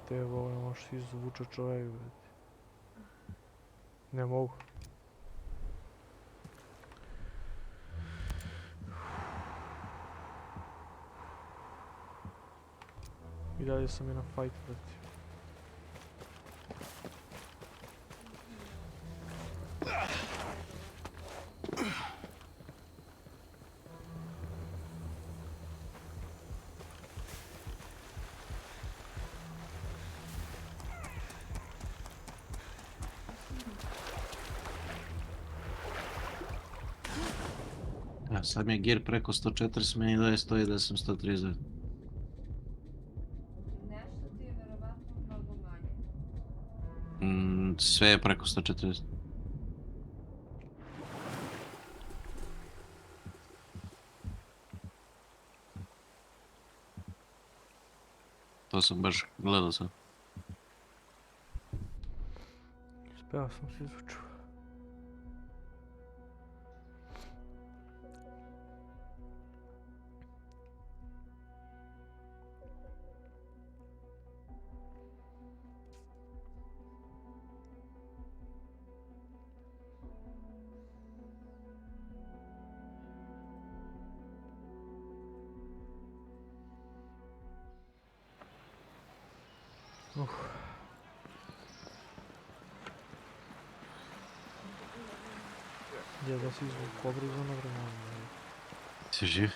Te ovo ne možeš izvuče čovjek, brate. Ne mogu. I dalje sam je na fight, brate. A sad mi je gear preko 140, meni daje stoji da sam 139. Nešto ti je verovatno mnogo manje. Sve je preko 140. To sam baš gledao sad. Peo sam se izvučio. Gdje da si izvuk pogrizano vremena? Si živ?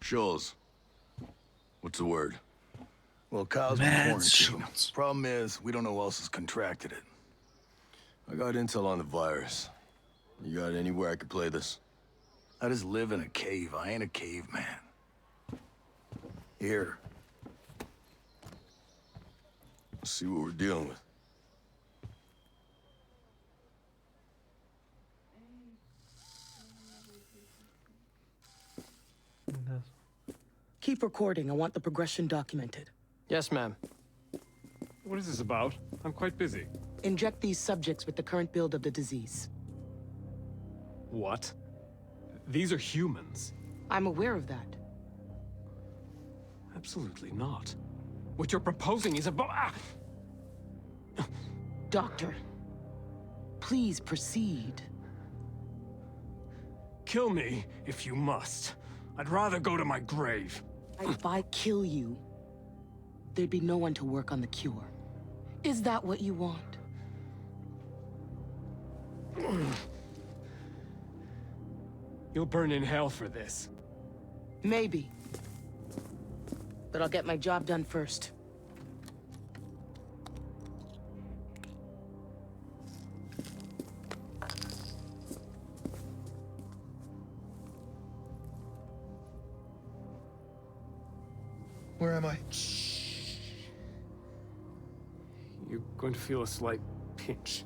Shoals. What's the word? Well, Kyle's been Man, quarantined. Problem is, we don't know who else has contracted it. I got intel on the virus. You got anywhere I could play this? I just live in a cave. I ain't a caveman. Here. Let's see what we're dealing with. Keep recording. I want the progression documented. Yes, ma'am. What is this about? I'm quite busy. Inject these subjects with the current build of the disease. What? These are humans. I'm aware of that. Absolutely not. What you're proposing is about... Doctor, please proceed. Kill me if you must. I'd rather go to my grave. If I kill you, there'd be no one to work on the cure. Is that what you want? You'll burn in hell for this. Maybe. But I'll get my job done first. Where am I? You're going to feel a slight pinch.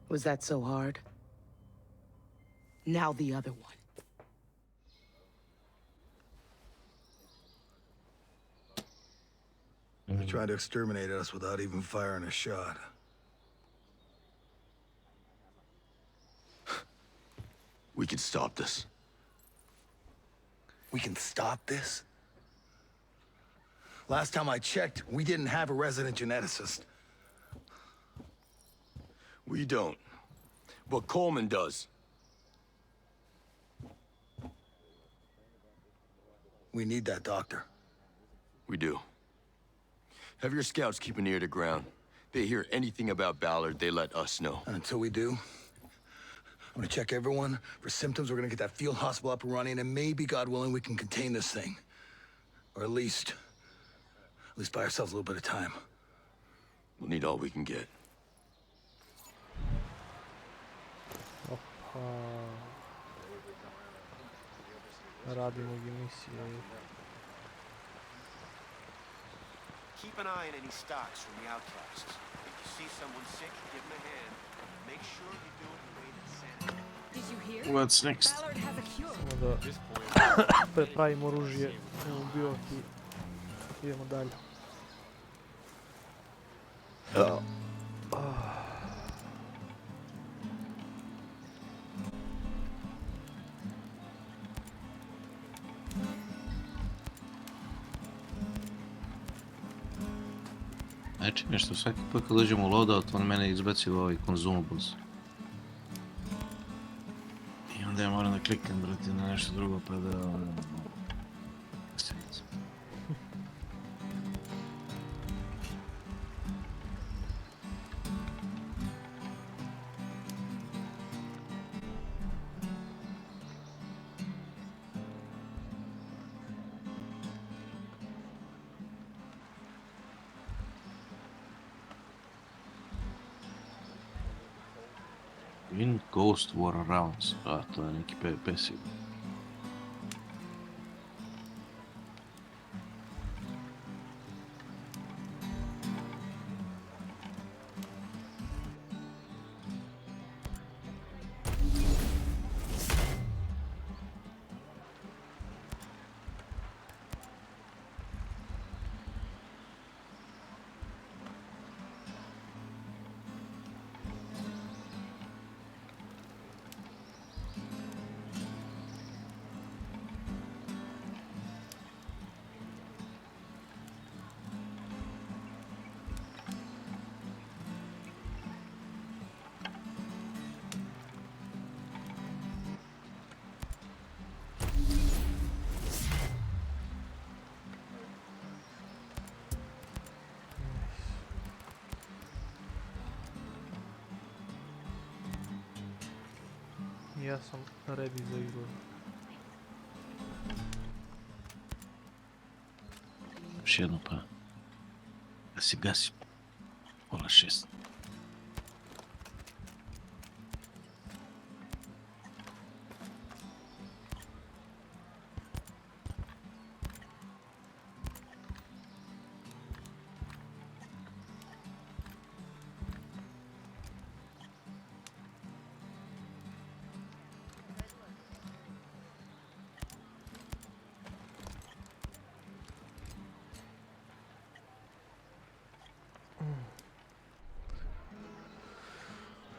Was that so hard? Now the other one. They tried to exterminate us without even firing a shot. We can stop this. We can stop this? Last time I checked, we didn't have a resident geneticist. We don't. But Coleman does. We need that doctor. We do. Have your scouts keep an ear to ground. They hear anything about Ballard, they let us know. And until we do, I'm gonna check everyone for symptoms. We're gonna get that field hospital up and running, and maybe, God willing, we can contain this thing. Or at least buy ourselves a little bit of time. We'll need all we can get. Radimo misije. Keep an eye on any stocks from the outcasts. If you see someone sick, give them a hand. Make sure you do it in a way that's sanitary. Did you hear? What's next? Ballard has a cure. Samo da prepravimo oružje. Ubio i idemo dalje. Znači nešto, svaki put kad dođem u loadout, on mene izbaci u ovaj consumables. I onda ja moram da kliknem, brate, na nešto drugo, pa da... Win Ghost War Rounds, a to je neki PvP sigurno. Ja sam ready za izlaz. Još jedno pa. Gasi. 0:06.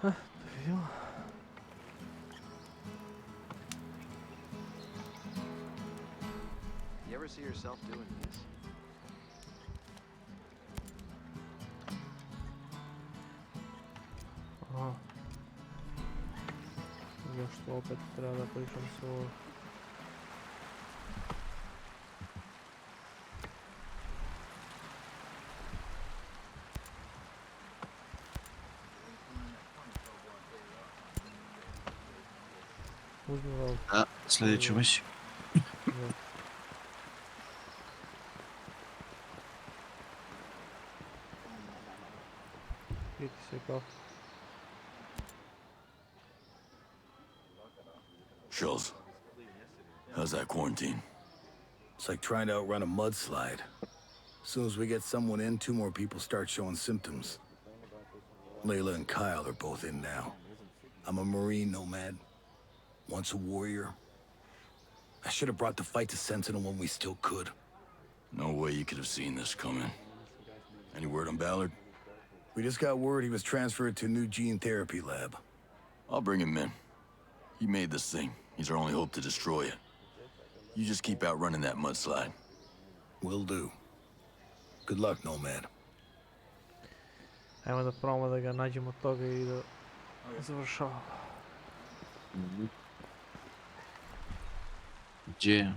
Da vidimo. You ever see yourself doing this? Aha. Zašto opet treba da pričam se ovo? Uzmimo Da, sljedeću misiju. Vidi se kako. Shulls, how's that quarantine? It's like trying to outrun a mudslide. As soon as we get someone in, 2 more people start showing symptoms. Layla and Kyle are both in now. I'm a Marine nomad. Once a warrior. I should have brought the fight to Sentinel when we still could. No way you could have seen this coming. Any word on Ballard? We just got word he was transferred to a new gene therapy lab. I'll bring him in. He made this thing. He's our only hope to destroy it. You just keep outrunning that mudslide. Will do. Good luck, nomad. Ajmo da probamo da ga nađemo toga i da završavamo. Gdje?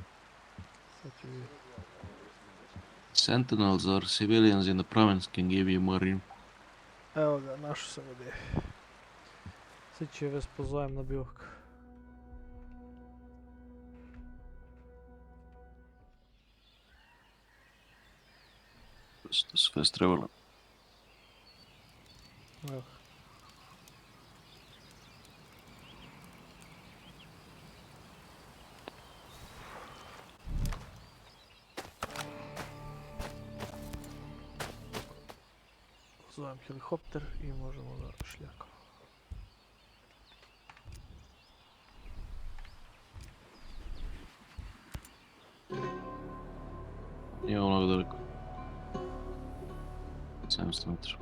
Sad ću vidjeti. Sentinels or civilians in the province can give you more info. Evo ga, našao sam gdje. Sad ću je vas pozovem na bilog. To se fast trebalo. Evo. Zovem helikopter i možemo da šljakamo. Nije mnogo daleko. 700 metara.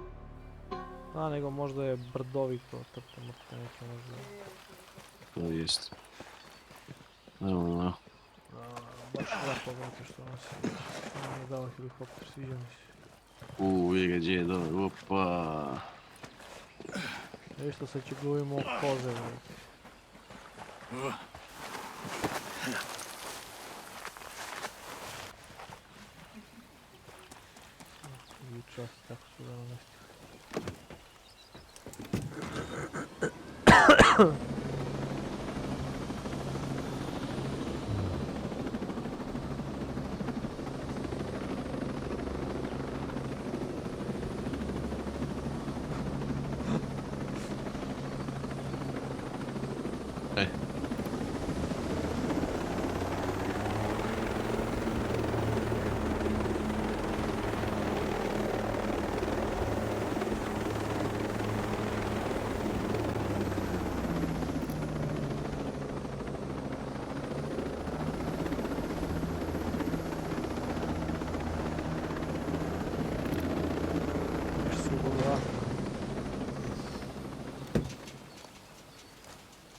A nego možda je brdovito, trte mrte neke možda. To jest. Evo. Baš lepo znate što nam je dao helikopter, sviđa mi se. Vidi ga gdje je dole, opa. Viš što sad će gubimo koze, vidite. I čast kako su da namestili.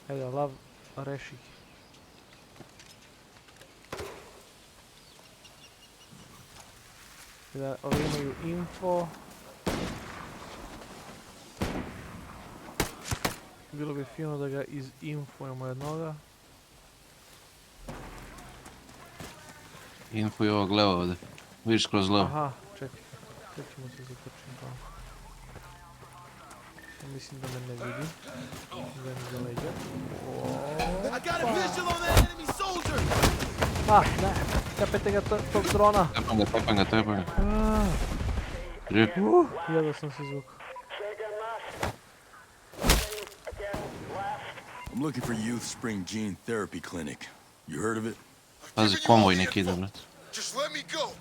Evo, lav, reši ih. Da, ovi imaju info. Bilo bi fino da ga izinfujemo jednoga. Info je ovog leva ovdje. Vidiš kroz levo. Aha, čekaj. Sad ćemo se zatrčiti tamo. Mislim da me ne vidi. Da mi za leđa. Ah, ne, kapete ga tog drona. Tepam ga. Živ. Jedao sam se zvuk. I'm looking for Youth Spring Gene Therapy Clinic. You heard of it? Pazi, konvoj neki ide, bret. Just let me go.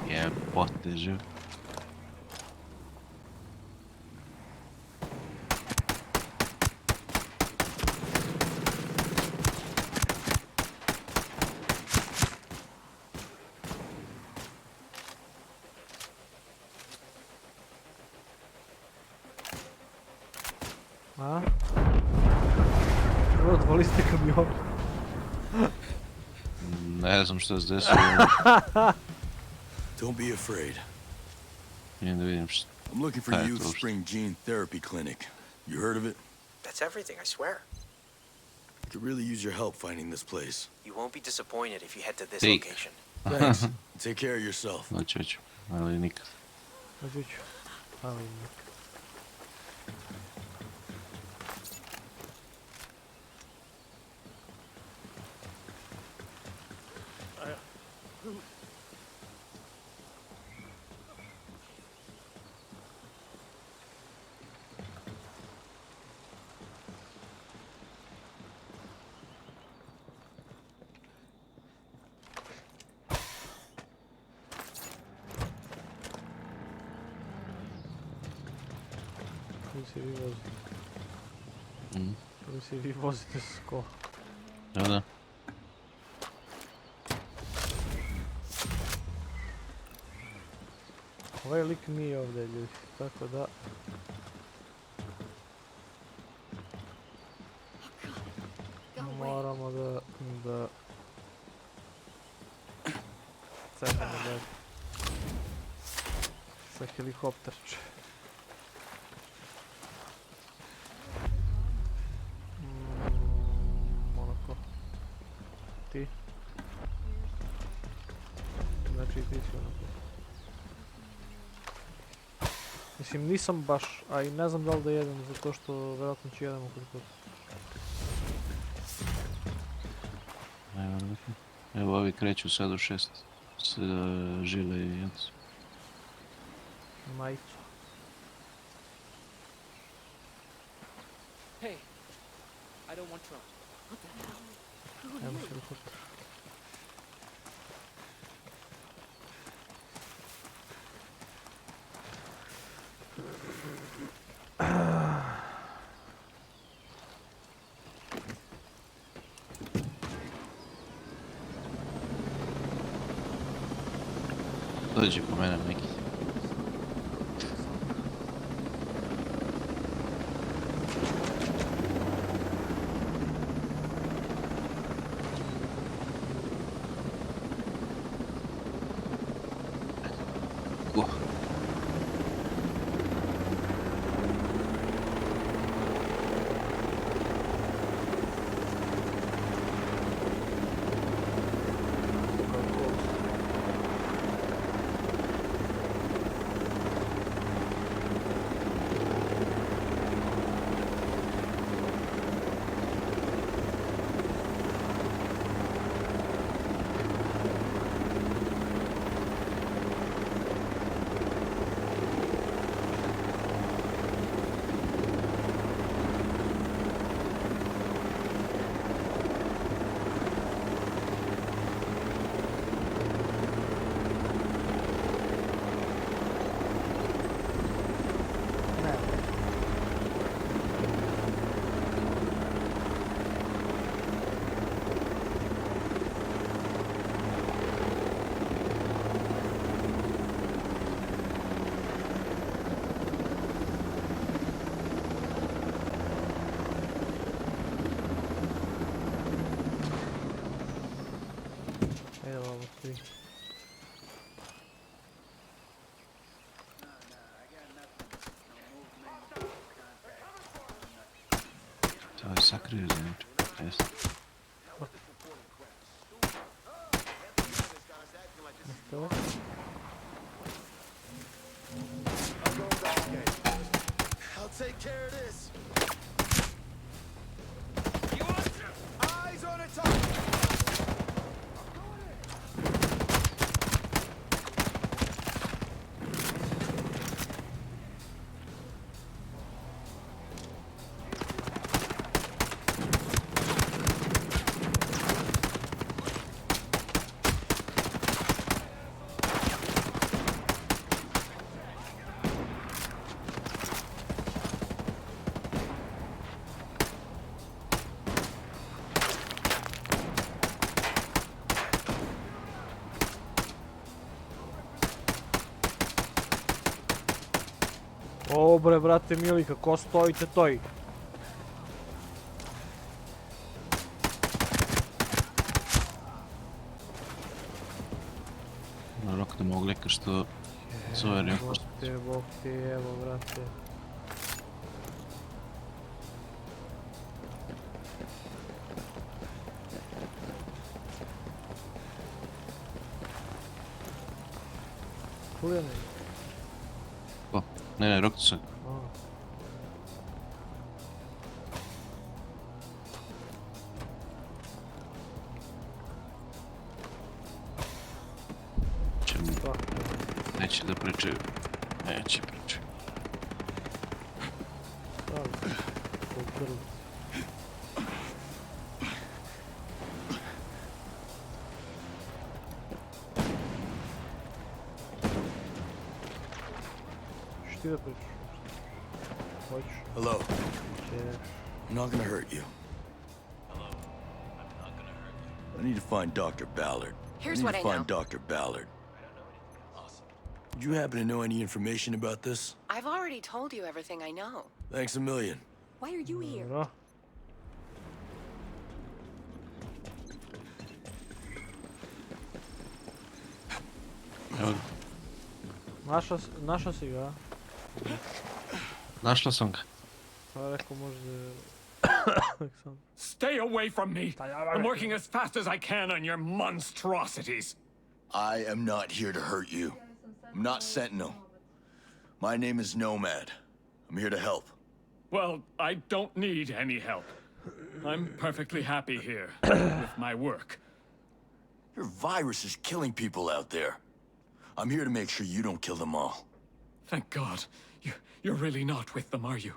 Jebote, živ. A? Odvali ste kamion. Ne znam što se desilo. Don't be afraid. Idem da vidim što. I'm looking for Youth Spring Gene Therapy Clinic. You heard of it? That's everything, I swear. I could really use your help finding this place. You won't be disappointed if you head to this Take. location. Thanks. Take care of yourself. Hoću, ali nikad. Hoću, ali nikad. Koji se vi vozite s kola. Da. Ovaj lik nije ovdje, ljudi, tako da... Moramo da... Čekamo da... Sa helikopterče. Ti? Znači ti si onako. Mislim nisam baš, a i ne znam da li da jedem zato što vjerojatno ću jedemo kod kod. Evo ovi kreću sad u 6 s žile i jec. Majicu. Hey, I don't want trouble. What the hell? Evo helikopter. Dođi po mene neki. To je sakrio za nič. Jes. To? I'll take care of this. Eyes on a target. O bre, brate mili, kako stojite toj? Rok da mogu lika što zove reinforcement. Bog ti, evo brate. Kuljene. Ko? Ne, rok se. Neće da pričaju. Neće pričaju. Što da pričaš? Hoćeš? Hello. Yeah. I'm not gonna hurt you. Hello. I'm not gonna hurt you. I need to find Dr. Ballard. Here's what I know. Find Dr. Ballard. Did you happen to know any information about this? I've already told you everything I know. Thanks a million. Why are you here? Našao si ga? Našla sam ga. Pa rekao možda... Stay away from me! I'm working as fast as I can on your monstrosities. I am not here to hurt you. I'm not Sentinel. My name is Nomad. I'm here to help. Well, I don't need any help. I'm perfectly happy here with my work. Your virus is killing people out there. I'm here to make sure you don't kill them all. Thank God. You're really not with them, are you?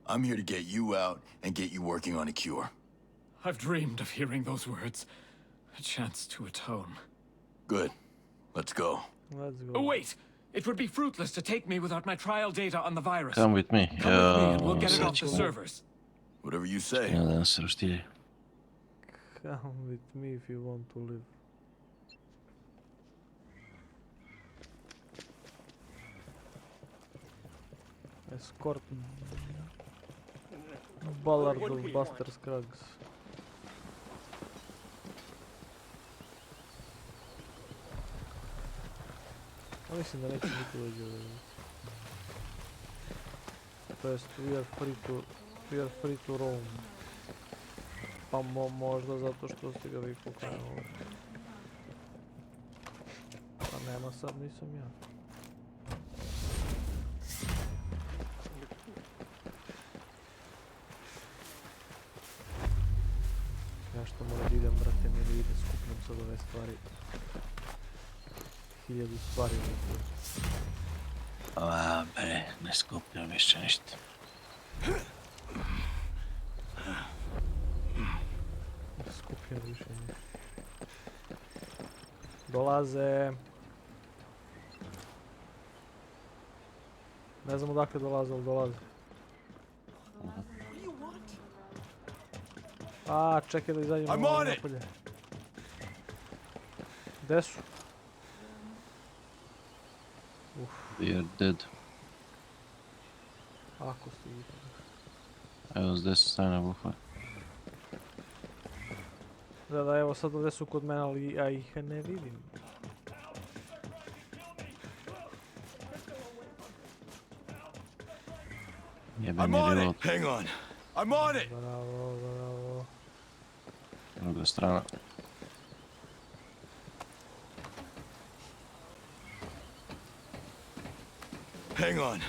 I'm here to get you out and get you working on a cure. I've dreamed of hearing those words. A chance to atone. Good. Let's go. Let's go. Oh, wait! It would be fruitless to take me without my trial data on the virus. Come with me. Come with me and we'll get it off the servers. Whatever you say. Ja se roštije. Come with me if you want to live. Escort Ballard of Buster Scruggs. A mislim da neće biti dođe ovdje. To jest, we are free to roam. Pa možda zato što ste ga vi pokrenuli. Pa nema sad, nisam ja. Ja što moram da idem, brate, mi da idem, skupljam sad ove stvari. 1000 stvari u tu. A bre, ne skupljam više ništa. Skupljam više ništa. Dolaze. Ne znam odakle dolaze, ali dolaze. A, čekaj da izađemo napolje. Gde su? We are dead. Ako ste vidjeli. Evo s desne strane bufa. Da, evo sad ovdje su kod mene, ali ja ih ne vidim. I'm on it! Hang on! I'm on it! Bravo, bravo. Druga strana. Hang on.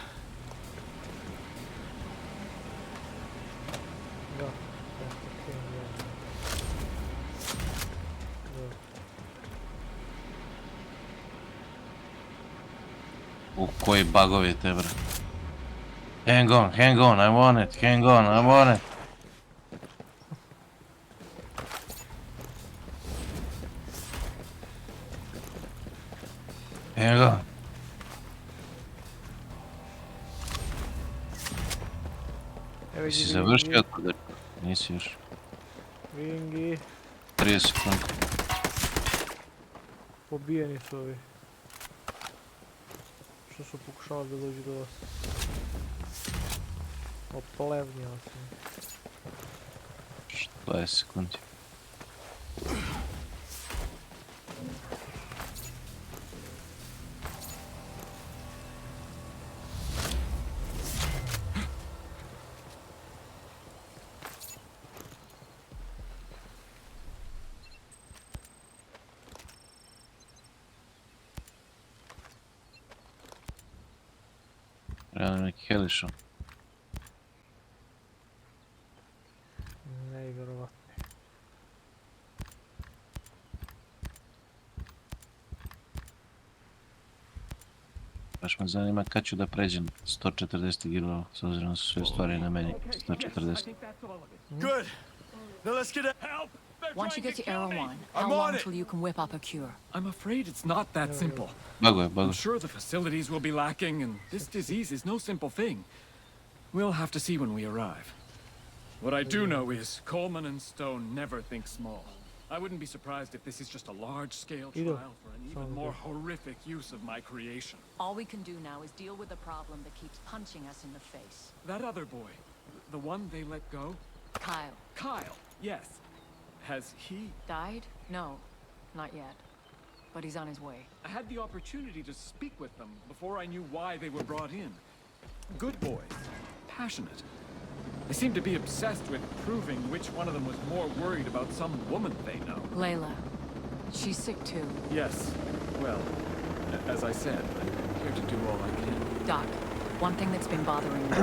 Da. U koji bugovi te bre. Hang on, I want it, hang on, I want it. Hang on. Si završio to da... Nisi još. Vingi. 30 sekundi. Pobijeni su ovi. Što su pokušali da dođu do vas. Oplevnjao sam. 20 sekundi. Realno neki helišo. Nevjerovatno. Baš me zanima kad ću da pređem 140 igru, s obzirom da su sve stvari na meni 140. Good. Now let's get help. Once you get to Arrow 1, how long till you can whip up a cure? I'm afraid it's not that simple. Buguje. I'm sure the facilities will be lacking, and this disease is no simple thing. We'll have to see when we arrive. What I do know is Coleman and Stone never think small. I wouldn't be surprised if this is just a large-scale trial for an even more horrific use of my creation. All we can do now is deal with the problem that keeps punching us in the face. That other boy, the one they let go? Kyle. Kyle, yes. Has he... Died? No, not yet. But he's on his way. I had the opportunity to speak with them before I knew why they were brought in. Good boys. Passionate. They seem to be obsessed with proving which one of them was more worried about some woman they know. Layla. She's sick too. Yes. Well, as I said, I'm here to do all I can. Doc, one thing that's been bothering me.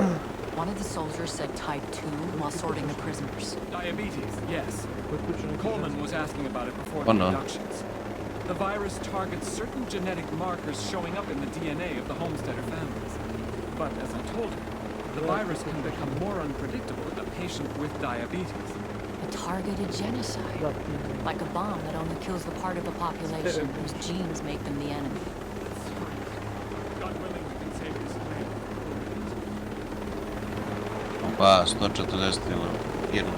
One of the soldiers said type 2 while sorting the prisoners. Diabetes, yes. Coleman was asking about it before the inductions. The virus targets certain genetic markers showing up in the DNA of the homesteader families. But as I told him, the virus can become more unpredictable in a patient with diabetes. A targeted genocide. Like a bomb that only kills the part of the population whose genes make them the enemy. God willing, we can save this land. Opa, 140 igru.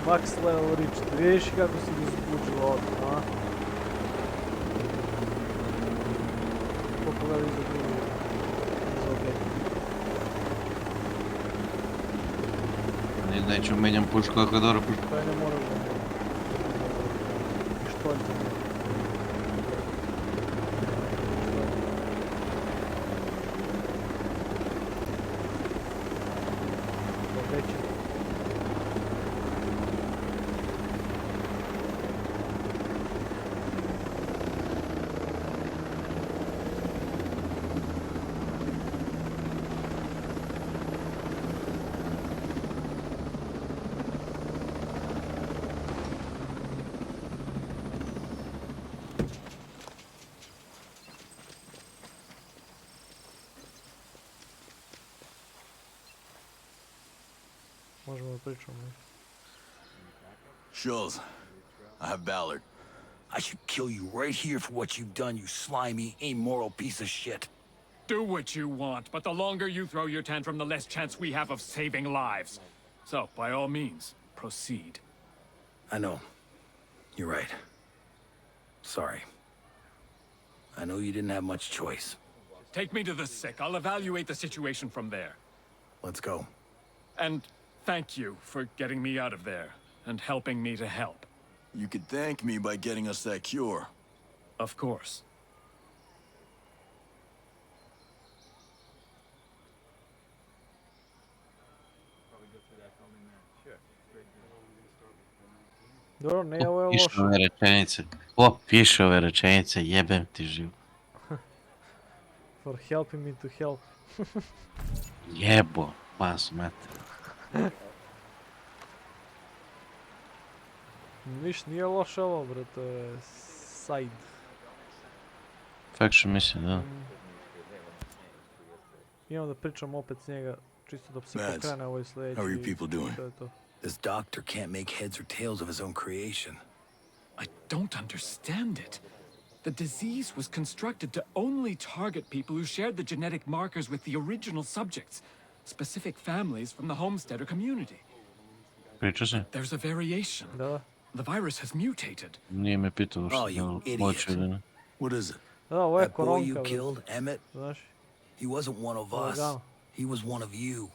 Max level reach, vidiš kako si ga zbučilo odmah, a? Pogledaj za drugu, za objekt. Neću menjam pušku kako dobro pušku. To je ne moraš da menjam. Pištolj za menjam. Možemo da pričamo. Schultz, I have Ballard. I should kill you right here for what you've done, you slimy, amoral piece of shit. Do what you want, but the longer you throw your tantrum, the less chance we have of saving lives. So, by all means, proceed. I know. You're right. Sorry. I know you didn't have much choice. Take me to the sick. I'll evaluate the situation from there. Let's go. And thank you for getting me out of there and helping me to help. You could thank me by getting us that cure. Of course. Dobro, ne, ovo je Piše loše. ove rečenice. Ko piše ove rečenice, jebem ti živ. For helping me to help. Jebo, pas, mater. Niš, nije loše ovo, bre, to je side. Faction mislim, da. Idemo da pričamo opet s njega, čisto da se Mads, pokrene ovoj sljedeći. how are you people doing? To je to. This doctor can't make heads or tails of his own creation. I don't understand it. The disease was constructed to only target people who shared the genetic markers with the original subjects, specific families from the homesteader community. Priča se? There's a variation. Da. The virus has mutated. Nije me pitalo što you je idiot. moće ili ne. What is it? Da, ovo je That boy koronka, you bre. killed, Emmett? Znaš, He wasn't one of us. da. He was one of you.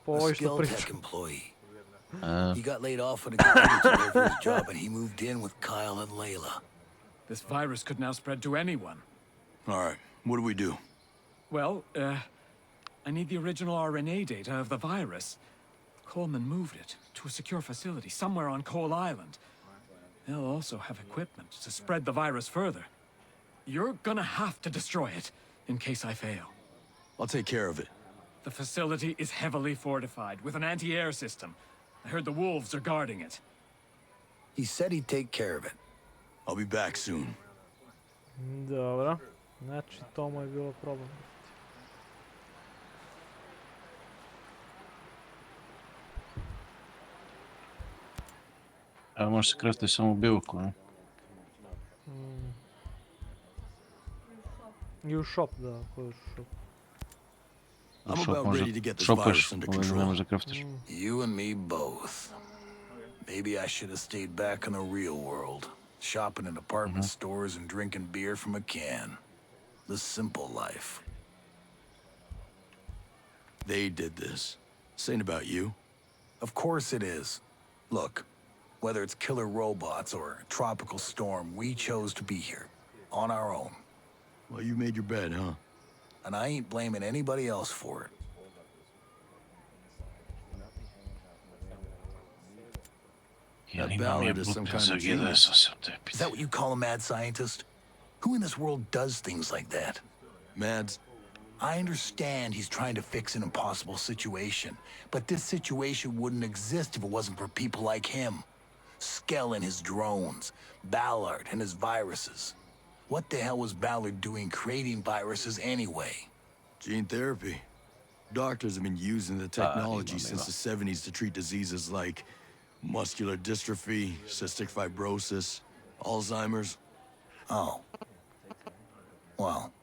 Po A ovoj što skill priča. tech employee. A, He got laid off when he got to go for his job, and he moved in with Kyle and Layla. This virus could now spread to anyone. All right, what do we do? Well, I need the original RNA data of the virus. Coleman moved it to a secure facility somewhere on Coal Island. They'll also have equipment to spread the virus further. You're gonna have to destroy it in case I fail. I'll take care of it. The facility is heavily fortified with an anti-air system. I heard the wolves are guarding it. He said he'd take care of it. I'll be back soon. Dobro. Znači, to mu je bilo problem. a može se kraftiti samo u bivuku, ne? I u shop, da, hoćeš u shop. I'm about ready to get this šopaš, virus under ne control. možeš da kraftiš. You and me both. Maybe I should have stayed back in the real world, shopping in department stores and drinking beer from a can. The simple life. They did this. This ain't about you. Of course it is. Look, whether it's killer robots or a tropical storm, we chose to be here, on our own. Well, you made your bed, huh? And I ain't blaming anybody else for it. That ballad is some kind of genius. Is that what you call a mad scientist? Who in this world does things like that? Mads? I understand he's trying to fix an impossible situation, but this situation wouldn't exist if it wasn't for people like him. Skell and his drones, Ballard and his viruses. What the hell was Ballard doing creating viruses anyway? Gene therapy. Doctors have been using the technology since the 70s to treat diseases like muscular dystrophy, cystic fibrosis, Alzheimer's. Oh. Well,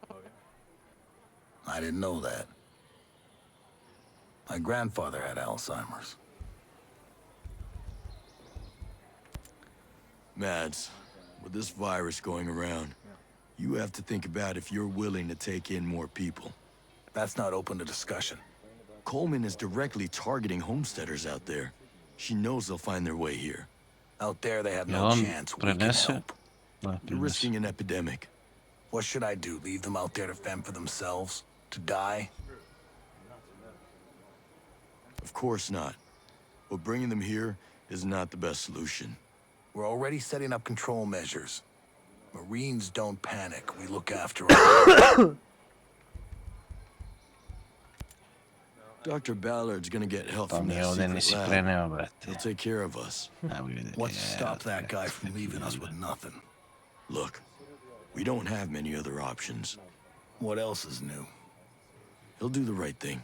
I didn't know that. My grandfather had Alzheimer's. Mads, with this virus going around, you have to think about if you're willing to take in more people. That's not open to discussion. Coleman is directly targeting homesteaders out there. She knows they'll find their way here. Out there, they have no chance. We can help. You're risking an epidemic. What should I do? Leave them out there to fend for themselves? To die? Of course not. But bringing them here is not the best solution. We're already setting up control measures. Marines don't panic. We look after them. Dr. Ballard's gonna get help Pa from mi that ovdje nisi secret lab. preneo, brate. He'll take care of us. What's to stop that guy from leaving us with nothing? Look, we don't have many other options. What else is new? He'll do the right thing.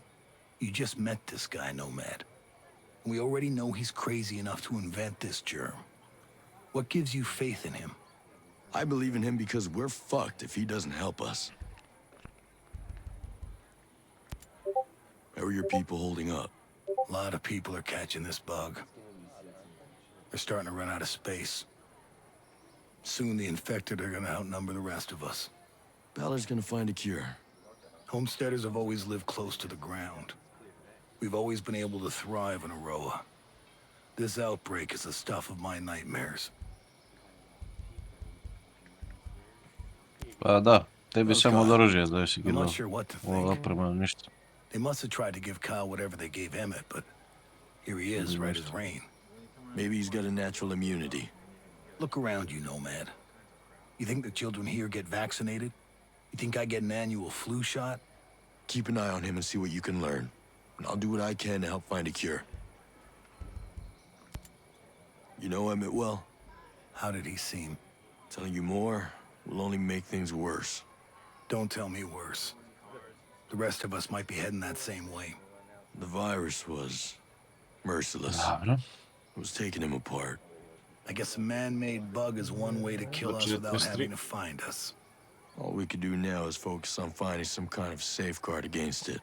You just met this guy, Nomad. We already know he's crazy enough to invent this germ. What gives you faith in him? I believe in him because we're fucked if he doesn't help us. How are your people holding up? A lot of people are catching this bug. They're starting to run out of space. Soon the infected are gonna outnumber the rest of us. Ballard's gonna find a cure. Homesteaders have always lived close to the ground. We've always been able to thrive in Aroa. This outbreak is the stuff of my nightmares. Pa da, tebi samo od oružja zavisi I'm kilo. not sure what to Ovo think. oprema, ništa. They must have tried to give Kyle whatever they gave Emmett, but here he is, right as rain. Maybe he's got a natural immunity. Look around you, Nomad. You think the children here get vaccinated? You think I get an annual flu shot? Keep an eye on him and see what you can learn. And I'll do what I can to help find a cure. You know Emmett well? How did he seem? Telling you more will only make things worse. Don't tell me worse. The rest of us might be heading that same way. The virus was merciless. It was taking him apart. I guess a man-made bug is one way to kill us without having to find us. All we could do now is focus on finding some kind of safeguard against it.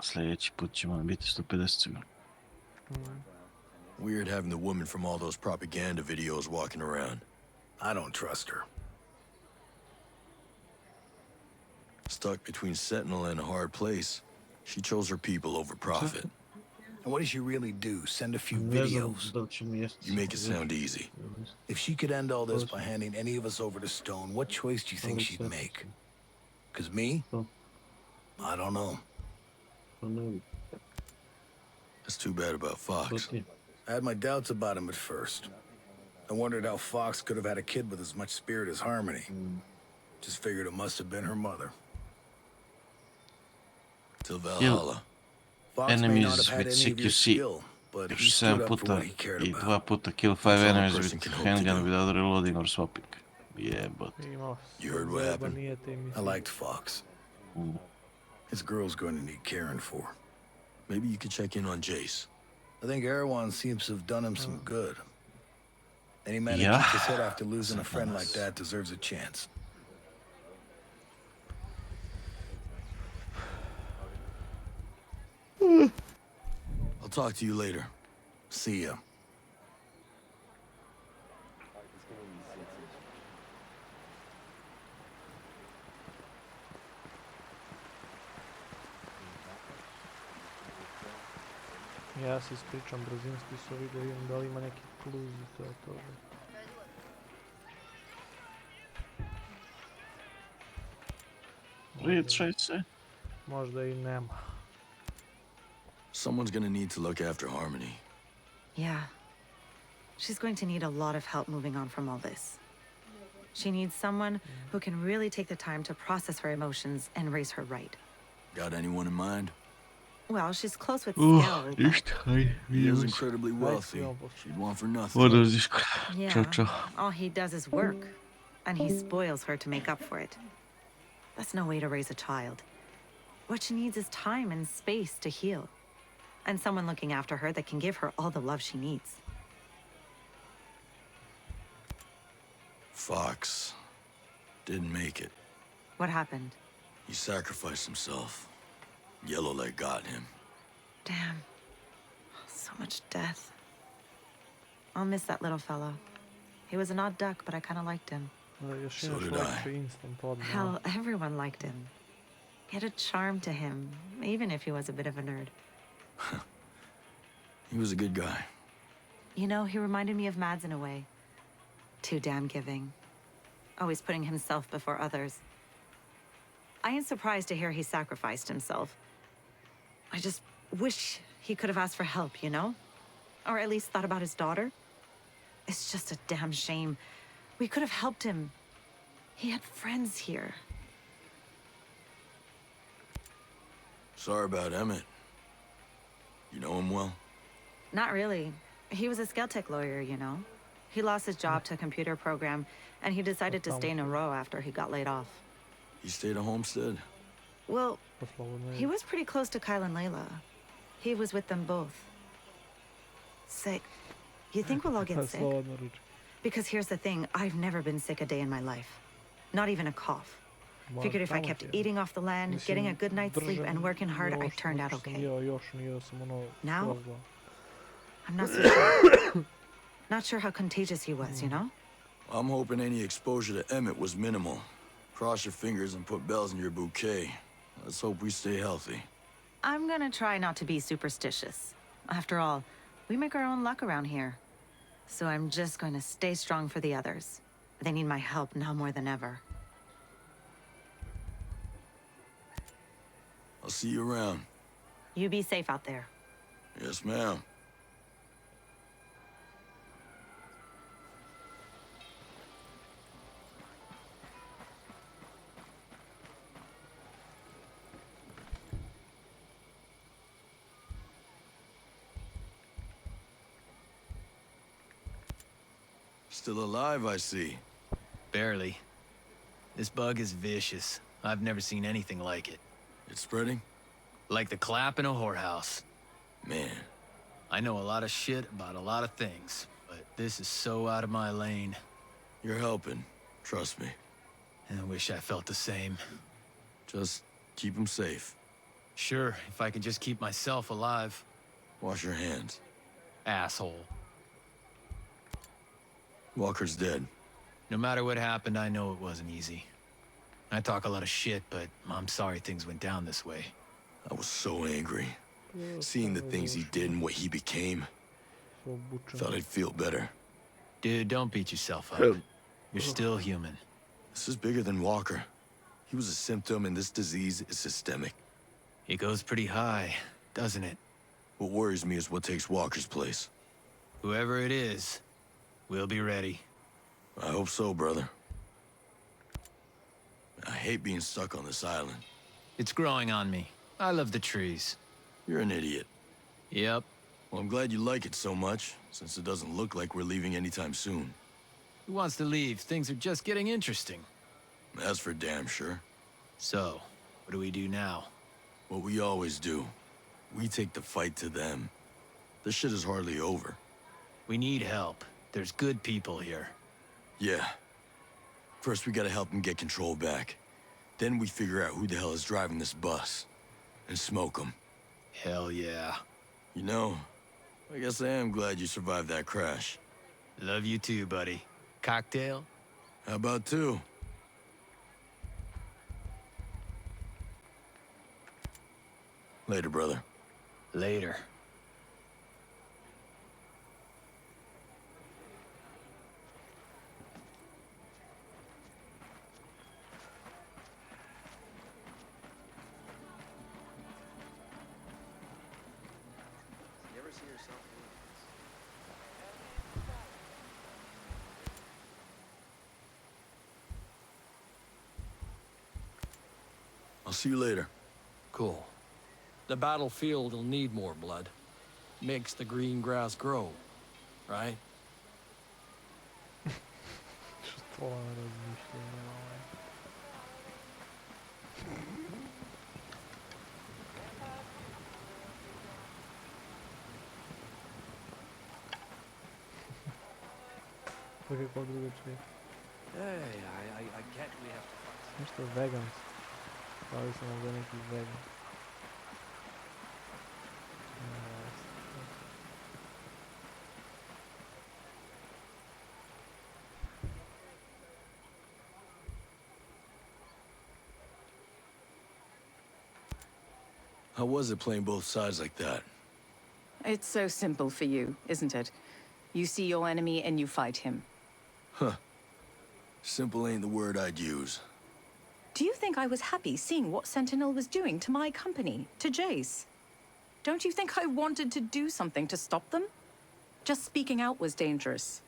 Sljedeći put ćemo biti 150 civila. Weird having the woman from all those propaganda videos walking around. I don't trust her. Stuck between Sentinel and a hard place, she chose her people over profit. And what does she really do? Send a few videos? You make it sound easy. If she could end all this by handing any of us over to Stone, what choice do you think she'd make? 'Cause me? I don't know. That's too bad about Fox. I had my doubts about him at first. I wondered how Fox could have had a kid with as much spirit as Harmony. Just figured it must have been her mother. Till Valhalla. Fox may not Enemies have had with any of your CQC. skill, but he Još stood 7 up for puta what he cared I about. 2 puta kill 5 enemies with handgun without reloading or swapping. Jebot. You heard what happened? I liked Fox. His girl's going to need caring for. Maybe you could check in on Jace. I think Erewhon seems to have done him some good. Any man who Yeah. keeps his head after losing a friend like that deserves a chance. I'll talk to you later. See ya. Ja se ispričam brzinski s ovih da vidim da li ima neki kluz i to je to. Možda I nema. Someone's gonna need to look after Harmony. Yeah. She's going to need a lot of help moving on from all this. She needs someone who can really take the time to process her emotions and raise her right. Got anyone in mind? Well, she's close with skill. He is incredibly wealthy. She'd want for nothing. Yeah, all he does is work, and he spoils her to make up for it. That's no way to raise a child. What she needs is time and space to heal, and someone looking after her that can give her all the love she needs. Fox didn't make it. What happened? He sacrificed himself. Yellowleg got him. Damn. So much death. I'll miss that little fellow. He was an odd duck, but I kind of liked him. So did I. Hell, everyone liked him. He had a charm to him, even if he was a bit of a nerd. He was a good guy. You know, he reminded me of Mads in a way. Too damn giving. Always putting himself before others. I ain't surprised to hear he sacrificed himself. I just wish he could have asked for help, you know? Or at least thought about his daughter. It's just a damn shame. We could have helped him. He had friends here. Sorry about Emmett. You know him well? Not really. He was a Skeltech lawyer, you know? He lost his job to a computer program, and he decided to stay in a row after he got laid off. He stayed at Homestead? Well, he was pretty close to Kyle and Layla. He was with them both. Sick. You think we'll all get sick? Because here's the thing, I've never been sick a day in my life. Not even a cough. Figured if I kept eating off the land, getting a good night's sleep, and working hard, I turned out okay. Now, I'm not so sure. Not sure how contagious he was, you know? I'm hoping any exposure to Emmett was minimal. Cross your fingers and put bells in your bouquet. Let's hope we stay healthy. I'm gonna try not to be superstitious. After all, we make our own luck around here. So I'm just going to stay strong for the others. They need my help now more than ever. I'll see you around. You be safe out there. Yes, ma'am. Still alive, I see. Barely. This bug is vicious. I've never seen anything like it. It's spreading? Like the clap in a whorehouse. Man. I know a lot of shit about a lot of things, but this is so out of my lane. You're helping. Trust me. And I wish I felt the same. Just keep him safe. Sure, if I could just keep myself alive. Wash your hands. Asshole. Walker's dead. No matter what happened, I know it wasn't easy. I talk a lot of shit, but I'm sorry things went down this way. I was so angry. Seeing the things he did and what he became. Thought I'd feel better. Dude, don't beat yourself up. You're still human. This is bigger than Walker. He was a symptom, and this disease is systemic. It goes pretty high, doesn't it? What worries me is what takes Walker's place. Whoever it is, we'll be ready. I hope so, brother. I hate being stuck on this island. It's growing on me. I love the trees. You're an idiot. Yep. Well, I'm glad you like it so much, since it doesn't look like we're leaving anytime soon. Who wants to leave? Things are just getting interesting. That's for damn sure. So, what do we do now? What we always do. We take the fight to them. This shit is hardly over. We need help. There's good people here. Yeah. First, we gotta help them get control back. Then we figure out who the hell is driving this bus. And smoke them. Hell yeah. You know, I guess I am glad you survived that crash. Love you too, buddy. Cocktail? How about two? Later, brother. Later. I'll see you later. Cool. The battlefield will need more blood. Makes the green grass grow, right? Hey, I get we have to fight. Niște vegans. Probably să mă gândesc cu vegan. How was it playing both sides like that? It's so simple for you, isn't it? You see your enemy and you fight him. Huh. Simple ain't the word I'd use. Do you think I was happy seeing what Sentinel was doing to my company, to Jace? Don't you think I wanted to do something to stop them? Just speaking out was dangerous.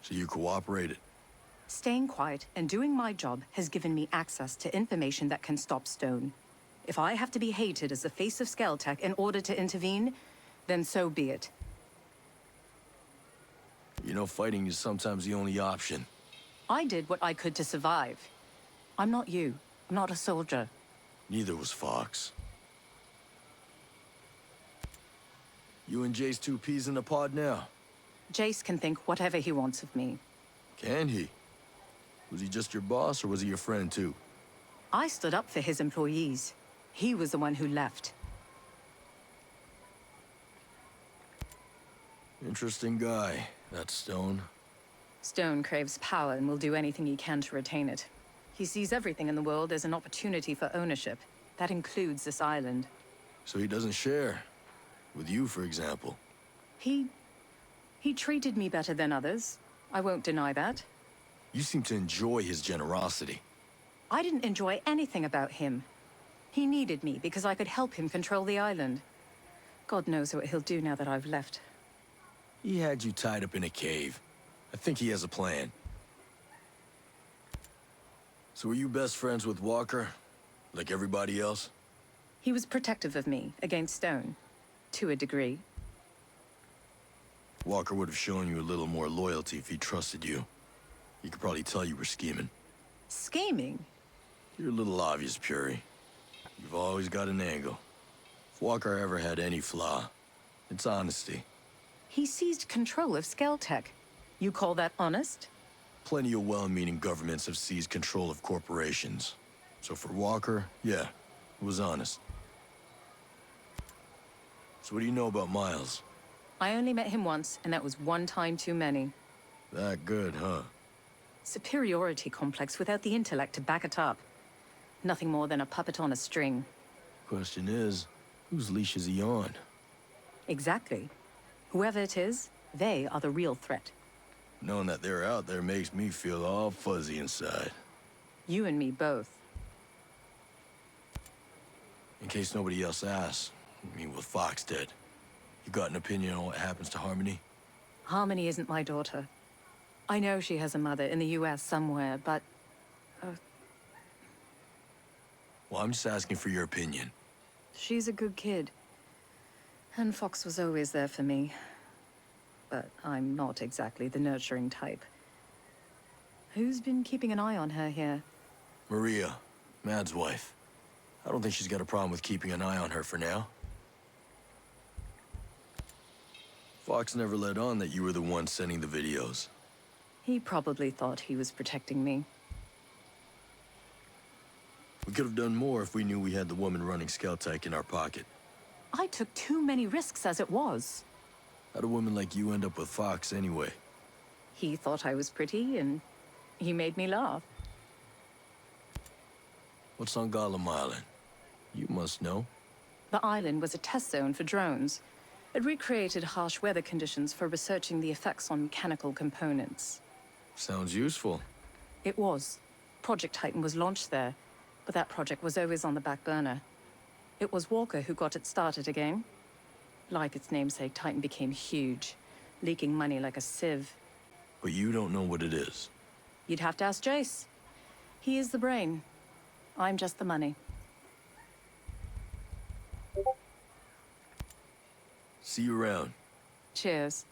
So you cooperated? Staying quiet and doing my job has given me access to information that can stop Stone. If I have to be hated as the face of Skeltech in order to intervene, then so be it. You know, fighting is sometimes the only option. I did what I could to survive. I'm not you. I'm not a soldier. Neither was Fox. You and Jace two peas in a pod now? Jace can think whatever he wants of me. Can he? Was he just your boss, or was he your friend too? I stood up for his employees. He was the one who left. Interesting guy, that Stone. Stone craves power and will do anything he can to retain it. He sees everything in the world as an opportunity for ownership. That includes this island. So he doesn't share? With you, for example? He treated me better than others. I won't deny that. You seem to enjoy his generosity. I didn't enjoy anything about him. He needed me because I could help him control the island. God knows what he'll do now that I've left. He had you tied up in a cave. I think he has a plan. So were you best friends with Walker? Like everybody else? He was protective of me against Stone. To a degree. Walker would have shown you a little more loyalty if he trusted you. You could probably tell you were scheming. Scheming? You're a little obvious, Puri. You've always got an angle. If Walker ever had any flaw, it's honesty. He seized control of Skeltech. You call that honest? Plenty of well-meaning governments have seized control of corporations. So for Walker, yeah, it was honest. So what do you know about Miles? I only met him once, and that was one time too many. That good, huh? Superiority complex without the intellect to back it up. Nothing more than a puppet on a string. Question is, whose leash is he on? Exactly. Whoever it is, they are the real threat. Knowing that they're out there makes me feel all fuzzy inside. You and me both. In case nobody else asks, I mean, with Fox dead, you got an opinion on what happens to Harmony? Harmony isn't my daughter. I know she has a mother in the US somewhere, but... Well, I'm just asking for your opinion. she's a good kid. And Fox was always there for me. But I'm not exactly the nurturing type. Who's been keeping an eye on her here? Maria, Mad's wife. I don't think she's got a problem with keeping an eye on her for now. Fox never let on that you were the one sending the videos. He probably thought he was protecting me. We could have done more if we knew we had the woman running Skeltech in our pocket. I took too many risks as it was. How'd a woman like you end up with Fox anyway? He thought I was pretty, and he made me laugh. What's on Gollum Island? You must know. The island was a test zone for drones. It recreated harsh weather conditions for researching the effects on mechanical components. Sounds useful. It was. Project Titan was launched there, but that project was always on the back burner. It was Walker who got it started again. Like its namesake, Titan became huge, leaking money like a sieve. But you don't know what it is. You'd have to ask Jace. He is the brain. I'm just the money. See you around. Cheers.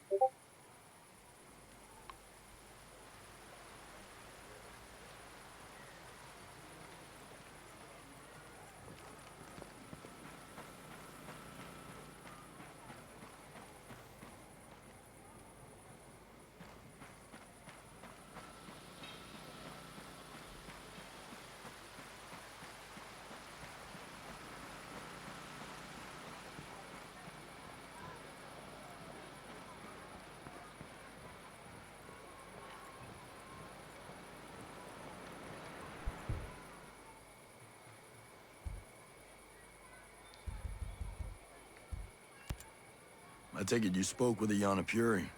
I take it you spoke with Ayana Puri.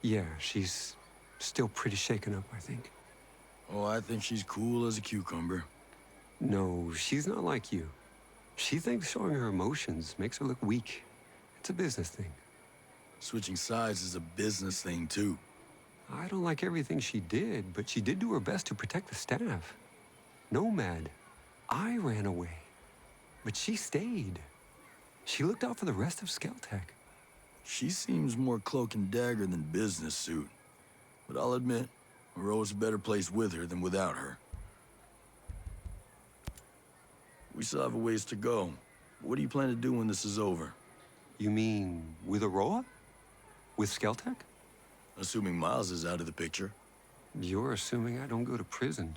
Yeah, she's still pretty shaken up, I think. Oh, I think she's cool as a cucumber. No, she's not like you. She thinks showing her emotions makes her look weak. It's a business thing. Switching sides is a business thing, too. I don't like everything she did, but she did do her best to protect the staff. Nomad, I ran away, but she stayed. She looked out for the rest of Skeltech. She seems more cloak and dagger than business suit. But I'll admit, we're always a better place with her than without her. We still have a ways to go. What do you plan to do when this is over? You mean with Aroa? With Skeltech? Assuming Miles is out of the picture. You're assuming I don't go to prison.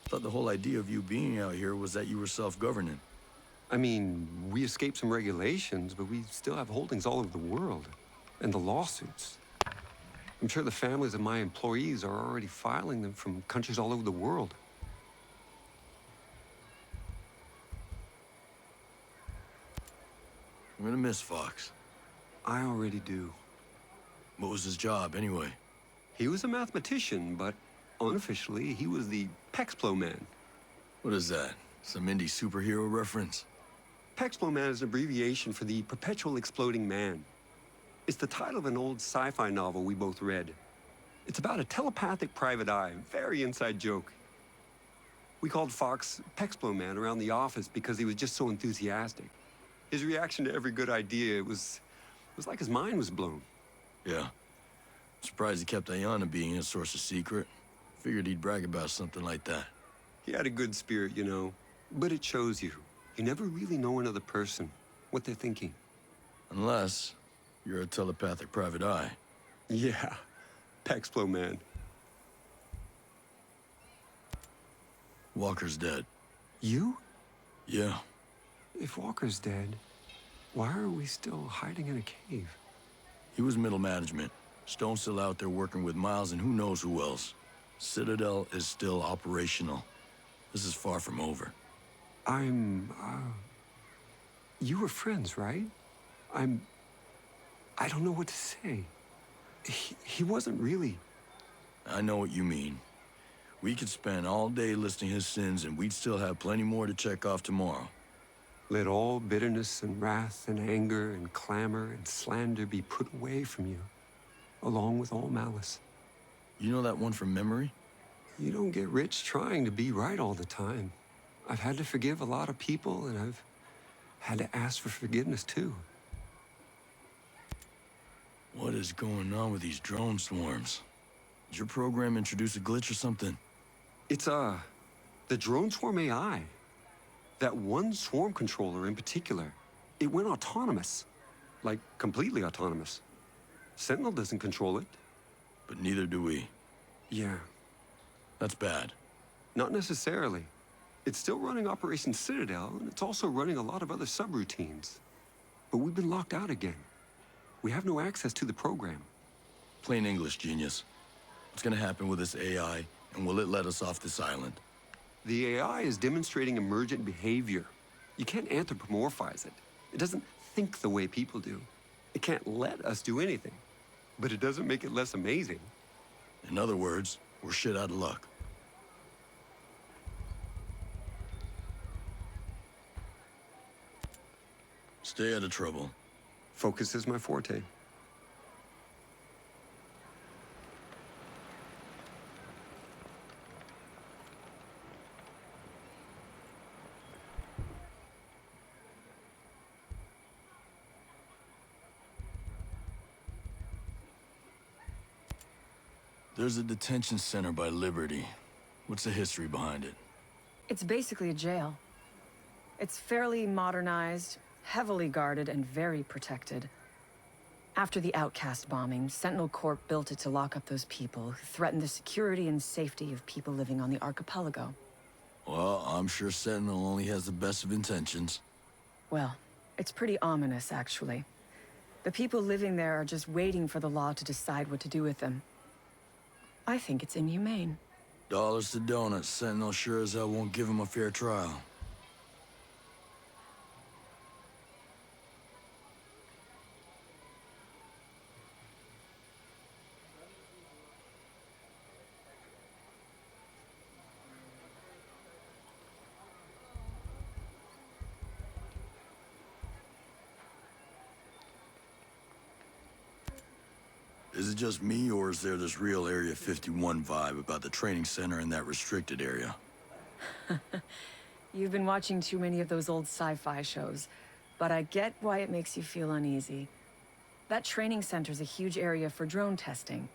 I thought the whole idea of you being out here was that you were self-governing. I mean, we escaped some regulations, but we still have holdings all over the world. And the lawsuits. I'm sure the families of my employees are already filing them from countries all over the world. I'm gonna miss Fox. I already do. What was his job, anyway? He was a mathematician, but unofficially, he was the Pexplo Man. What is that? Some indie superhero reference? Pexplo Man is an abbreviation for the Perpetual Exploding Man. It's the title of an old sci-fi novel we both read. It's about a telepathic private eye, very inside joke. We called Fox Pexplo Man around the office because he was just so enthusiastic. His reaction to every good idea, it was like his mind was blown. Yeah. Surprised he kept Ayana being his source of secret. Figured he'd brag about something like that. He had a good spirit, you know. But it shows you. You never really know another person, what they're thinking. Unless you're a telepathic private eye. Yeah. Pexplo Man. Walker's dead. You? Yeah. If Walker's dead, why are we still hiding in a cave? He was middle management. Stone's still out there working with Miles and who knows who else. Citadel is still operational. This is far from over. You were friends, right? I don't know what to say. He wasn't really. I know what you mean. We could spend all day listing his sins and we'd still have plenty more to check off tomorrow. Let all bitterness and wrath and anger and clamor and slander be put away from you, along with all malice. You know that one from memory? You don't get rich trying to be right all the time. I've had to forgive a lot of people, and I've had to ask for forgiveness, too. What is going on with these drone swarms? Did your program introduce a glitch or something? It's, the drone swarm AI. That one swarm controller in particular, it went autonomous. Like, completely autonomous. Sentinel doesn't control it. But neither do we. Yeah. That's bad. Not necessarily. It's still running Operation Citadel, and it's also running a lot of other subroutines. But we've been locked out again. We have no access to the program. Plain English, genius. What's gonna happen with this AI, and will it let us off this island? The AI is demonstrating emergent behavior. You can't anthropomorphize it. It doesn't think the way people do. It can't let us do anything. But it doesn't make it less amazing. In other words, we're shit out of luck. Stay out of trouble. Focus is my forte. There's a detention center by Liberty. What's the history behind it? It's basically a jail. It's fairly modernized, heavily guarded, and very protected. After the Outcast bombing, Sentinel Corp built it to lock up those people who threatened the security and safety of people living on the archipelago. Well, I'm sure Sentinel only has the best of intentions. Well, it's pretty ominous, actually. The people living there are just waiting for the law to decide what to do with them. I think it's inhumane. Dollars to donuts, Sentinel sure as hell won't give him a fair trial. Is it just me, or is there this real Area 51 vibe about the training center in that restricted area? You've been watching too many of those old sci-fi shows, but I get why it makes you feel uneasy. That training center's a huge area for drone testing.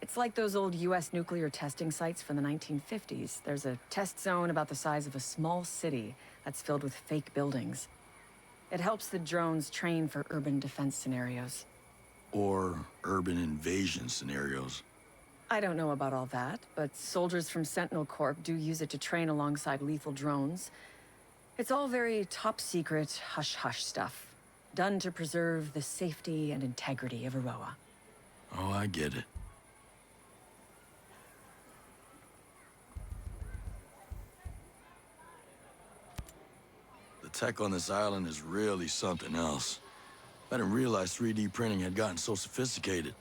It's like those old US nuclear testing sites from the 1950s. There's a test zone about the size of a small city that's filled with fake buildings. It helps the drones train for urban defense scenarios. Or urban invasion scenarios. I don't know about all that, but soldiers from Sentinel Corp do use it to train alongside lethal drones. It's all very top secret, hush-hush stuff. Done to preserve the safety and integrity of Aroa. Oh, I get it. The tech on this island is really something else. I didn't realize 3D printing had gotten so sophisticated.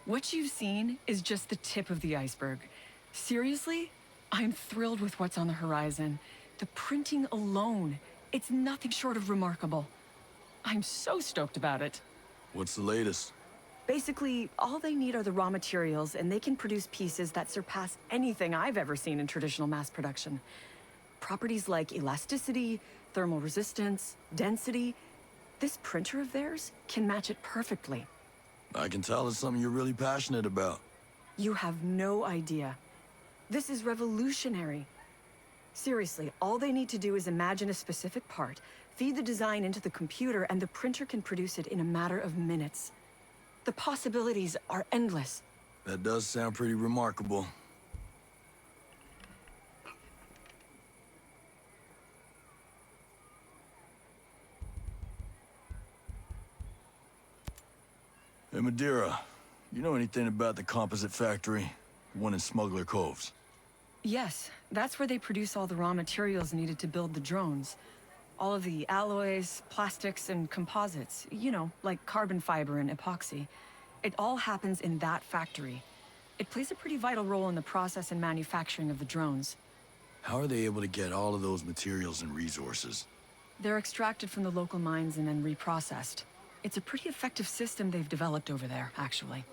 What you've seen is just the tip of the iceberg. Seriously, I'm thrilled with what's on the horizon. The printing alone, it's nothing short of remarkable. I'm so stoked about it. What's the latest? Basically, all they need are the raw materials, and they can produce pieces that surpass anything I've ever seen in traditional mass production. Properties like elasticity, thermal resistance, density. This printer of theirs can match it perfectly. I can tell it's something you're really passionate about. You have no idea. This is revolutionary. Seriously, all they need to do is imagine a specific part, feed the design into the computer, and the printer can produce it in a matter of minutes. The possibilities are endless. That does sound pretty remarkable. Hey, Madeira, you know anything about the composite factory? The one in Smuggler Coves? Yes, that's where they produce all the raw materials needed to build the drones. All of the alloys, plastics, and composites. You know, like carbon fiber and epoxy. It all happens in that factory. It plays a pretty vital role in the process and manufacturing of the drones. How are they able to get all of those materials and resources? They're extracted from the local mines and then reprocessed. It's a pretty effective system they've developed over there, actually.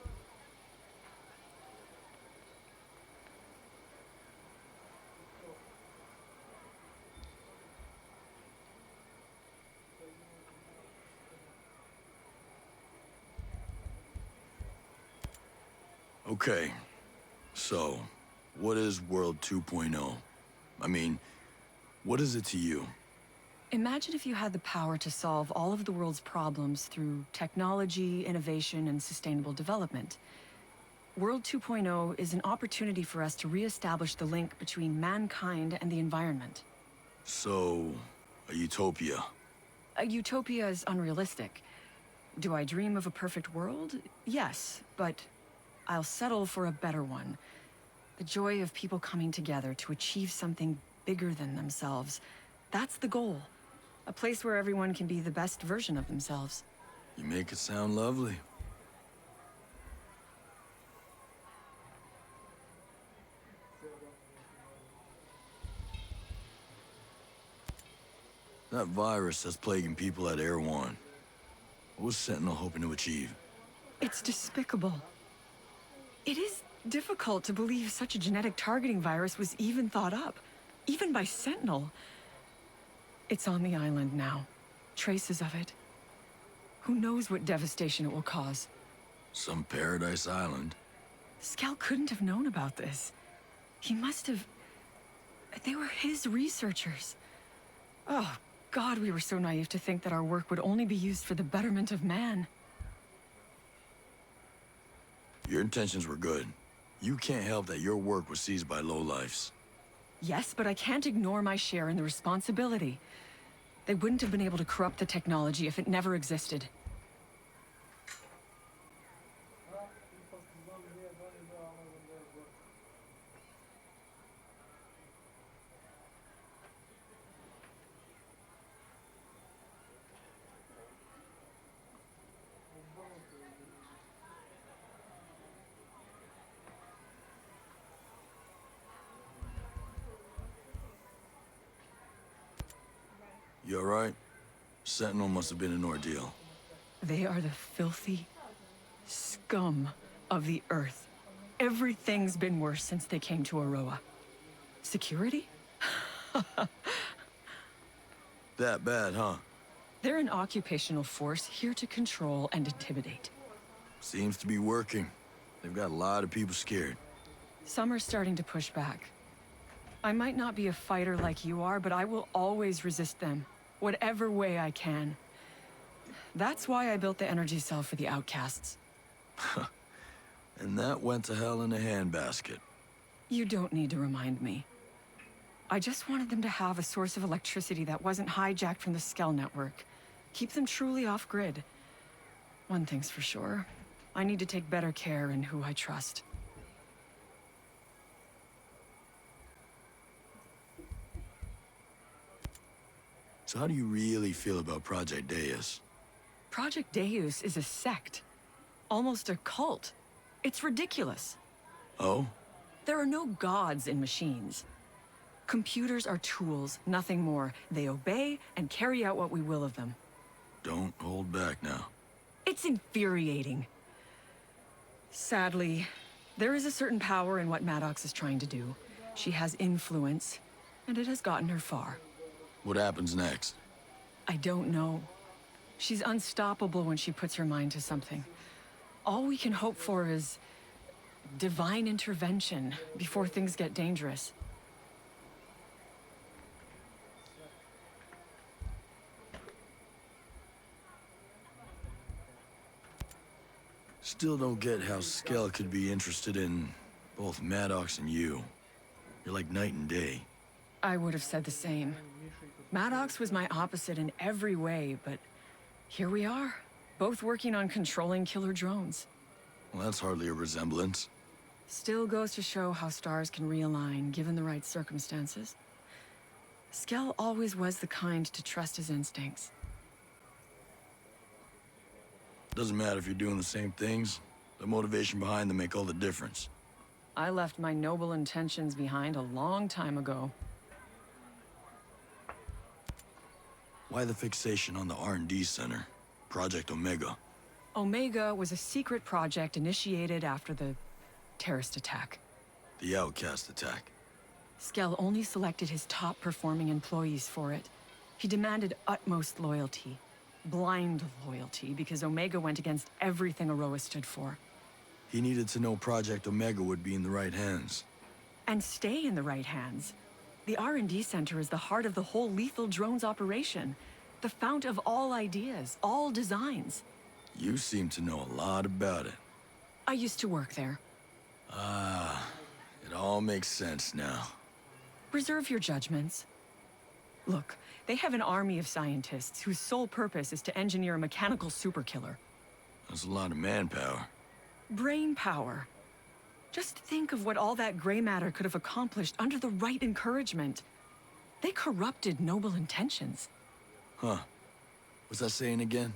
Okay, so, what is World 2.0? I mean, what is it to you? Imagine if you had the power to solve all of the world's problems through technology, innovation, and sustainable development. World 2.0 is an opportunity for us to re-establish the link between mankind and the environment. So, a utopia? A utopia is unrealistic. Do I dream of a perfect world? Yes, but I'll settle for a better one. The joy of people coming together to achieve something bigger than themselves. That's the goal. A place where everyone can be the best version of themselves. You make it sound lovely. That virus that's plaguing people at Air One. What was Sentinel hoping to achieve? It's despicable. It is difficult to believe such a genetic targeting virus was even thought up, even by Sentinel. It's on the island now. Traces of it. Who knows what devastation it will cause? Some paradise island. Scal couldn't have known about this. He must have... They were his researchers. Oh, God, we were so naive to think that our work would only be used for the betterment of man. Your intentions were good. You can't help that your work was seized by lowlifes. Yes, but I can't ignore my share in the responsibility. They wouldn't have been able to corrupt the technology if it never existed. You alright? Sentinel must have been an ordeal. They are the filthy scum of the earth. Everything's been worse since they came to Aroa. Security? That bad, huh? They're an occupational force here to control and intimidate. Seems to be working. They've got a lot of people scared. Some are starting to push back. I might not be a fighter like you are, but I will always resist them, whatever way I can. That's why I built the energy cell for the outcasts. And that went to hell in a handbasket. You don't need to remind me. I just wanted them to have a source of electricity that wasn't hijacked from the Skell network. Keep them truly off-grid. One thing's for sure. I need to take better care in who I trust. So how do you really feel about Project Deus? Project Deus is a sect. Almost a cult. It's ridiculous. Oh? There are no gods in machines. Computers are tools, nothing more. They obey and carry out what we will of them. Don't hold back now. It's infuriating. Sadly, there is a certain power in what Maddox is trying to do. She has influence, and it has gotten her far. What happens next? I don't know. She's unstoppable when she puts her mind to something. All we can hope for is divine intervention before things get dangerous. Still don't get how Skell could be interested in both Maddox and you. You're like night and day. I would have said the same. Maddox was my opposite in every way, but here we are, both working on controlling killer drones. Well, that's hardly a resemblance. Still goes to show how stars can realign given the right circumstances. Skell always was the kind to trust his instincts. Doesn't matter if you're doing the same things. The motivation behind them make all the difference. I left my noble intentions behind a long time ago. Why the fixation on the R&D Center? Project Omega. Omega was a secret project initiated after the terrorist attack. The Outcast attack. Skell only selected his top-performing employees for it. He demanded utmost loyalty. Blind loyalty, because Omega went against everything Aroa stood for. He needed to know Project Omega would be in the right hands. And stay in the right hands. The R&D Center is the heart of the whole lethal drones operation. The fount of all ideas, all designs. You seem to know a lot about it. I used to work there. Ah, it all makes sense now. Reserve your judgments. Look, they have an army of scientists whose sole purpose is to engineer a mechanical superkiller. That's a lot of manpower. Brain power. Just think of what all that gray matter could have accomplished under the right encouragement. They corrupted noble intentions. Huh. What's that saying again?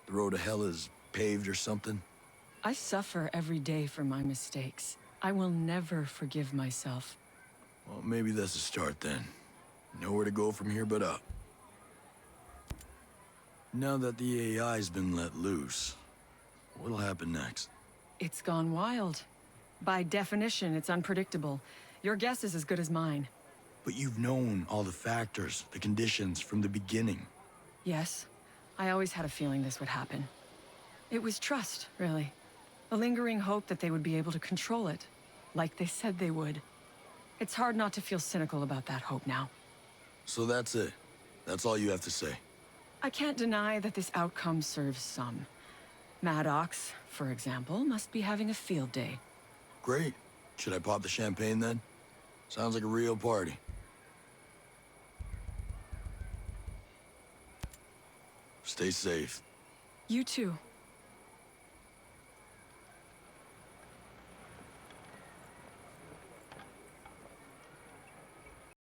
The road to hell is paved or something? I suffer every day for my mistakes. I will never forgive myself. Well, maybe that's a start then. Nowhere to go from here but up. Now that the AI's been let loose, what'll happen next? It's gone wild. By definition, it's unpredictable. Your guess is as good as mine. But you've known all the factors, the conditions from the beginning. Yes, I always had a feeling this would happen. It was trust, really. A lingering hope that they would be able to control it, like they said they would. It's hard not to feel cynical about that hope now. So that's it. That's all you have to say. I can't deny that this outcome serves some. Maddox, for example, must be having a field day. Great. Should I pop the champagne then? Sounds like a real party. Stay safe. You too.